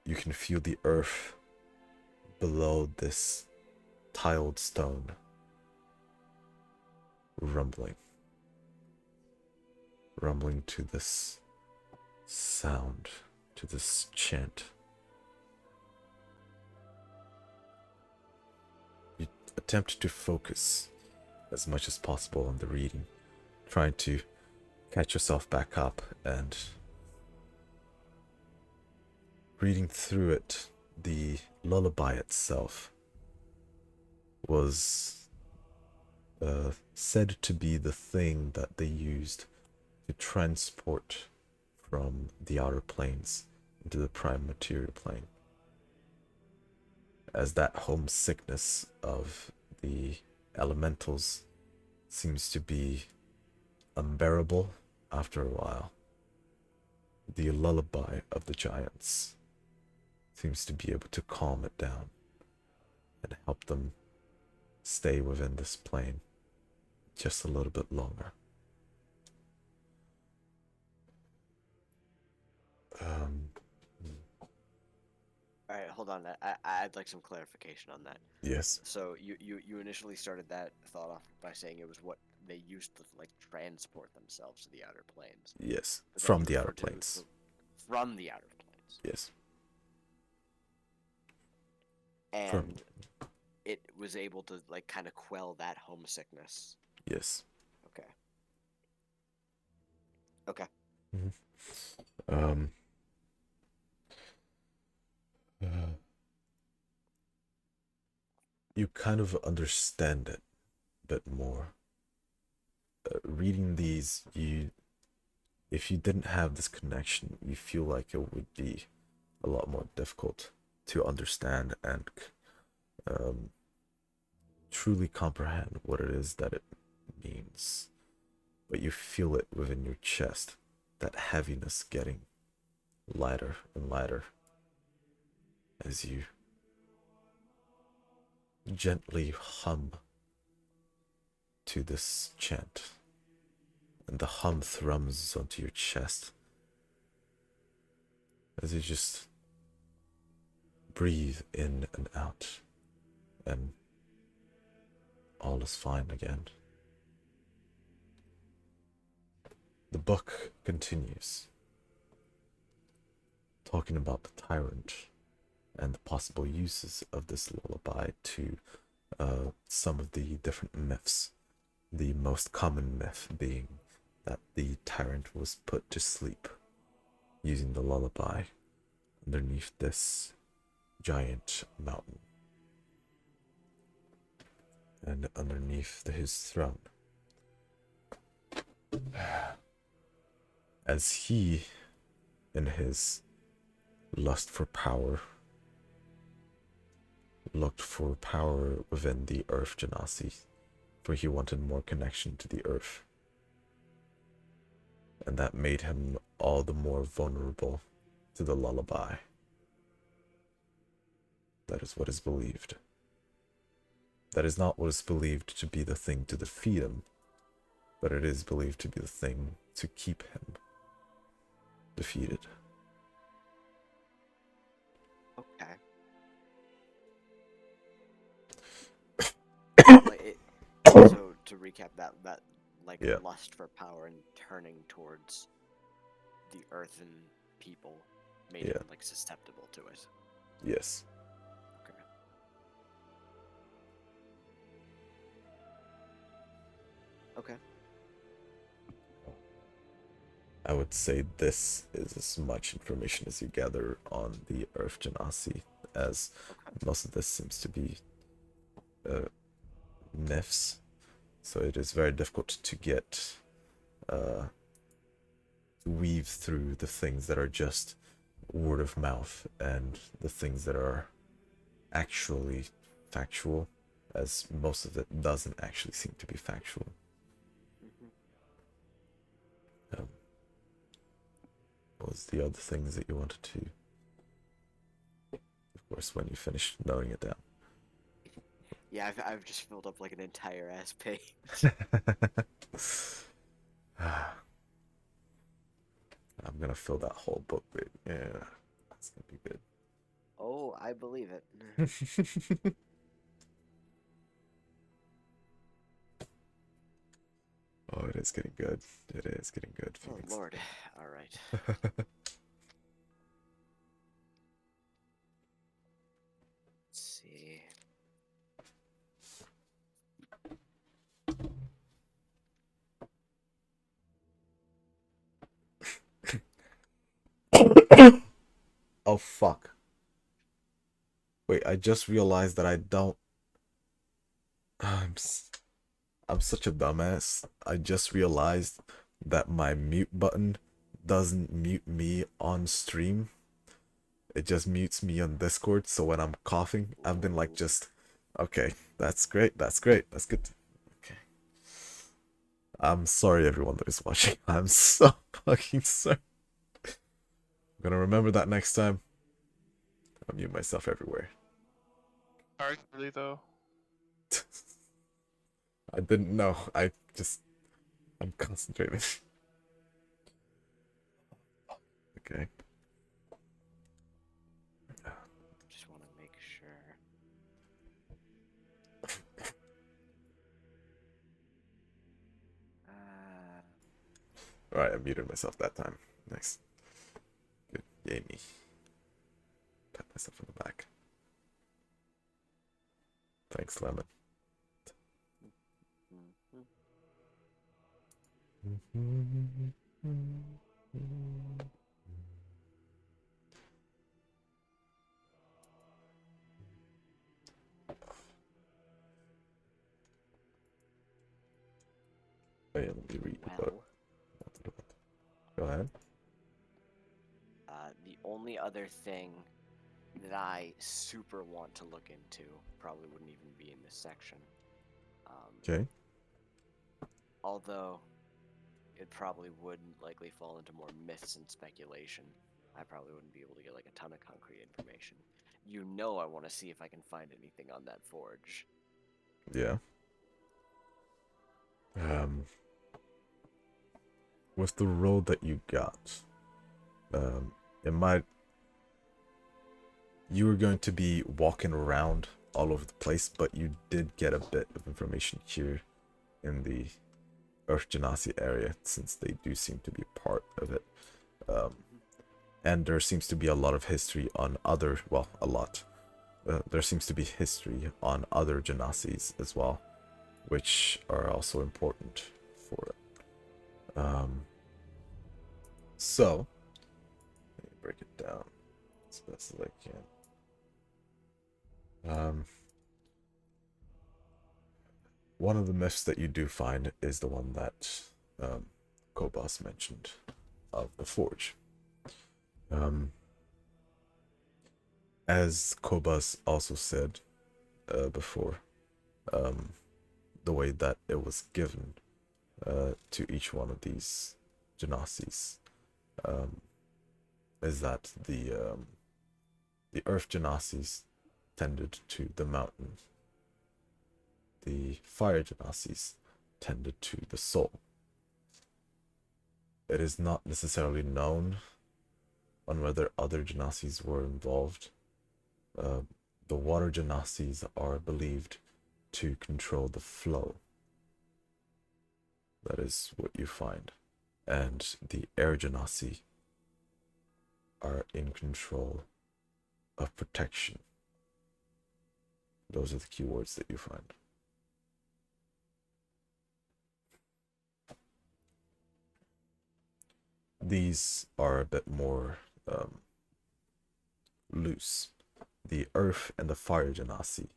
you can feel the earth below this tiled stone rumbling to this sound, to this chant. You attempt to focus as much as possible on the reading, trying to catch yourself back up, and reading through it. The lullaby itself was said to be the thing that they used to transport from the outer planes into the prime material plane, as that homesickness of the elementals seems to be unbearable after a while. The lullaby of the giants seems to be able to calm it down and help them stay within this plane just a little bit longer. Alright, hold on. I'd like some clarification on that. Yes. So you initially started that thought off by saying it was what they used to like transport themselves to the outer planes. Yes. But then From you the outer referred to it planes. From the outer planes. Yes. And it was able to like kind of quell that homesickness. Yes. Okay. Okay. You kind of understand it a bit more. Reading these, if you didn't have this connection, you feel like it would be a lot more difficult to understand and truly comprehend what it is that it means. But you feel it within your chest, that heaviness getting lighter and lighter as you gently hum to this chant, and the hum thrums onto your chest as you just breathe in and out, and all is fine again. The book continues, talking about the tyrant and the possible uses of this lullaby to some of the different myths. The most common myth being that the tyrant was put to sleep using the lullaby underneath this giant mountain and underneath his throne. As he, in his lust for power, looked for power within the Earth Genasi, for he wanted more connection to the Earth. And that made him all the more vulnerable to the lullaby. That is what is believed. That is not what is believed to be the thing to defeat him, but it is believed to be the thing to keep him defeated. Okay. So to recap, that like lust for power and turning towards the earthen people made him like susceptible to it. Yes. Okay. Okay. I would say this is as much information as you gather on the Earth Genasi, as most of this seems to be myths, so it is very difficult to get weave through the things that are just word of mouth and the things that are actually factual, as most of it doesn't actually seem to be factual. What was the other things that you wanted to, of course, when you finish noting it down? Yeah, I've just filled up like an entire ass page. I'm gonna fill that whole book with, that's gonna be good. Oh, I believe it. is getting good. It is getting good, Oh Phoenix. Lord. All right. Let's see. Oh fuck. Wait, I just realized that I don't. I'm such a dumbass. I just realized that my mute button doesn't mute me on stream. It just mutes me on Discord. So when I'm coughing, I've been like just, okay, that's great, that's great, that's good. Okay. I'm sorry, everyone that is watching. I'm so fucking sorry. I'm gonna remember that next time. I mute myself everywhere. Arguably, though. I didn't know. I'm concentrating. Okay. Just want to make sure. Alright, I muted myself that time. Nice. Good. Yay me. Pat myself on the back. Thanks, Lemon. Oh, yeah, let me read about Well, Go ahead. the only other thing that I super want to look into probably wouldn't even be in this section. Okay. Although it probably would likely fall into more myths and speculation. I probably wouldn't be able to get like a ton of concrete information. You know, I want to see if I can find anything on that forge. Yeah. With the road that you got, it might. You were going to be walking around all over the place, but you did get a bit of information here in the Earth Genasi area, since they do seem to be part of it. And there seems to be a lot of history on other, well, a lot. There seems to be history on other Genasis as well, which are also important for it. So, let me break it down as best as I can. One of the myths that you do find is the one that Kobas mentioned of the forge. As Kobas also said before, the way that it was given to each one of these Genasis is that the Earth Genasis tended to the mountain. The Fire Genasis tended to the soul. It is not necessarily known on whether other Genasis were involved. The Water Genasis are believed to control the flow. That is what you find. And the Air Genasi are in control of protection. Those are the keywords that you find. These are a bit more loose. The Earth and the Fire Genasi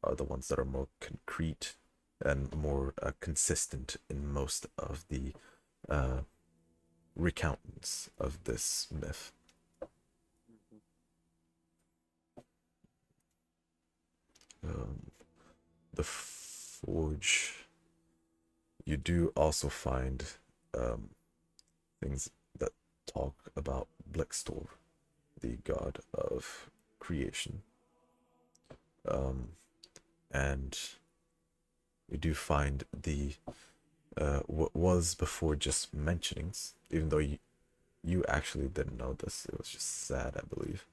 are the ones that are more concrete and more consistent in most of the recountants of this myth. The forge, you do also find things that talk about Blixtor, the god of creation. And you do find the what was before just mentionings, even though you actually didn't know this. It was just sad, I believe.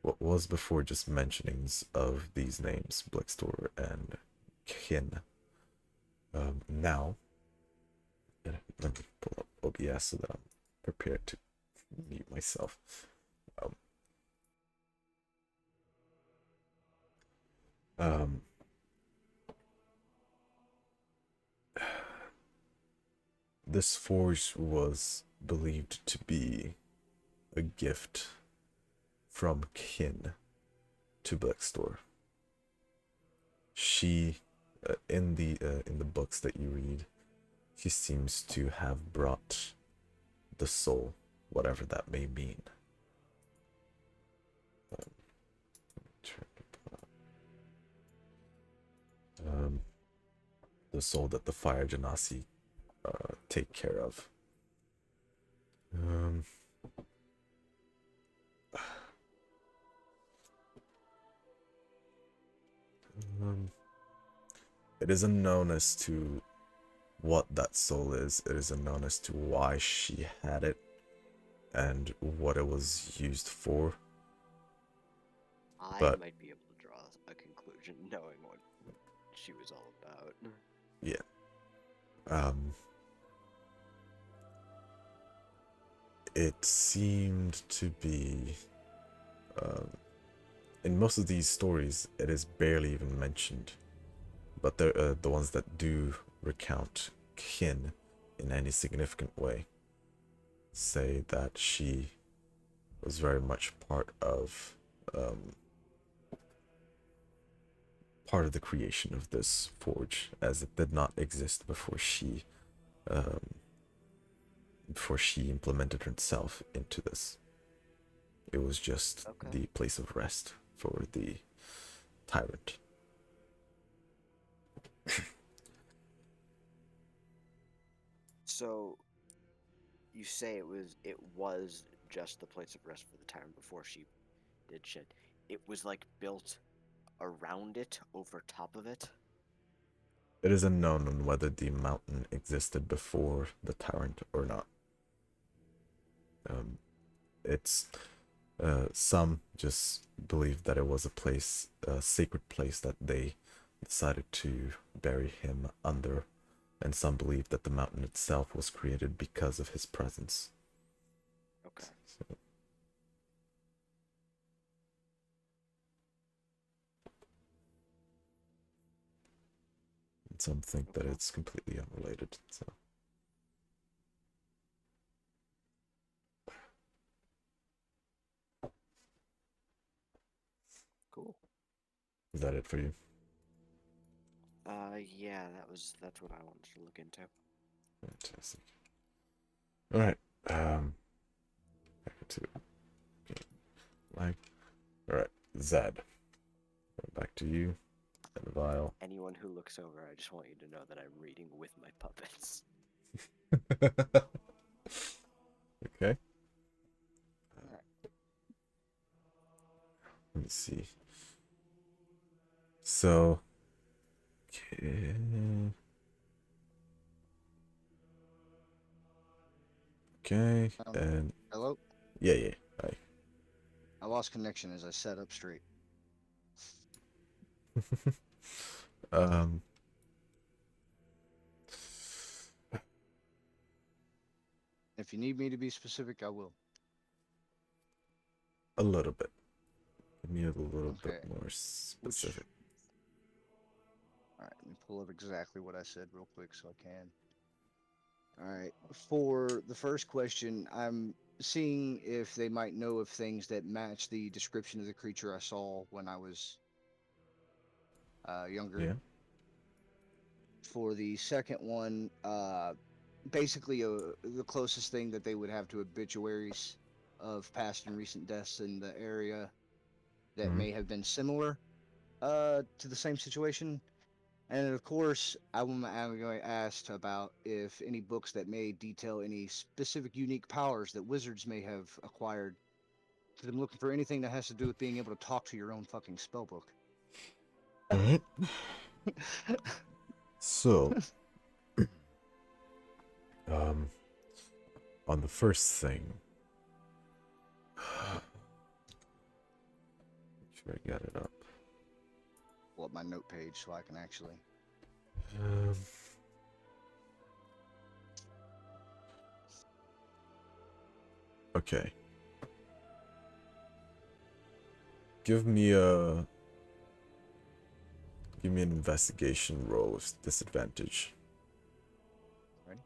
What was was before just mentionings of these names, Blixtor and Kin. Now, let me pull up OBS so that I'm prepared to mute myself. This forge was believed to be a gift from Kin to Blixtor. She, in the books that you read, she seems to have brought the soul, whatever that may mean. The soul that the Fire Genasi take care of. It is unknown as to what that soul is. It is unknown as to why she had it and what it was used for. I But- might be able to draw a conclusion knowing what she was all about. Yeah. It seemed to be, in most of these stories, it is barely even mentioned. But the ones that do recount Kin in any significant way say that she was very much part of the creation of this forge, as it did not exist before she implemented herself into this. It was just the place of rest for the tyrant. So, you say it was just the place of rest for the tyrant before she did shit. It was like built around it, over top of it. It is unknown on whether the mountain existed before the tyrant or not. It's some just believe that it was a sacred place that they decided to bury him under, and some believe that the mountain itself was created because of his presence. Okay. So, some think that it's completely unrelated. So. Cool. Is that it for you? Yeah, that's what I wanted to look into. Fantastic. All right. Back to like. All right, Zed. Back to you. And Vile. Anyone who looks over, I just want you to know that I'm reading with my puppets. Okay. Let me see. So. Okay. Okay. And Hello? yeah. Hi. I lost connection as I sat up straight. If you need me to be specific, I will. A little bit. Give me a little Okay. bit more specific. Alright, let me pull up exactly what I said real quick so I can. Alright, for the first question, I'm seeing if they might know of things that match the description of the creature I saw when I was younger. Yeah. For the second one, basically the closest thing that they would have to obituaries of past and recent deaths in the area that may have been similar to the same situation. And of course, I'm going to ask about if any books that may detail any specific unique powers that wizards may have acquired. Because I'm looking for anything that has to do with being able to talk to your own fucking spellbook. All right. So, on the first thing, I got it up. Pull up my note page so I can actually. Um, okay. Give me an investigation roll with disadvantage. Ready?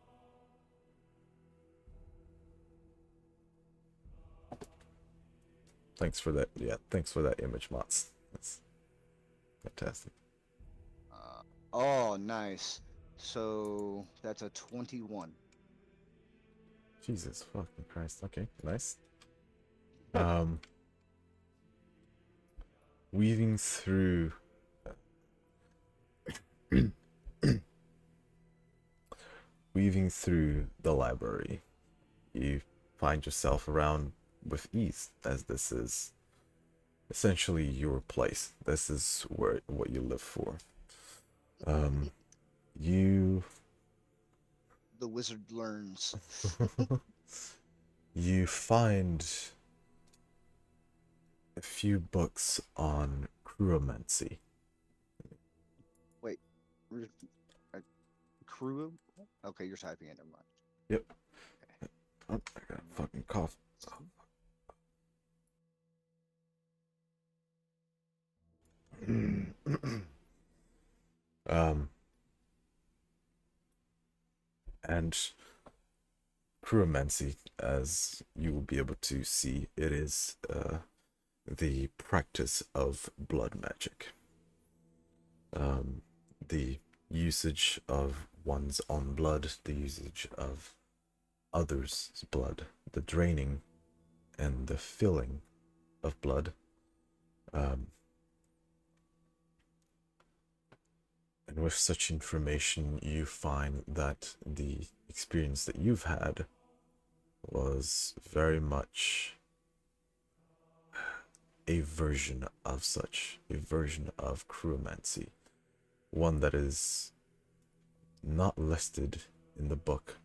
Thanks for that. Yeah, thanks for that image, Mots. That's fantastic. Oh, nice. So that's a 21. Jesus fucking Christ. Okay, nice. Weaving through weaving through the library, you find yourself around with ease, as this is essentially your place. This is what you live for. You The wizard learns. you find a few books on crewmancy. Wait, crew? Okay, you're typing it. Never mind. Yep. Oh, I got a fucking cough. And crewmancy, as you will be able to see, it is the practice of blood magic. The usage of one's own blood, the usage of others' blood, the draining and the filling of blood. And with such information, you find that the experience that you've had was very much a version of such, a version of crewmancy, one that is not listed in the book,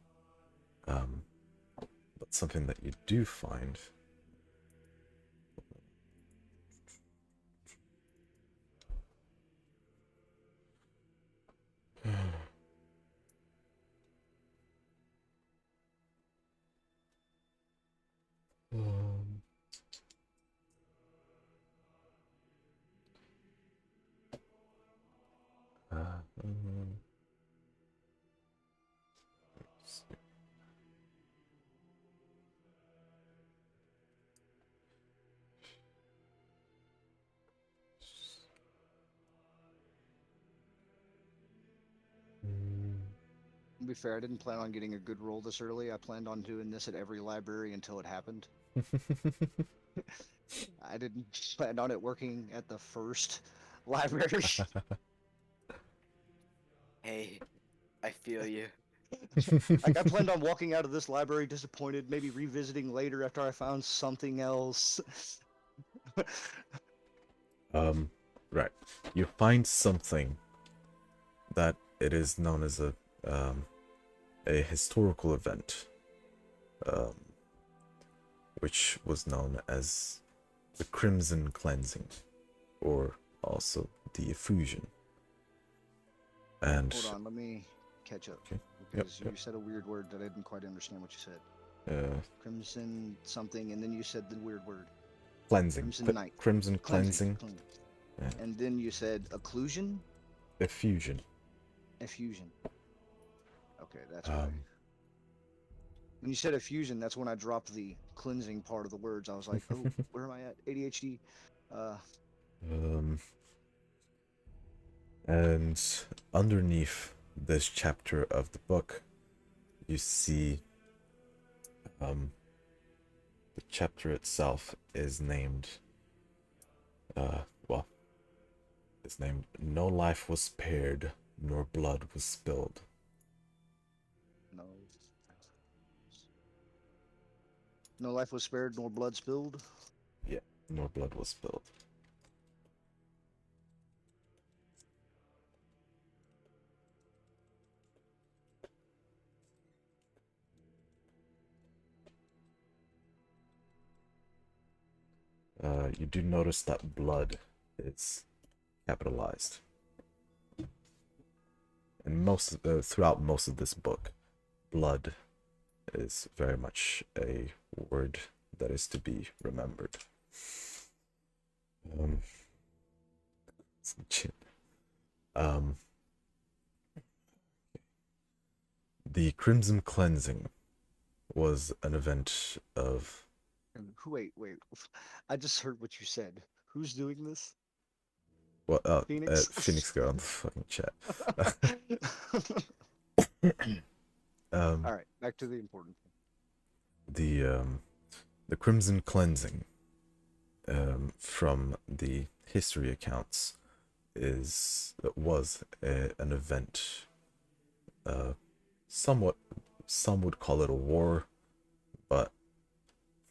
but something that you do find. Um, um, let's see. To be fair, I didn't plan on getting a good roll this early. I planned on doing this at every library until it happened. I didn't plan on it working at the first library. Hey, I feel you. Like, I planned on walking out of this library disappointed, maybe revisiting later after I found something else. Right. You find something that it is known as a historical event, which was known as the Crimson Cleansing, or also the Effusion. And Hold on, let me catch up. Okay. Because Yep. you said a weird word that I didn't quite understand what you said. Crimson something, and then you said the weird word. cleansing, Crimson Knight. Crimson Cleansing, Yeah. And then you said occlusion? Effusion. Effusion. Okay, that's why. When you said effusion, that's when I dropped the cleansing part of the words. I was like, oh, where am I at? ADHD. And underneath this chapter of the book, you see the chapter itself is named it's named No Life Was Spared, Nor Blood Was Spilled. No. No life was spared, nor blood spilled. Yeah, nor blood was spilled. you do notice that blood is capitalized. And throughout most of this book, blood is very much a word that is to be remembered. The Crimson Cleansing was an event of... And wait. I just heard what you said. Who's doing this? What? Phoenix? Phoenix Girl in the fucking chat. All right, back to the important thing. The Crimson Cleansing, from the history accounts, was an event. Somewhat, some would call it a war, but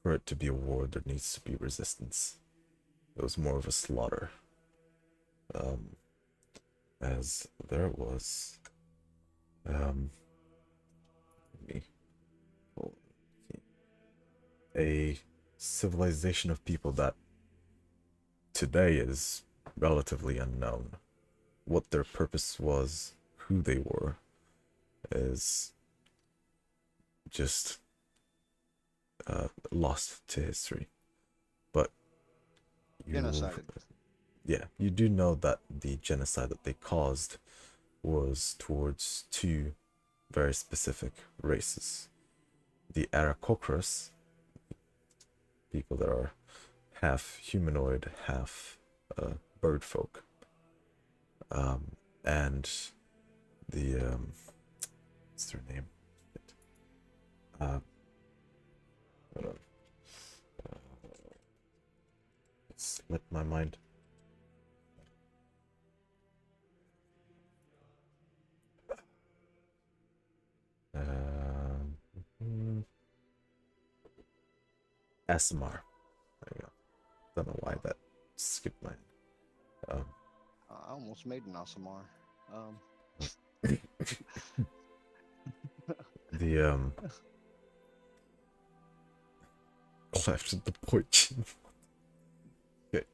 for it to be a war, there needs to be resistance. It was more of a slaughter. As there was, a civilization of people that today is relatively unknown. What their purpose was, who they were, is just lost to history. But Genocided. Yeah, you do know that the genocide that they caused was towards two very specific races. The Aarakocras, people that are half humanoid, half bird folk. And the, what's their name? Hold on. It slipped my mind. ASMR. There you go. Don't know why that skipped my head. I almost made an ASMR. The left the porch. Okay.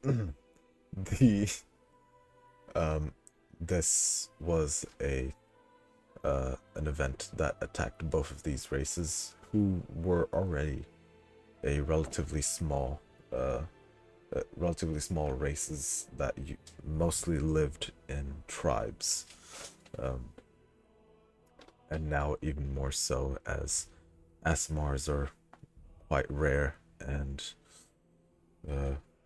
This was an event that attacked both of these races, who were already a relatively small races that mostly lived in tribes, and now even more so, as ASMRs are quite rare, and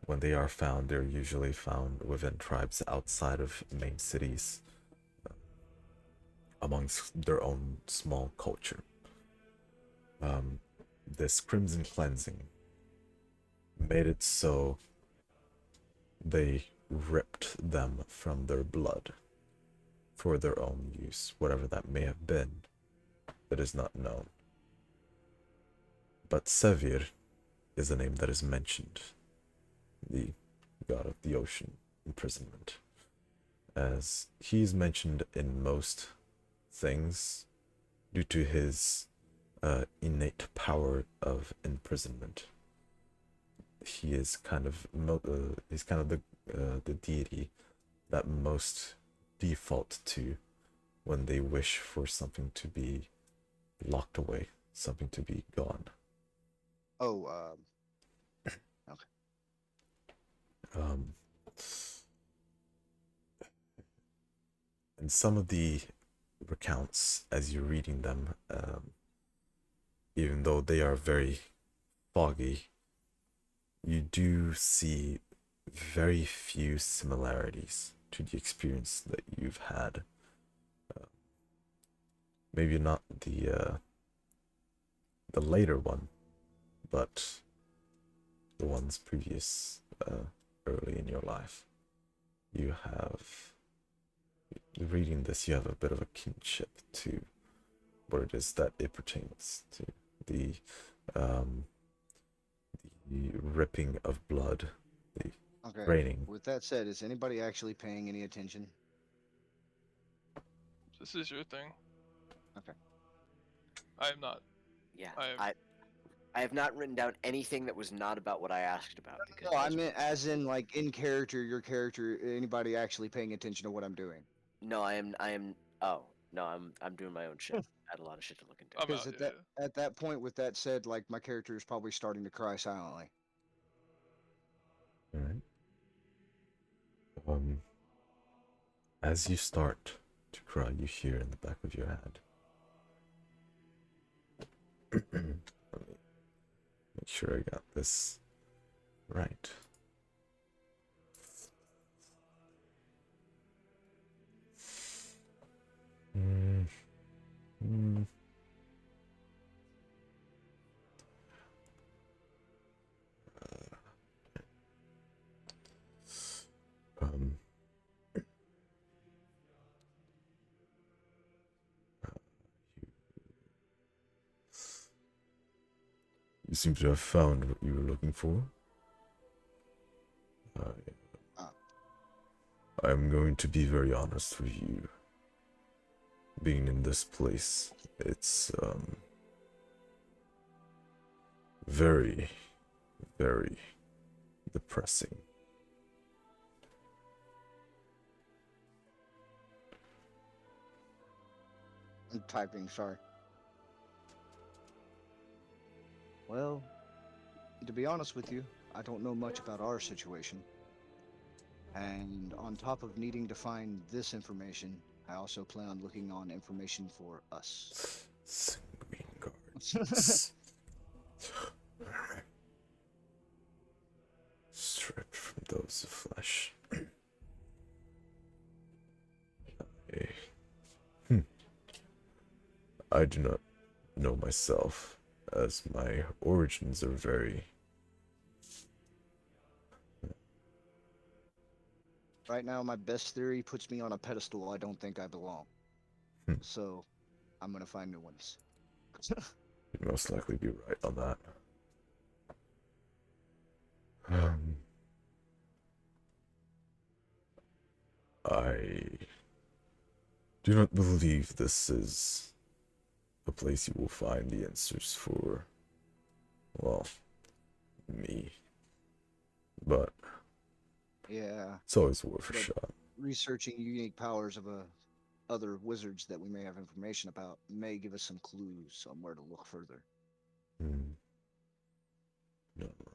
when they are found, they're usually found within tribes outside of main cities, amongst their own small culture. This Crimson Cleansing made it so they ripped them from their blood for their own use, whatever that may have been. That is not known. But Sevir is a name that is mentioned, the god of the ocean imprisonment, as he is mentioned in most things due to his innate power of imprisonment. He is kind of the deity that most default to when they wish for something to be locked away, something to be gone. Oh, okay. And some of the recounts, as you're reading them, even though they are very foggy, you do see very few similarities to the experience that you've had. Maybe not the later one, but the ones previous, early in your life. You have, reading this, you have a bit of a kinship to what it is that it pertains to. The ripping of blood, the raining. With that said, is anybody actually paying any attention? This is your thing. Okay. I am not. Yeah, I am. I I have not written down anything that was not about what I asked about because No, I those are meant the as in things- like in character, your character, anybody actually paying attention to what I'm doing. No, I am. Oh no, I'm doing my own shit. I had a lot of shit to look into. I'm Because out. at that point, with that said, like my character is probably starting to cry silently. All right. As you start to cry, you hear in the back of your head. Let me make sure I got this right. Mm, mm. Um, you seem to have found what you were looking for. Ah. I'm going to be very honest with you. Being in this place, it's very, very depressing. I'm typing, sorry. Well, to be honest with you, I don't know much about our situation. And on top of needing to find this information, I also plan on looking on information for us. Sanguine guards. Stripped from those of flesh. Eh. I do not know myself, as my origins are very... Right now, my best theory puts me on a pedestal I don't think I belong. Hmm. So, I'm gonna find new ones. You'd most likely be right on that. Um, I do not believe this is a place you will find the answers for, well, me. But Yeah, it's always worth a but shot. researching unique powers of other wizards that we may have information about may give us some clues on where to look further. Hmm. Not wrong.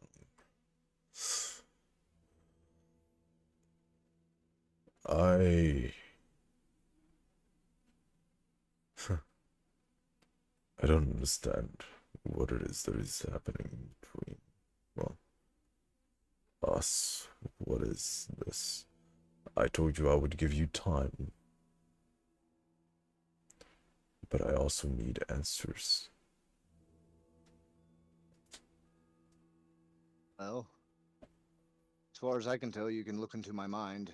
I I don't understand what it is that is happening between, well, us. What is this? I told you I would give you time, but I also need answers. Well, as far as I can tell, you can look into my mind.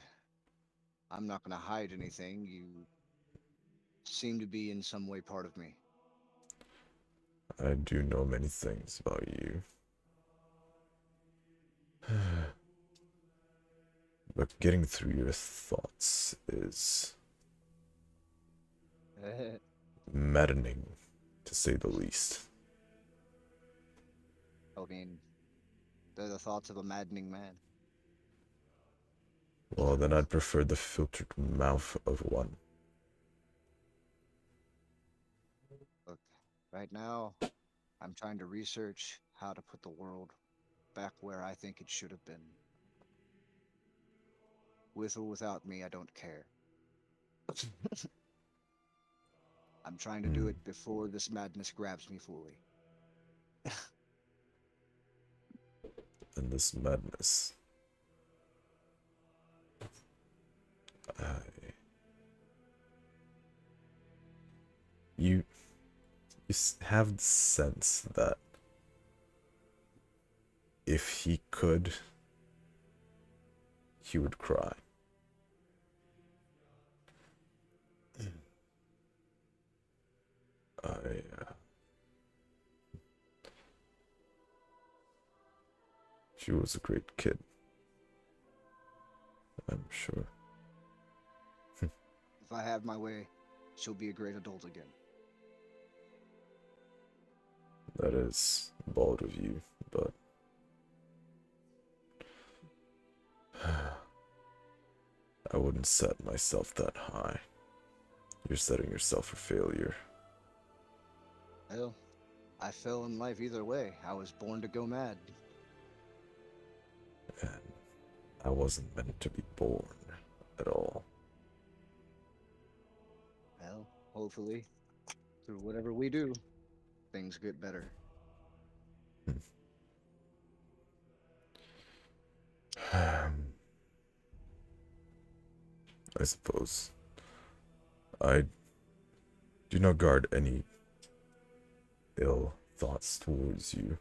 I'm not gonna hide anything. You seem to be in some way part of me. I do know many things about you. But getting through your thoughts is maddening, to say the least. I mean, they're the thoughts of a maddening man. Well, then I'd prefer the filtered mouth of one. Look, right now, I'm trying to research how to put the world back where I think it should have been. With or without me, I don't care. I'm trying to do Hmm. it before this madness grabs me fully. And this madness. I... You have the sense that if he could, he would cry. I, she was a great kid, I'm sure. If I have my way, she'll be a great adult again. That is bold of you, but I wouldn't set myself that high. You're setting yourself for failure. Well, I fell in life either way. I was born to go mad. And I wasn't meant to be born at all. Well, hopefully, through whatever we do, things get better. I suppose. I do not guard any ill thoughts towards you.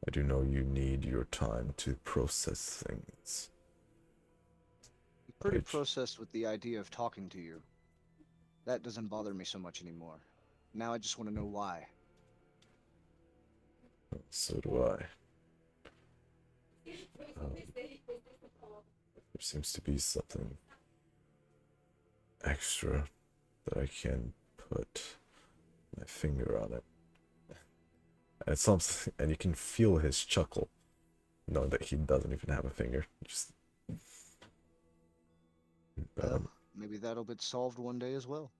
I do know you need your time to process things. I'm pretty Right. processed with the idea of talking to you. That doesn't bother me so much anymore. Now I just want to know why. So do I. There seems to be something extra that I can put my finger on it. And it's something, and you can feel his chuckle, knowing that he doesn't even have a finger. Just, Well, maybe that'll get solved one day as well.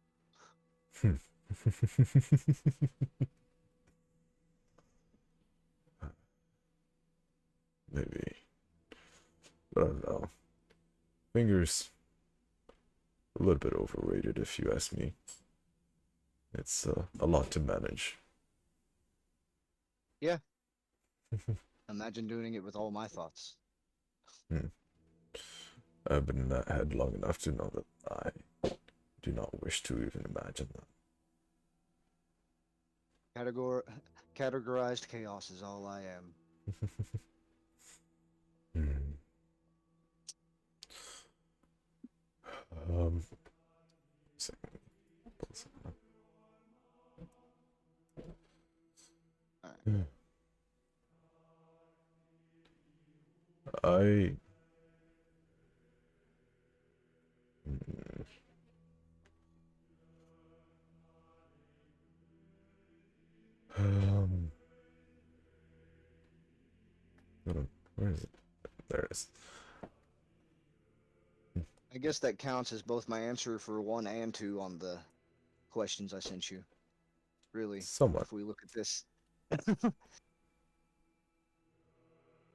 Maybe. I don't know. Fingers a little bit overrated, if you ask me. It's a lot to manage. Yeah. Imagine doing it with all my thoughts. I've been in that head long enough to know that I do not wish to even imagine that. Categorized chaos is all I am. Second. Alright. I where is it? There it is. I guess that counts as both my answer for 1 and 2 on the questions I sent you. Really, Somewhat. if we look at this.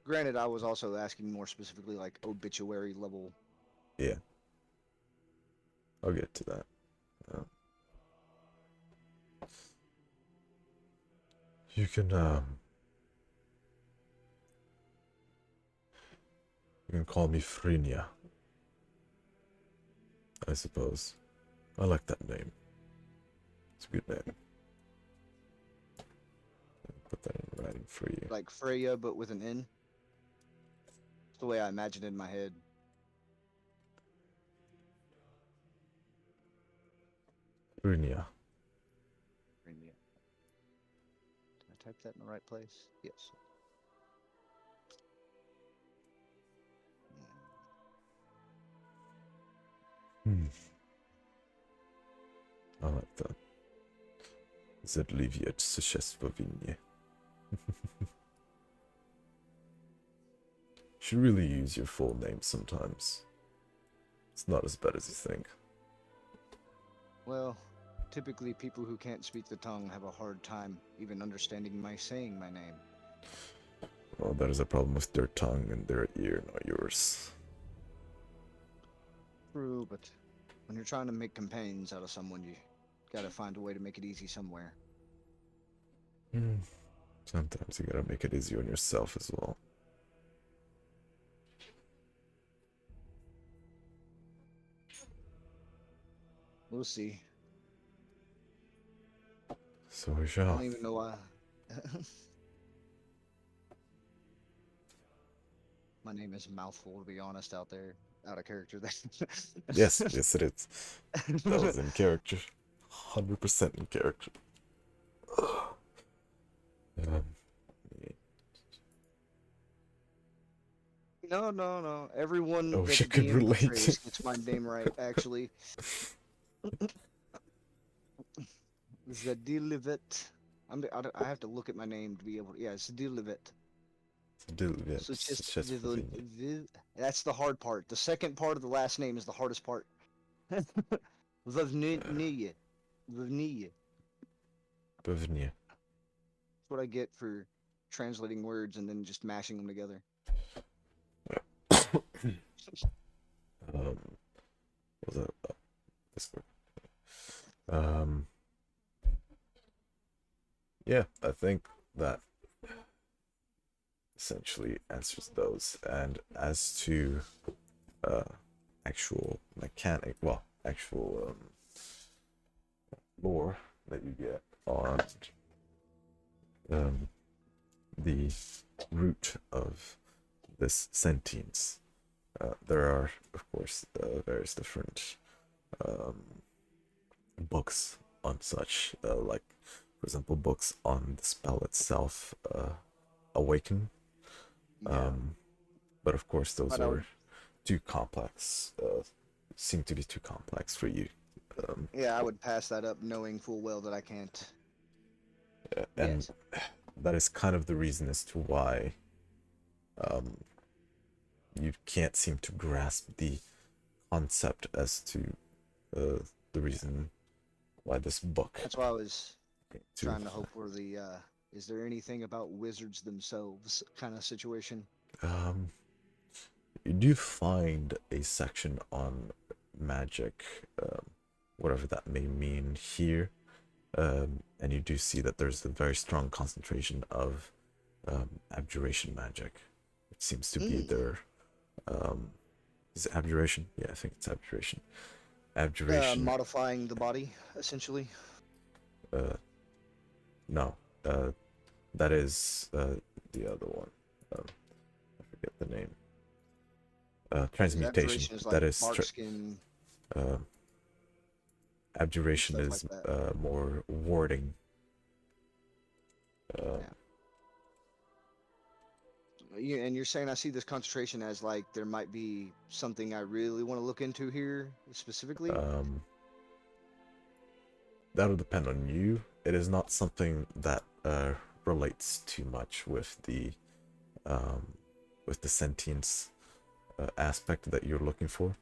Granted, I was also asking more specifically like obituary level. Yeah. I'll get to that. You can call me Phrynia, I suppose. I like that name. It's a good name. I'll put that in writing for you. Like Freya, but with an N. It's the way I imagined it in my head. Phrynia. Freya. Did I type that in the right place? Yes. I like that. Zedliviet Seshespovinie. Should really use your full name sometimes. It's not as bad as you think. Well, typically people who can't speak the tongue have a hard time even understanding my saying my name. Well, that is a problem with their tongue and their ear, not yours. True, but when you're trying to make companions out of someone, you gotta find a way to make it easy somewhere. Sometimes you gotta make it easy on yourself as well. We'll see. So we I shall. don't even know why. My name is a mouthful, to be honest, out there. Out of character. Yes, yes it is. That was in character. 100% in character. No. Everyone Oh, that you the could DM relate. portrays gets my name right, actually. Zadilivet. I have to look at my name to be able to. Yeah, it's Dilevet. So it's just Slovenia. That's the hard part. The second part of the last name is the hardest part. Vavnia. Vavnia. Bovnia. That's what I get for translating words and then just mashing them together. um, was it Discord? Um, yeah, I think that essentially answers those. And as to actual mechanic, well, actual lore that you get on the root of this sentience. There are, of course, various different books on such, like, for example, books on the spell itself, Awaken. Yeah. But of course, those But I are would, too complex, seem to be too complex for you. yeah, I would pass that up knowing full well that I can't. And Yes. that is kind of the reason as to why you can't seem to grasp the concept as to the reason why this book That's why I was came trying to hope for the is there anything about wizards themselves kind of situation? um you do find a section on magic, whatever that may mean here, and you do see that there's a very strong concentration of abjuration magic. It seems to be their is it abjuration? Yeah, I think it's abjuration. Abjuration. Modifying the body, essentially. No, that is the other one. I forget the name. 'Cause Transmutation. abjuration is That like is bark skin, abjuration stuff is like that. more warding. Yeah. And you're saying I see this concentration as like there might be something I really want to look into here specifically. That'll depend on you. It is not something that relates too much with the sentience aspect that you're looking for,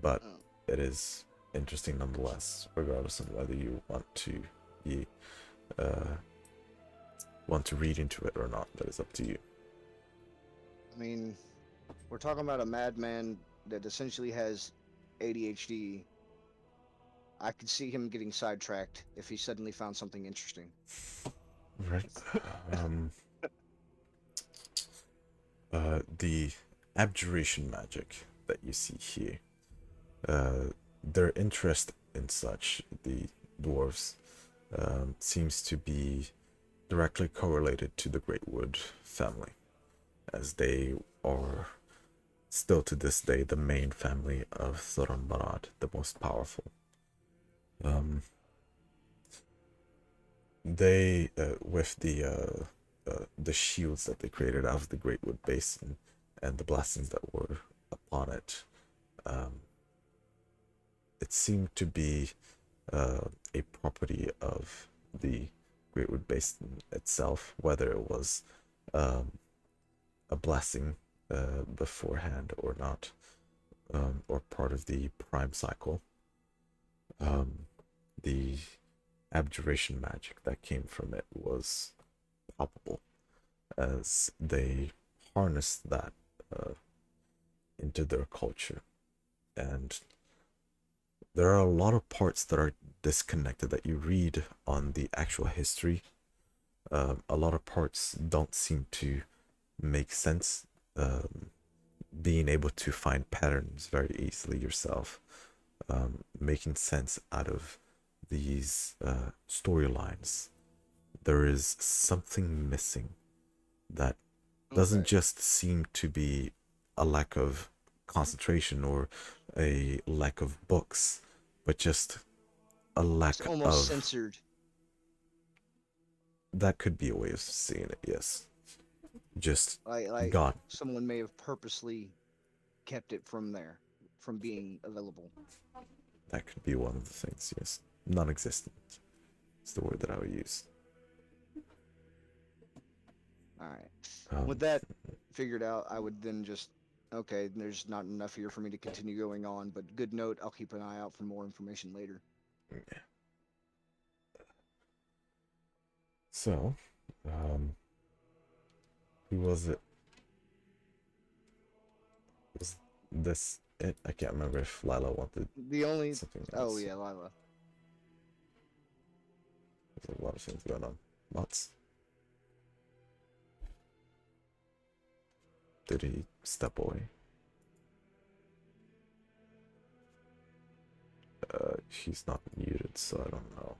but Oh. it is interesting nonetheless, regardless of whether you want to be want to read into it or not. That is up to you. I mean, we're talking about a madman that essentially has ADHD. I could see him getting sidetracked if he suddenly found something interesting. Right. um the abjuration magic that you see here, their interest in such, the dwarves, seems to be directly correlated to the Great Wood family, as they are still to this day the main family of Thoron Barad, the most powerful. They, with the shields that they created out of the Great Wood Basin and the blessings that were upon it, it seemed to be a property of the Great Wood Basin itself, whether it was a blessing beforehand or not, or part of the prime cycle. The abjuration magic that came from it was palpable, as they harnessed that into their culture. And there are a lot of parts that are disconnected that you read on the actual history. A lot of parts don't seem to make sense. Being able to find patterns very easily yourself, making sense out of these storylines. There is something missing that doesn't Okay. just seem to be a lack of concentration or a lack of books, but just a lack It's almost of. censored. That could be a way of seeing it, yes. Just Like gone. someone may have purposely kept it from there, from being available. That could be one of the things, yes. Non existent is the word that I would use. All right. Um, With that figured out, I would then just okay. There's not enough here for me to continue going on, but good note. I'll keep an eye out for more information later. yeah. So, who was it? Was this it? I can't remember if Lila wanted The only something oh else. yeah, Lila. There's a lot of things going on. Lots. Did he step away? He's not muted, so I don't know.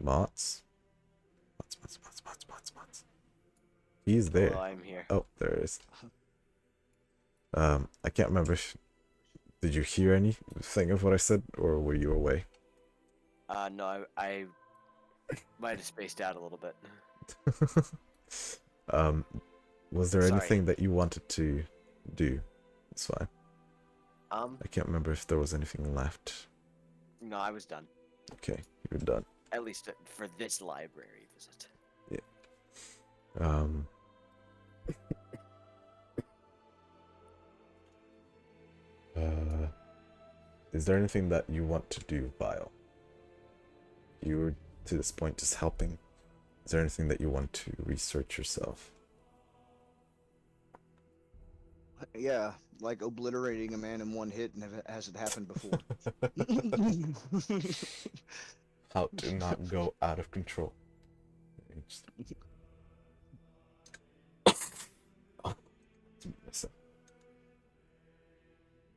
Mots? Mots. He's there. Hello, I'm here. Oh, there it is. I can't remember if... Did you hear anything of what I said, or were you away? No, I might have spaced out a little bit. Was there Sorry. anything that you wanted to do? It's fine. Um, I can't remember if there was anything left. no, I was done. Okay, you're done. At least for this library visit. Um... Is there anything that you want to do, Vile? You were to this point just helping. Is there anything that you want to research yourself? Yeah, like obliterating a man in one hit, and has it happened before? How to not go out of control.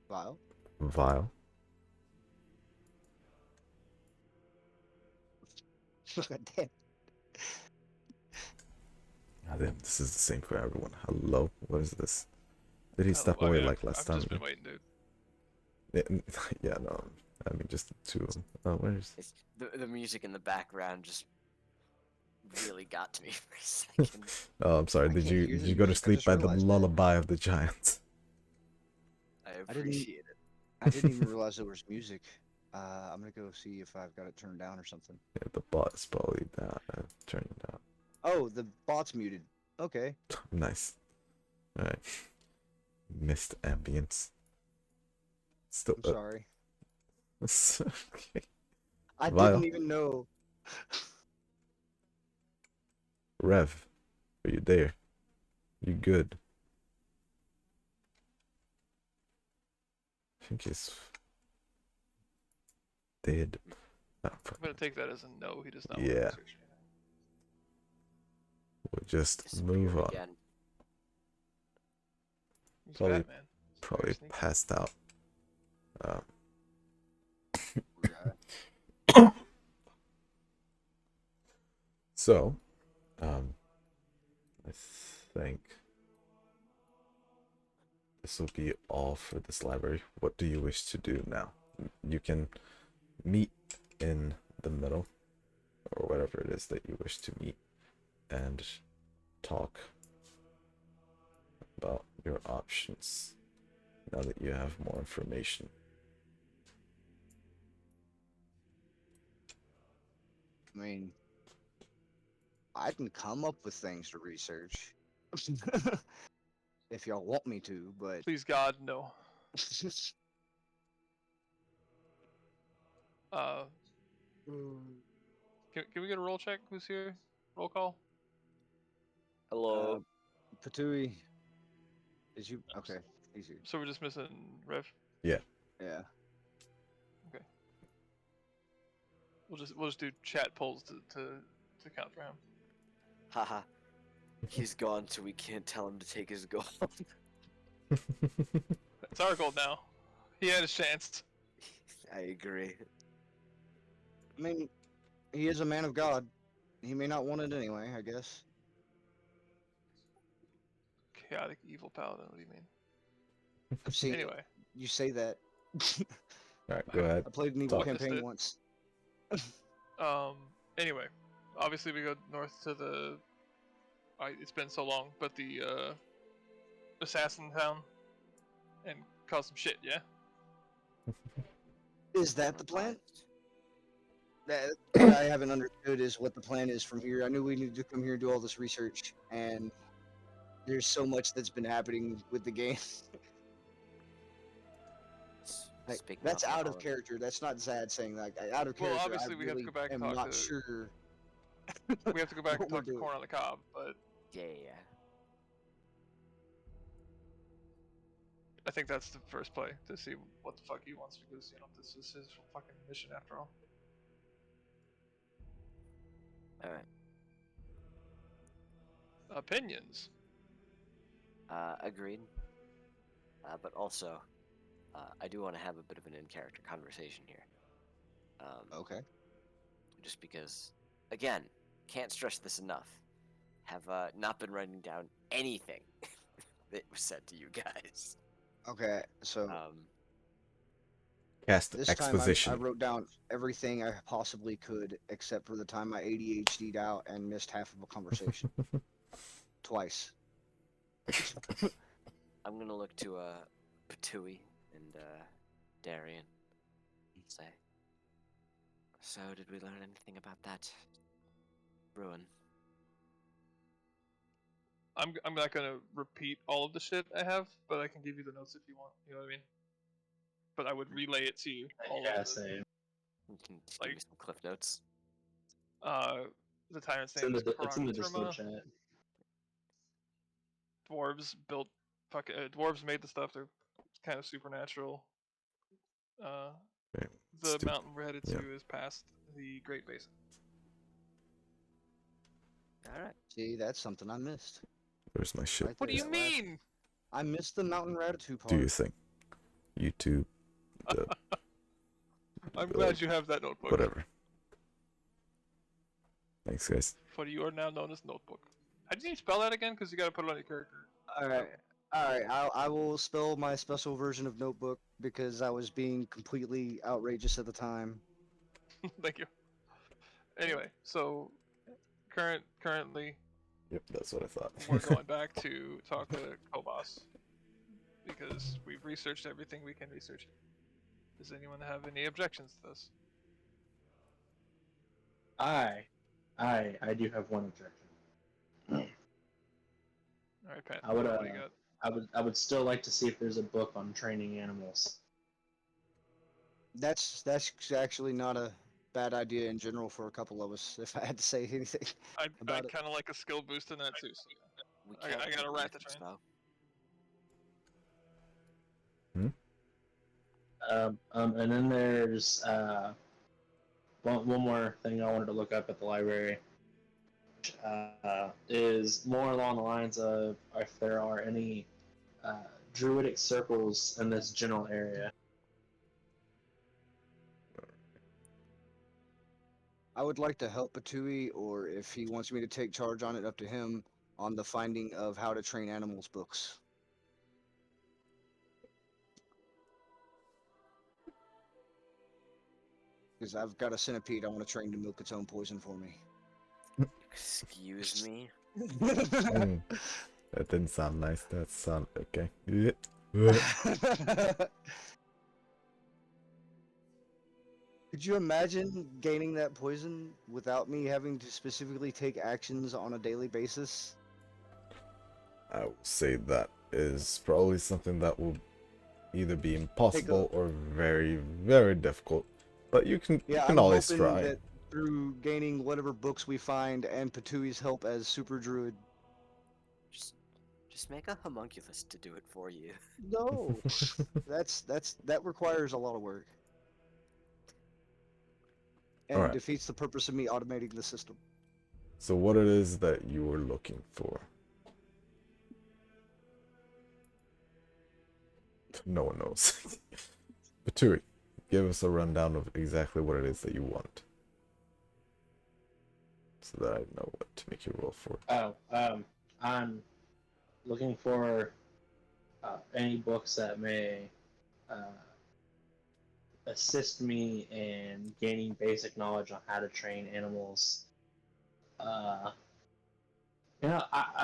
Vile. Vile. Damn. Damn, this is the same for everyone. Hello, what is this? Did he step I away mean, like last I've time? just been waiting, dude. Yeah, no. I mean, just the two of them. Oh, where's... It's the music in the background just really got to me for a second. Oh, I'm sorry. I Did can't you hear the go to music, I sleep just by the realized that. lullaby of the giants? I I didn't- appreciate it. I didn't even realize there was music. I'm gonna go see if I've got it turned down or something. Yeah, the bot is probably down. Turning down. Oh, the bot's muted. Okay. Nice. All right. Missed ambience. Still. I'm sorry. Okay. I Vile. didn't even know. Rev, are you there? You good? I think he's dead. Oh, fuck. I'm gonna take that as a no. He does not. Yeah. Want to research anything. We'll just Disappeared move on. again. He's Probably- Batman. He's Probably very sneaky. passed out. So, I think this will be all for this library. What do you wish to do now? You can meet in the middle, or whatever it is that you wish to meet, and talk about your options now that you have more information. I mean, I can come up with things to research. If y'all want me to, but Please God, no. Can we get a roll check? Who's here? Roll call. Hello. Patui, is you okay? He's here. So we're just missing Rev. Yeah. We'll just do chat polls to count for him. Haha. He's gone, so we can't tell him to take his gold. It's our gold now. He had his chance. I agree. I mean, he is a man of God. He may not want it anyway, I guess. Chaotic evil paladin. What do you mean? I've seen Anyway, you say that. Alright, go ahead. I played an evil Talk. campaign Understood. once. Anyway, obviously we go north to the. It's been so long, but the assassin town, and cause some shit. Yeah. Is that the plan? advised. That what I haven't understood is what the plan is from here. I knew we needed to come here and do all this research, and there's so much that's been happening with the game. Like, Speaking that's of out of all character. That's not Zad saying like out of Well, character. obviously I we have to really go back and am talk not to sure we have to go back and what we're talk to doing. Corn on the Cob, but yeah. I think that's the first play to see what the fuck he wants because this is his fucking mission after all. All right. Opinions. Agreed. But also, I do want to have a bit of an in-character conversation here. Okay. Just because, again, can't stress this enough. Have not been writing down anything that was said to you guys. Okay. So Cast this time I exposition. wrote down everything I possibly could, except for the time I ADHD'd out and missed half of a conversation twice. I'm gonna look to Patui and Darian and say, so did we learn anything about that ruin? I'm not gonna repeat all of the shit I have, but I can give you the notes if you want. You know what I mean? But I would relay it to you. All Yeah, of the, same. You can just give me some cliff notes. the tyrant's It's in name is it's in the Discord Karagturma. chat. Dwarves built dwarves made the stuff. They're kind of supernatural. Okay, The stupid. mountain we're headed to is past the Great Basin. All right. See, that's something I missed. Where's my shit? Right What do there, you that last- mean? I missed the Mountain Ratatouille part. Do you think? YouTube, I'm glad you have that notebook. whatever. Thanks, guys. For you are now known as Notebook. How do you spell that again? Because you got to put it on your character. All right. I will spell my special version of Notebook because I was being completely outrageous at the time. Thank you. Anyway, so currently Yep, that's what I thought. we're going back to talk to Kobos because we've researched everything we can research. Does anyone have any objections to this? I do have one objection. All right, Pat. I would what do you got? I would still like to see if there's a book on training animals. That's actually not a bad idea in general for a couple of us. If I had to say anything I'd about it. kind of like a skill boost in that too. So We I can't got a do rat to this, train. though. And then there's one more thing I wanted to look up at the library. Is more along the lines of if there are any druidic circles in this general area. I would like to help Patui, or if he wants me to take charge on it, up to him, on the finding of how to train animals books. Because I've got a centipede I want to train to milk its own poison for me. Excuse me? Mm, that didn't sound nice. That sound okay. Could you imagine gaining that poison without me having to specifically take actions on a daily basis? I would say that is probably something that will either be impossible or very, very difficult. But you can I'm always hoping try. that through gaining whatever books we find and Patui's help as super druid. Just make a homunculus to do it for you. No, that requires a lot of work. And Alright. defeats the purpose of me automating the system. So what it is that you were looking for? No one knows. Patui, give us a rundown of exactly what it is that you want. So that I know what to make you roll for. I'm looking for any books that may assist me in gaining basic knowledge on how to train animals.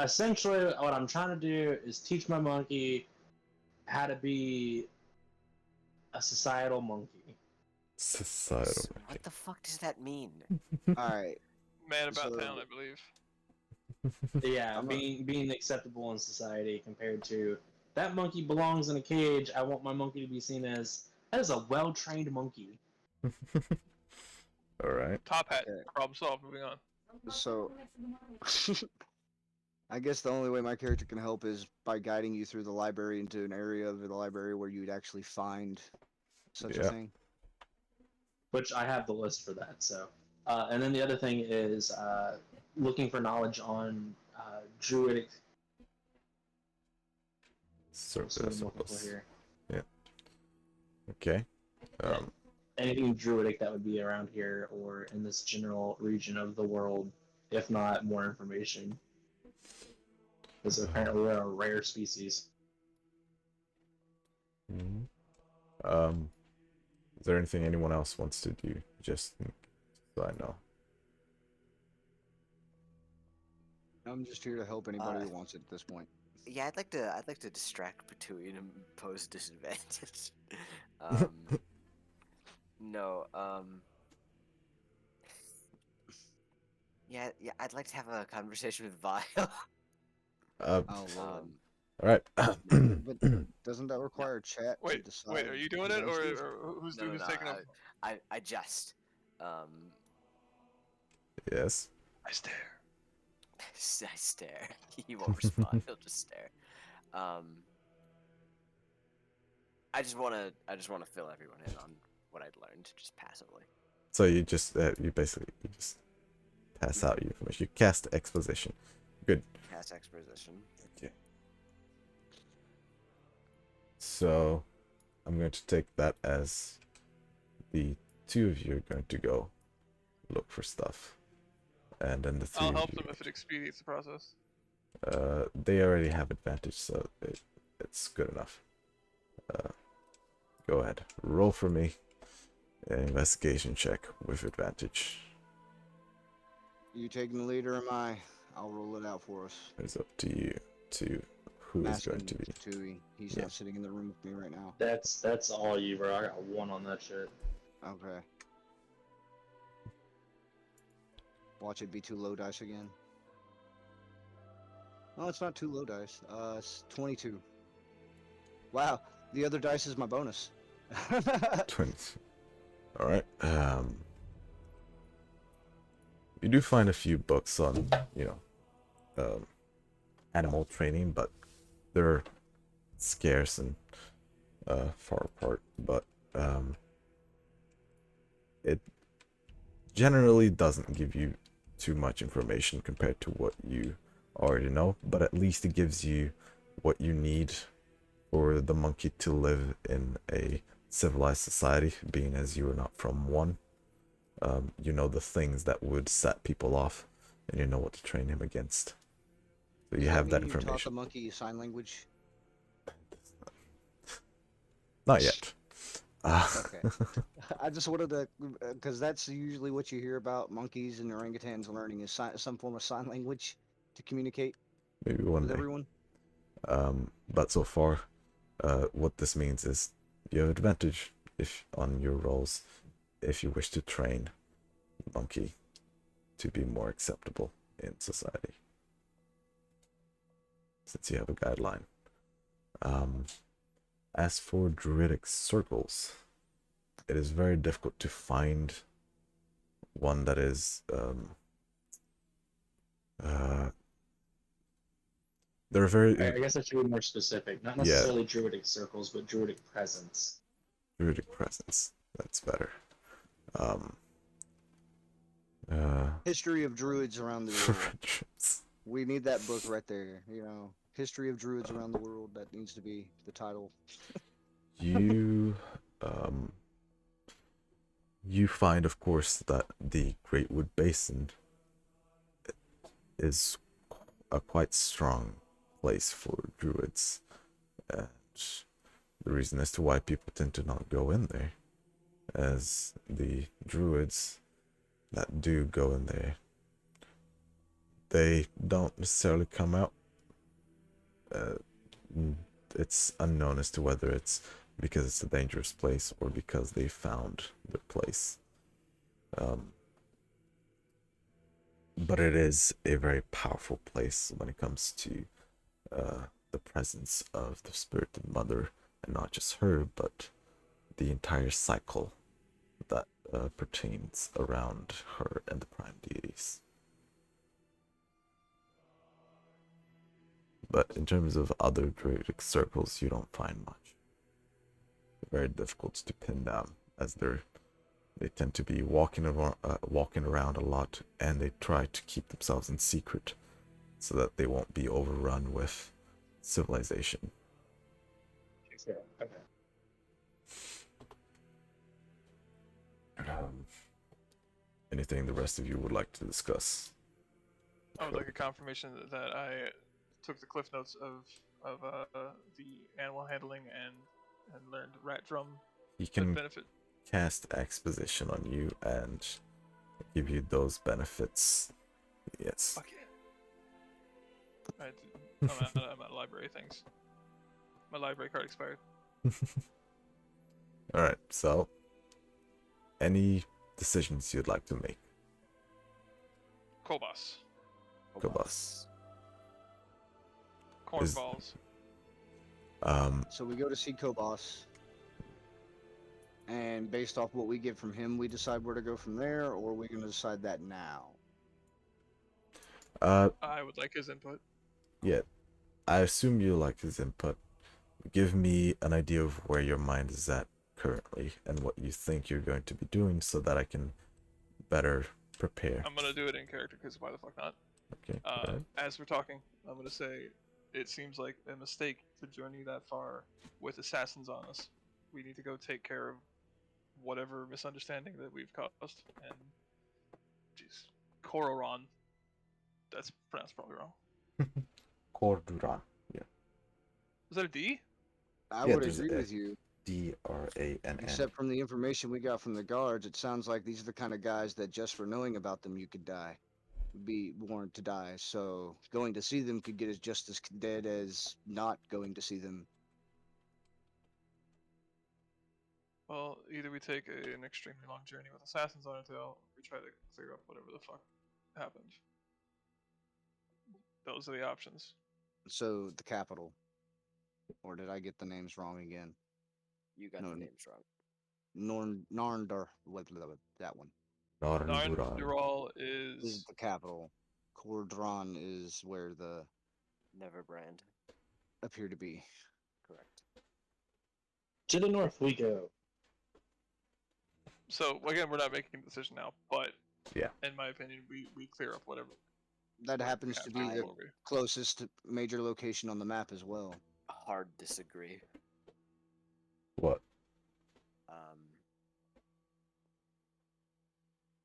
Essentially, what I'm trying to do is teach my monkey how to be a societal monkey. Societal ranking. What the fuck does that mean? All right. Man about So- town, I believe. Yeah, I'm a- being acceptable in society compared to that monkey belongs in a cage. I want my monkey to be seen as that is a well-trained monkey. All right. Top hat. Okay. Problem solved. Moving on. So, I guess the only way my character can help is by guiding you through the library into an area of the library where you'd actually find such a Yeah. thing. Which I have the list for that. So, and then the other thing is looking for knowledge on druidic. Circles. What's the word I'm looking for here? Okay. Anything druidic that would be around here or in this general region of the world, if not more information. Because apparently we're a rare species. mhm. Is there anything anyone else wants to do? Just so I know. I'm just here to help anybody who wants it at this point. Yeah, I'd like to distract Patuin and pose disadvantage. um, no, yeah, I'd like to have a conversation with Vile. Uh, Oh, Lord. all right. But doesn't that require chat to Wait, decide? wait. Are you doing it, or eventually? who's No, who's no, taking up? I jest. Yes. I stare. I stare. He won't respond. He'll just stare. I just wanna fill everyone in on what I'd learned just passively. So you just you just pass out your information. You cast exposition. Good. Cast exposition. Okay. So I'm going to take that as the two of you are going to go look for stuff, and then the three I'll of help you. them if it expedites the process. They already have advantage, so it's good enough. Go ahead. Roll for me. An investigation check with advantage. You taking the lead or am I? I'll roll it out for us. It's up to you to who is going to be. Tui. He's Yeah. not sitting in the room with me right now. That's all you, bro. I got one on that shit. Okay. Watch it be too low dice again. Oh, it's not too low dice. It's 22. Wow, the other dice is my bonus. Twins. Alright. You do find a few books on, animal training, but they're scarce and far apart. But it generally doesn't give you too much information compared to what you already know, but at least it gives you what you need for the monkey to live in a civilized society, being as you are not from one. You know the things that would set people off, and you know what to train him against. So you have that You taught the information. monkey sign language. Not yet. Okay. I just wanted to, because that's usually what you hear about monkeys and orangutans learning is some form of sign language to communicate Maybe one with day. everyone. But so far, what this means is you have advantage if on your rolls if you wish to train the monkey to be more acceptable in society, since you have a guideline. As for druidic circles, it is very difficult to find one that is they're very I guess I should be more specific. Not necessarily druidic circles, but druidic presence. druidic presence. That's better. History of druids around the world. We need that book right there. History of druids around the world. That needs to be the title. You you find, of course, that the Great Wood Basin is a quite strong place for druids, and the reason as to why people tend to not go in there, as the druids that do go in there, they don't necessarily come out. It's unknown as to whether it's because it's a dangerous place or because they found their place. But it is a very powerful place when it comes to the presence of the spirited mother, and not just her, but the entire cycle that pertains around her and the prime deities. But in terms of other druidic circles, you don't find much. They're very difficult to pin down, as they tend to be walking around a lot, and they try to keep themselves in secret so that they won't be overrun with civilization. Anything the rest of you would like to discuss? I would like a confirmation that I took the cliff notes of the animal handling and learned rat drum He can benefit. cast exposition on you and give you those benefits. Yes. Fuck yeah. I'm out of library things. My library card expired. Alright, so any decisions you'd like to make? Kobas. Kobas. Corn Is- balls. So we go to see Kobos, and based off what we get from him, we decide where to go from there, or are we going to decide that now? I would like his input. Yeah, I assume you like his input. Give me an idea of where your mind is at currently and what you think you're going to be doing so that I can better prepare. I'm gonna do it in character because why the fuck not? Okay. go ahead. As we're talking, I'm gonna say it seems like a mistake to journey that far with assassins on us. We need to go take care of whatever misunderstanding that we've caused. And, jeez, Kororon. That's pronounced probably wrong. Corduran. Yeah. Was that a D? I Yeah, would there's agree a- with you, Drann. except from the information we got from the guards, it sounds like these are the kind of guys that just for knowing about them, you could die. Be warned to die. So going to see them could get us just as dead as not going to see them. Well, either we take an extremely long journey with assassins on our tail, or we try to clear up whatever the fuck happened. Those are the options. So the capital. Or did I get the names wrong again? You got No, the names wrong. Narndar, that one. Narnduran. Dural This is is the capital. Cordron is where the Neverbrand. appear to be. Correct. To the north we go. so again. We're not making a decision now, but Yeah. in my opinion, we clear up whatever. That we happens have to be the before we- closest major location on the map as well. Hard disagree. What?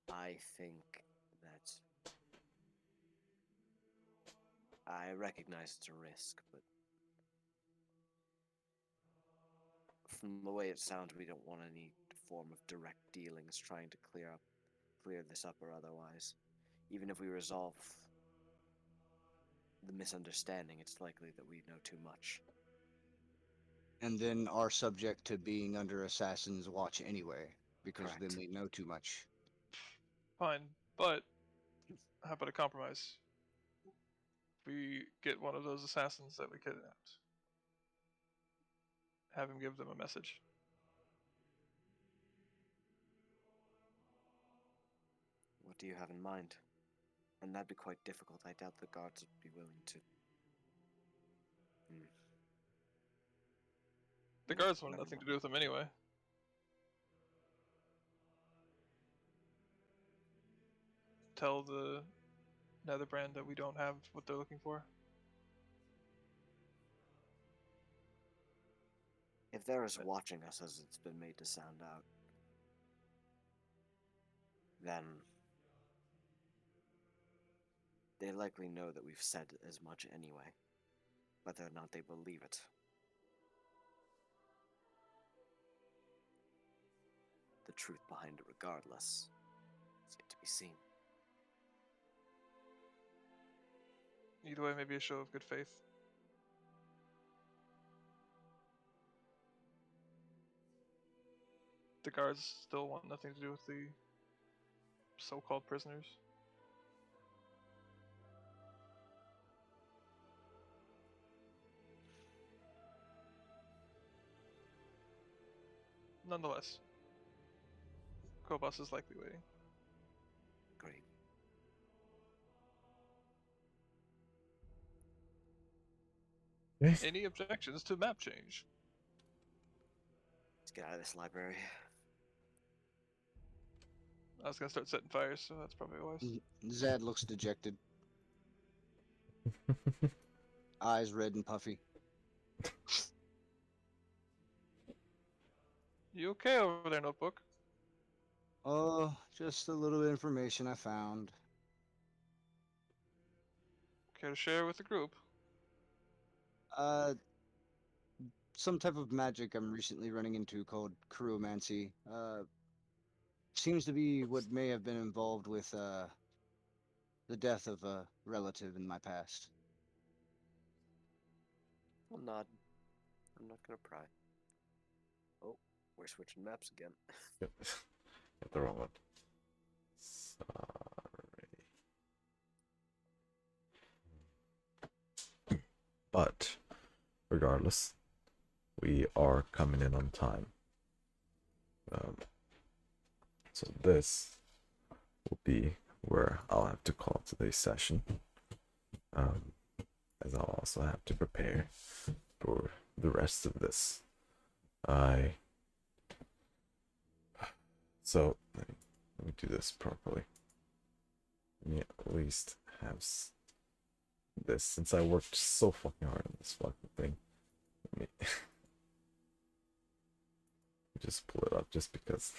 I think that I recognize it's a risk, but from the way it sounds, we don't want any form of direct dealings trying to clear this up or otherwise. Even if we resolve the misunderstanding, it's likely that we know too much. And then are subject to being under assassin's watch anyway, because Correct. then we know too much. Fine, but how about a compromise? We get one of those assassins that we kidnapped. Have him give them a message. What do you have in mind? And that'd be quite difficult. I doubt the guards would be willing to. The guards wanted nothing to do with him anyway. Tell the Netherbrand that we don't have what they're looking for. If they're as watching us as it's been made to sound out, then they likely know that we've said as much anyway. Whether or not they believe it. The truth behind it, regardless, is yet to be seen. Either way, maybe a show of good faith. guards still want nothing to do with the so-called prisoners. Nonetheless, Kobos is likely waiting. Great. Any objections to map change? Let's get out of this library. I was gonna start setting fires, so that's probably wise. Zad looks dejected. Eyes red and puffy. You okay over there, Notebook? Oh, just a little information I found. Care to share with the group? Uh, some type of magic I'm recently running into called crewmancy. Seems to be what may have been involved with the death of a relative in my past. I'll nod. I'm not gonna pry. Oh, we're switching maps again. Yep. Got the wrong one. Sorry. But regardless, we are coming in on time. So this will be where I'll have to call today's session. As I'll also have to prepare for the rest of this. So let me do this properly. Let me at least have this, since I worked so fucking hard on this fucking thing. Let me just pull it up just because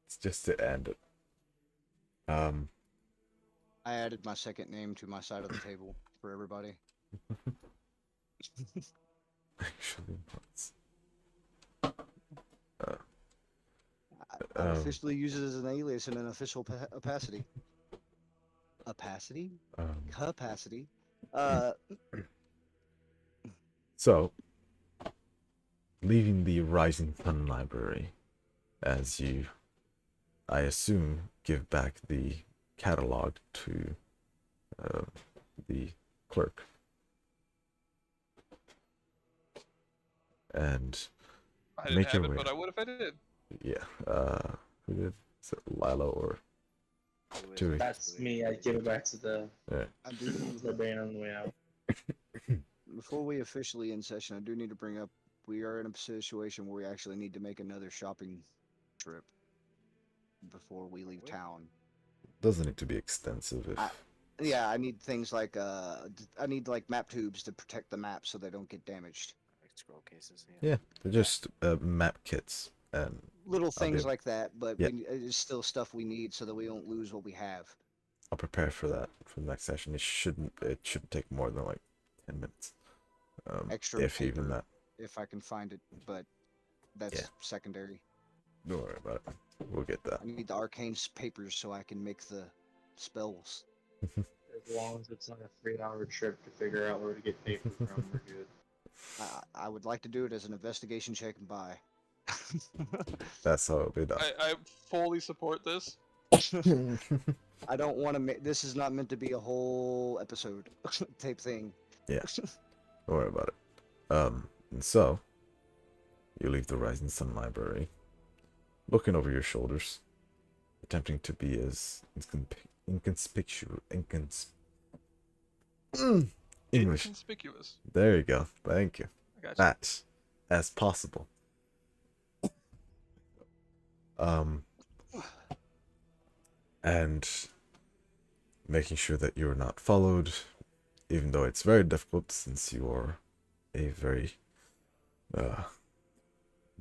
it's just to end it. I added my second name to my side of the table for everybody. Actually, let's I officially use it as an alias in an official opacity. Opacity? Capacity. So, leaving the Rising Sun Library, as you, I assume, give back the catalog to the clerk. And I didn't make have your it, way. but I would if I did. Yeah. Who did? Is it Lila or Who is Dewey? it? That's me. I give it back to the Yeah. I do. librarian on the way out. Before we officially end session, I do need to bring up we are in a situation where we actually need to make another shopping trip before we leave town. Doesn't need to be extensive if Yeah, I need things like I need like map tubes to protect the map so they don't get damaged. Like scroll cases. Yeah. yeah, they're just map kits and Little I'll things do- like that, but yeah. it's still stuff we need so that we don't lose what we have. I'll prepare for that for the next session. It shouldn't take more than like 10 minutes. Extra if paper, even that. if I can find it, but that's Yeah. secondary. Don't worry about it. We'll get that. I need the arcane papers so I can make the spells. As long as it's not a 3-hour trip to figure out where to get paper from, we're good. I would like to do it as an investigation check and buy. That's how it'll be done. I fully support this. I don't want to make this is not meant to be a whole episode type thing. Don't worry about it. And so you leave the Rising Sun Library, looking over your shoulders, attempting to be as inconspicuous. English. Inconspicuous. There you go. Thank you. I got you. That as possible. And making sure that you're not followed, even though it's very difficult since you are a very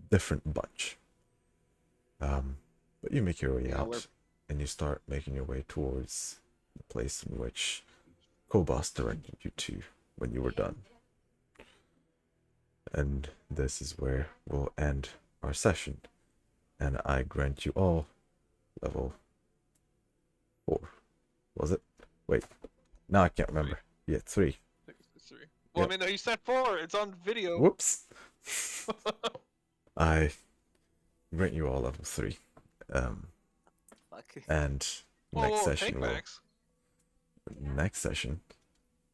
different bunch. But you make your way Yeah, out and you start making your way towards the place in which Kobos directed you to when you were done. And this is where we'll end our session. And I grant you all level 4. Was it? Wait. Now I can't remember. Yeah, 3. I think it's 3. Well, Yep. I mean, no, you said 4. It's on video. Whoops. I grant you all level 3. Fuck. And Whoa, next whoa, session take we'll backs. next session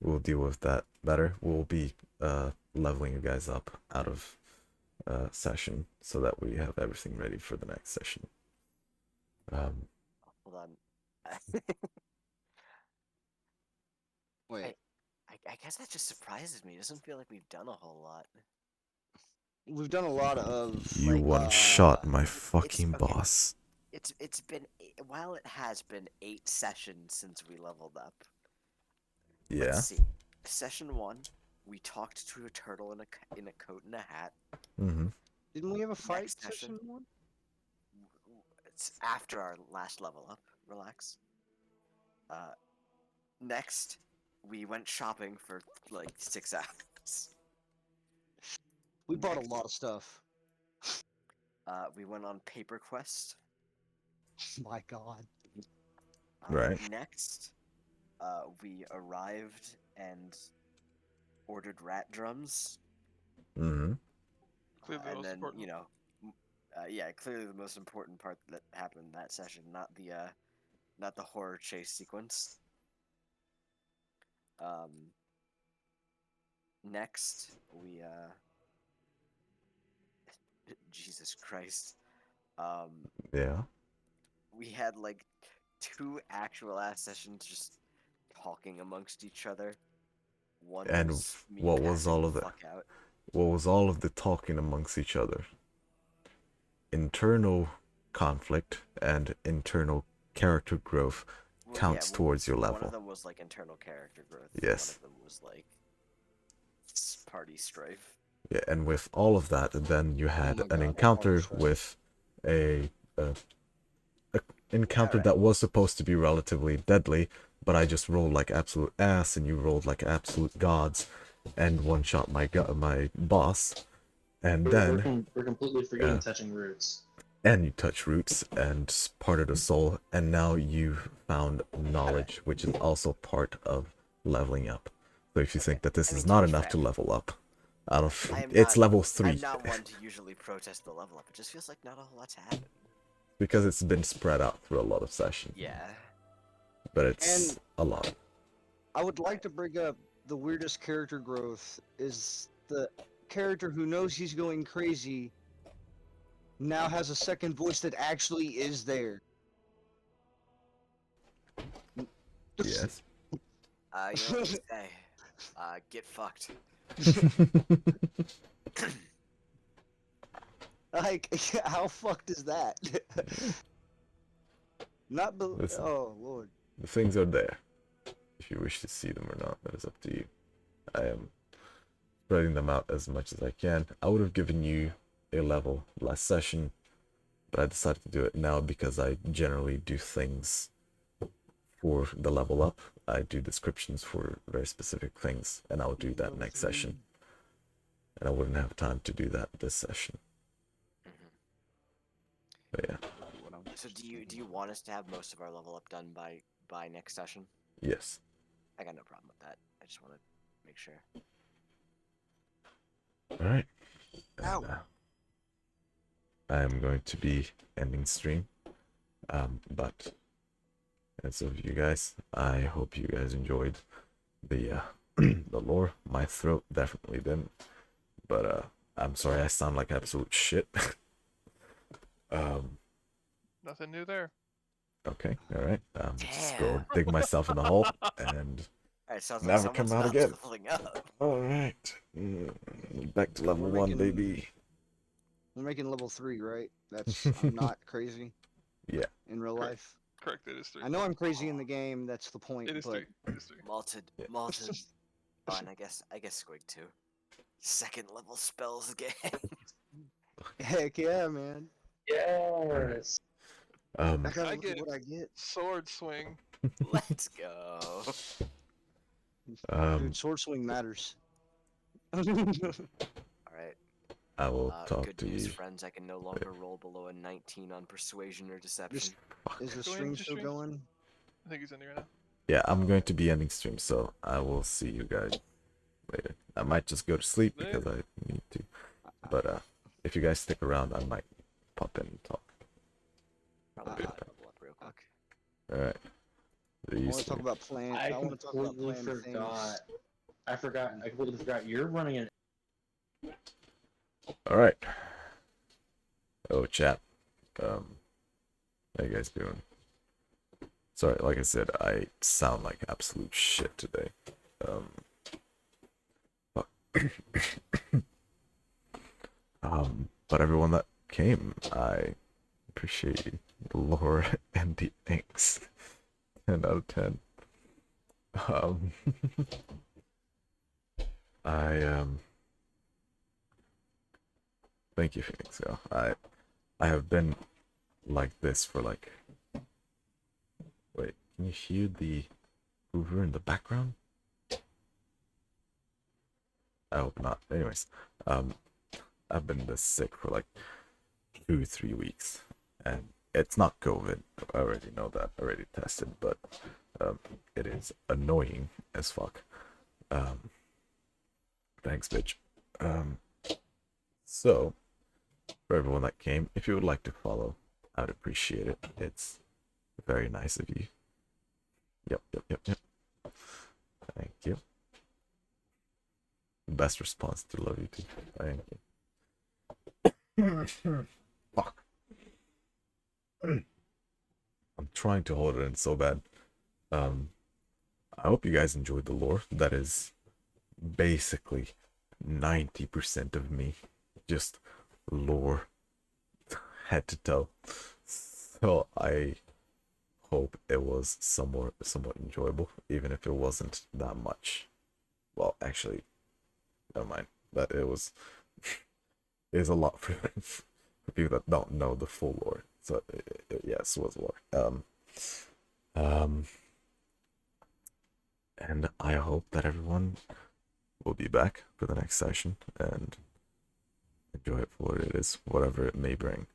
we'll deal with that better. We'll be leveling you guys up out of session so that we have everything ready for the next session. Hold on. Wait, I guess that just surprises me. It doesn't feel like we've done a whole lot. we've done a lot of You Like, one shot my It's fucking okay. boss. It's been while it has been 8 sessions since we leveled up. Yeah. Let's see. Session 1, we talked to a turtle in a coat and a hat. Mm-hmm. Didn't we have a fight Next session. session one? It's after our last level up. Relax. Next, we went shopping for like 6 hours. We bought a Next. lot of stuff. We went on paper quest. My God. Right. Next, we arrived and ordered rat drums. Mm-hmm. Clearly the And most then, important. you know, yeah, clearly the most important part that happened in that session, not the horror chase sequence. Next, we Jesus Christ. Yeah. We had like 2 actual ass sessions just talking amongst each other. One And was me what was passing all the of that? fuck out. What was all of the talking amongst each other? Internal conflict and internal character growth counts towards your One level. of them was like internal character growth. Yes. One of them was like party strife. Yeah, and with all of that, then you had my an God, encounter Marcus, right. with a encounter Alright. that was supposed to be relatively deadly, but I just rolled like absolute ass, and you rolled like absolute gods, and one shot my boss, and then We're completely forgetting touching roots. and you touch roots and part of the soul, and now you've found knowledge, which is also part of leveling up. So if you think that this I mean, is to not be enough fair, to level up, out of I am it's not- level 3. I'm not one to usually protest the level up. It just feels like not a whole lot's happened. Because it's been spread out through a lot of sessions. Yeah. But it's And- a lot. I would like to bring up the weirdest character growth is the character who knows he's going crazy now has a second voice that actually is there. Yes. You know what they say. Get fucked. Like, how fucked is that? Not the. Listen. Oh lord. The things are there. If you wish to see them or not, that is up to you. I am spreading them out as much as I can. I would have given you a level last session, but I decided to do it now because I generally do things for the level up. I do descriptions for very specific things, and I'll do that next session. And I wouldn't have time to do that this session. But yeah. So do you want us to have most of our level up done by next session? Yes. I got no problem with that. I just want to make sure. Alright. Ow. I am going to be ending stream. But as of you guys, I hope you guys enjoyed the the lore. My throat definitely didn't. But I'm sorry I sound like absolute shit. Nothing new there. Okay, alright. Just go Damn. dig myself in a hole and Alright, sounds never like come someone's out not again. leveling up. Alright. Back to level We're 1, making- baby. We're making level 3, right? That's I'm not crazy. Yeah. In real Correct. life. Correct, it is 3. I know I'm crazy in the game. That's the point. It is but 3. It is 3. Malted. Yeah. Malted. Oh, and I guess Squig too. Second level spells again. heck yeah, man. Yes. I gotta I look at get- what I get. Sword swing. Let's go. Dude, sword swing matters. Alright. I will talk Good to news, you. friends. I can no longer roll below a 19 on persuasion or deception. Is the Go stream into still stream. going? I think he's in here now. Yeah, I'm going to be ending stream, so I will see you guys later. I might just go to sleep because I need to. But if you guys stick around, I might pop in and talk. Probably gonna bubble up real quick. All right. I want to talk about plan. I I want to talk about completely plan forgot. things. I completely forgot. You're running an. All right. Oh, chat. How you guys doing? Sorry, like I said, I sound like absolute shit today. Fuck. But everyone that came, I appreciate you. The lore and the inks. 10 out of 10. I thank you, Phoenix. I have been like this for like. Wait, can you hear the Hoover in the background? I hope not. Anyways, I've been this sick for like 2-3 weeks, and it's not COVID. I already know that. I already tested, but it is annoying as fuck. Thanks, bitch. So for everyone that came, if you would like to follow, I'd appreciate it. It's very nice of you. Yep. Thank you. Best response to love you too. Thank you. Fuck. I'm trying to hold it in so bad. I hope you guys enjoyed the lore. That is basically 90% of me. Just lore. Head to toe. So I hope it was somewhat enjoyable, even if it wasn't that much. Well, actually, never mind. But it was is a lot for people that don't know the full lore. So yes, it was lore. And I hope that everyone will be back for the next session and enjoy it for what it is, whatever it may bring.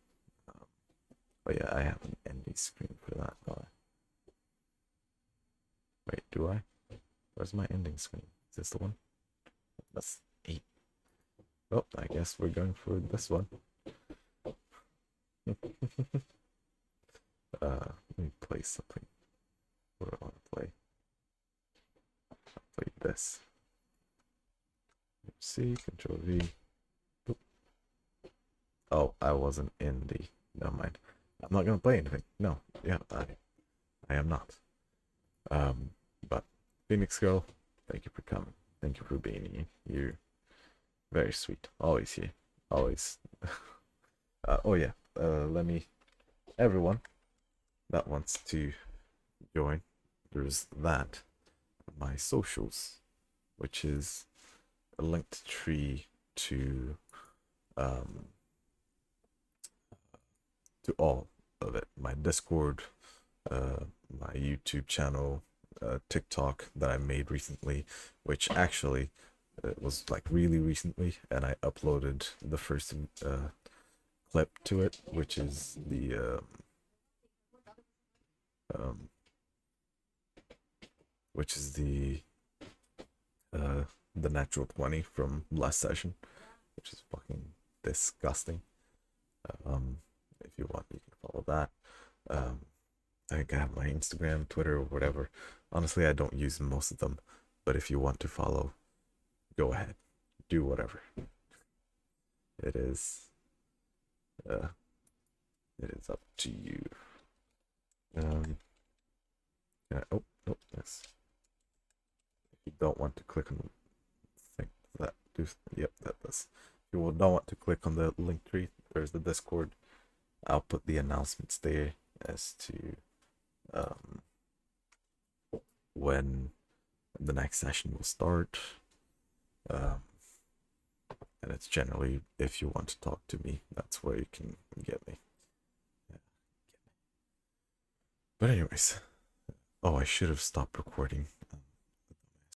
But yeah, I have an ending screen for that. Wait, do I? Where's my ending screen? Is this the one? That's 8. Oh, I guess we're going for this one. Let me play something. What do I want to play? I'll play this. C, Control V. Oop. Oh, I wasn't in the. Never mind. I'm not gonna play anything. No, yeah, I am not. But Phoenix Girl, thank you for coming. Thank you for being here. You're very sweet. Always here. Always. Oh yeah. Let me. Everyone that wants to join, there's that. My socials, which is a linked tree to all of it. My Discord, my YouTube channel, TikTok that I made recently, which actually it was like really recently, and I uploaded the first clip to it, which is the natural 20 from last session, which is fucking disgusting. If you want, you can follow that. I think I have my Instagram, Twitter, or whatever. Honestly, I don't use most of them, but if you want to follow, go ahead, do whatever. It is up to you. Oh, yes. If you don't want to click on the thing, that does. If you don't want to click on the link tree, there's the Discord. I'll put the announcements there as to when the next session will start. And it's generally, if you want to talk to me, that's where you can get me. But anyways, oh, I should have stopped recording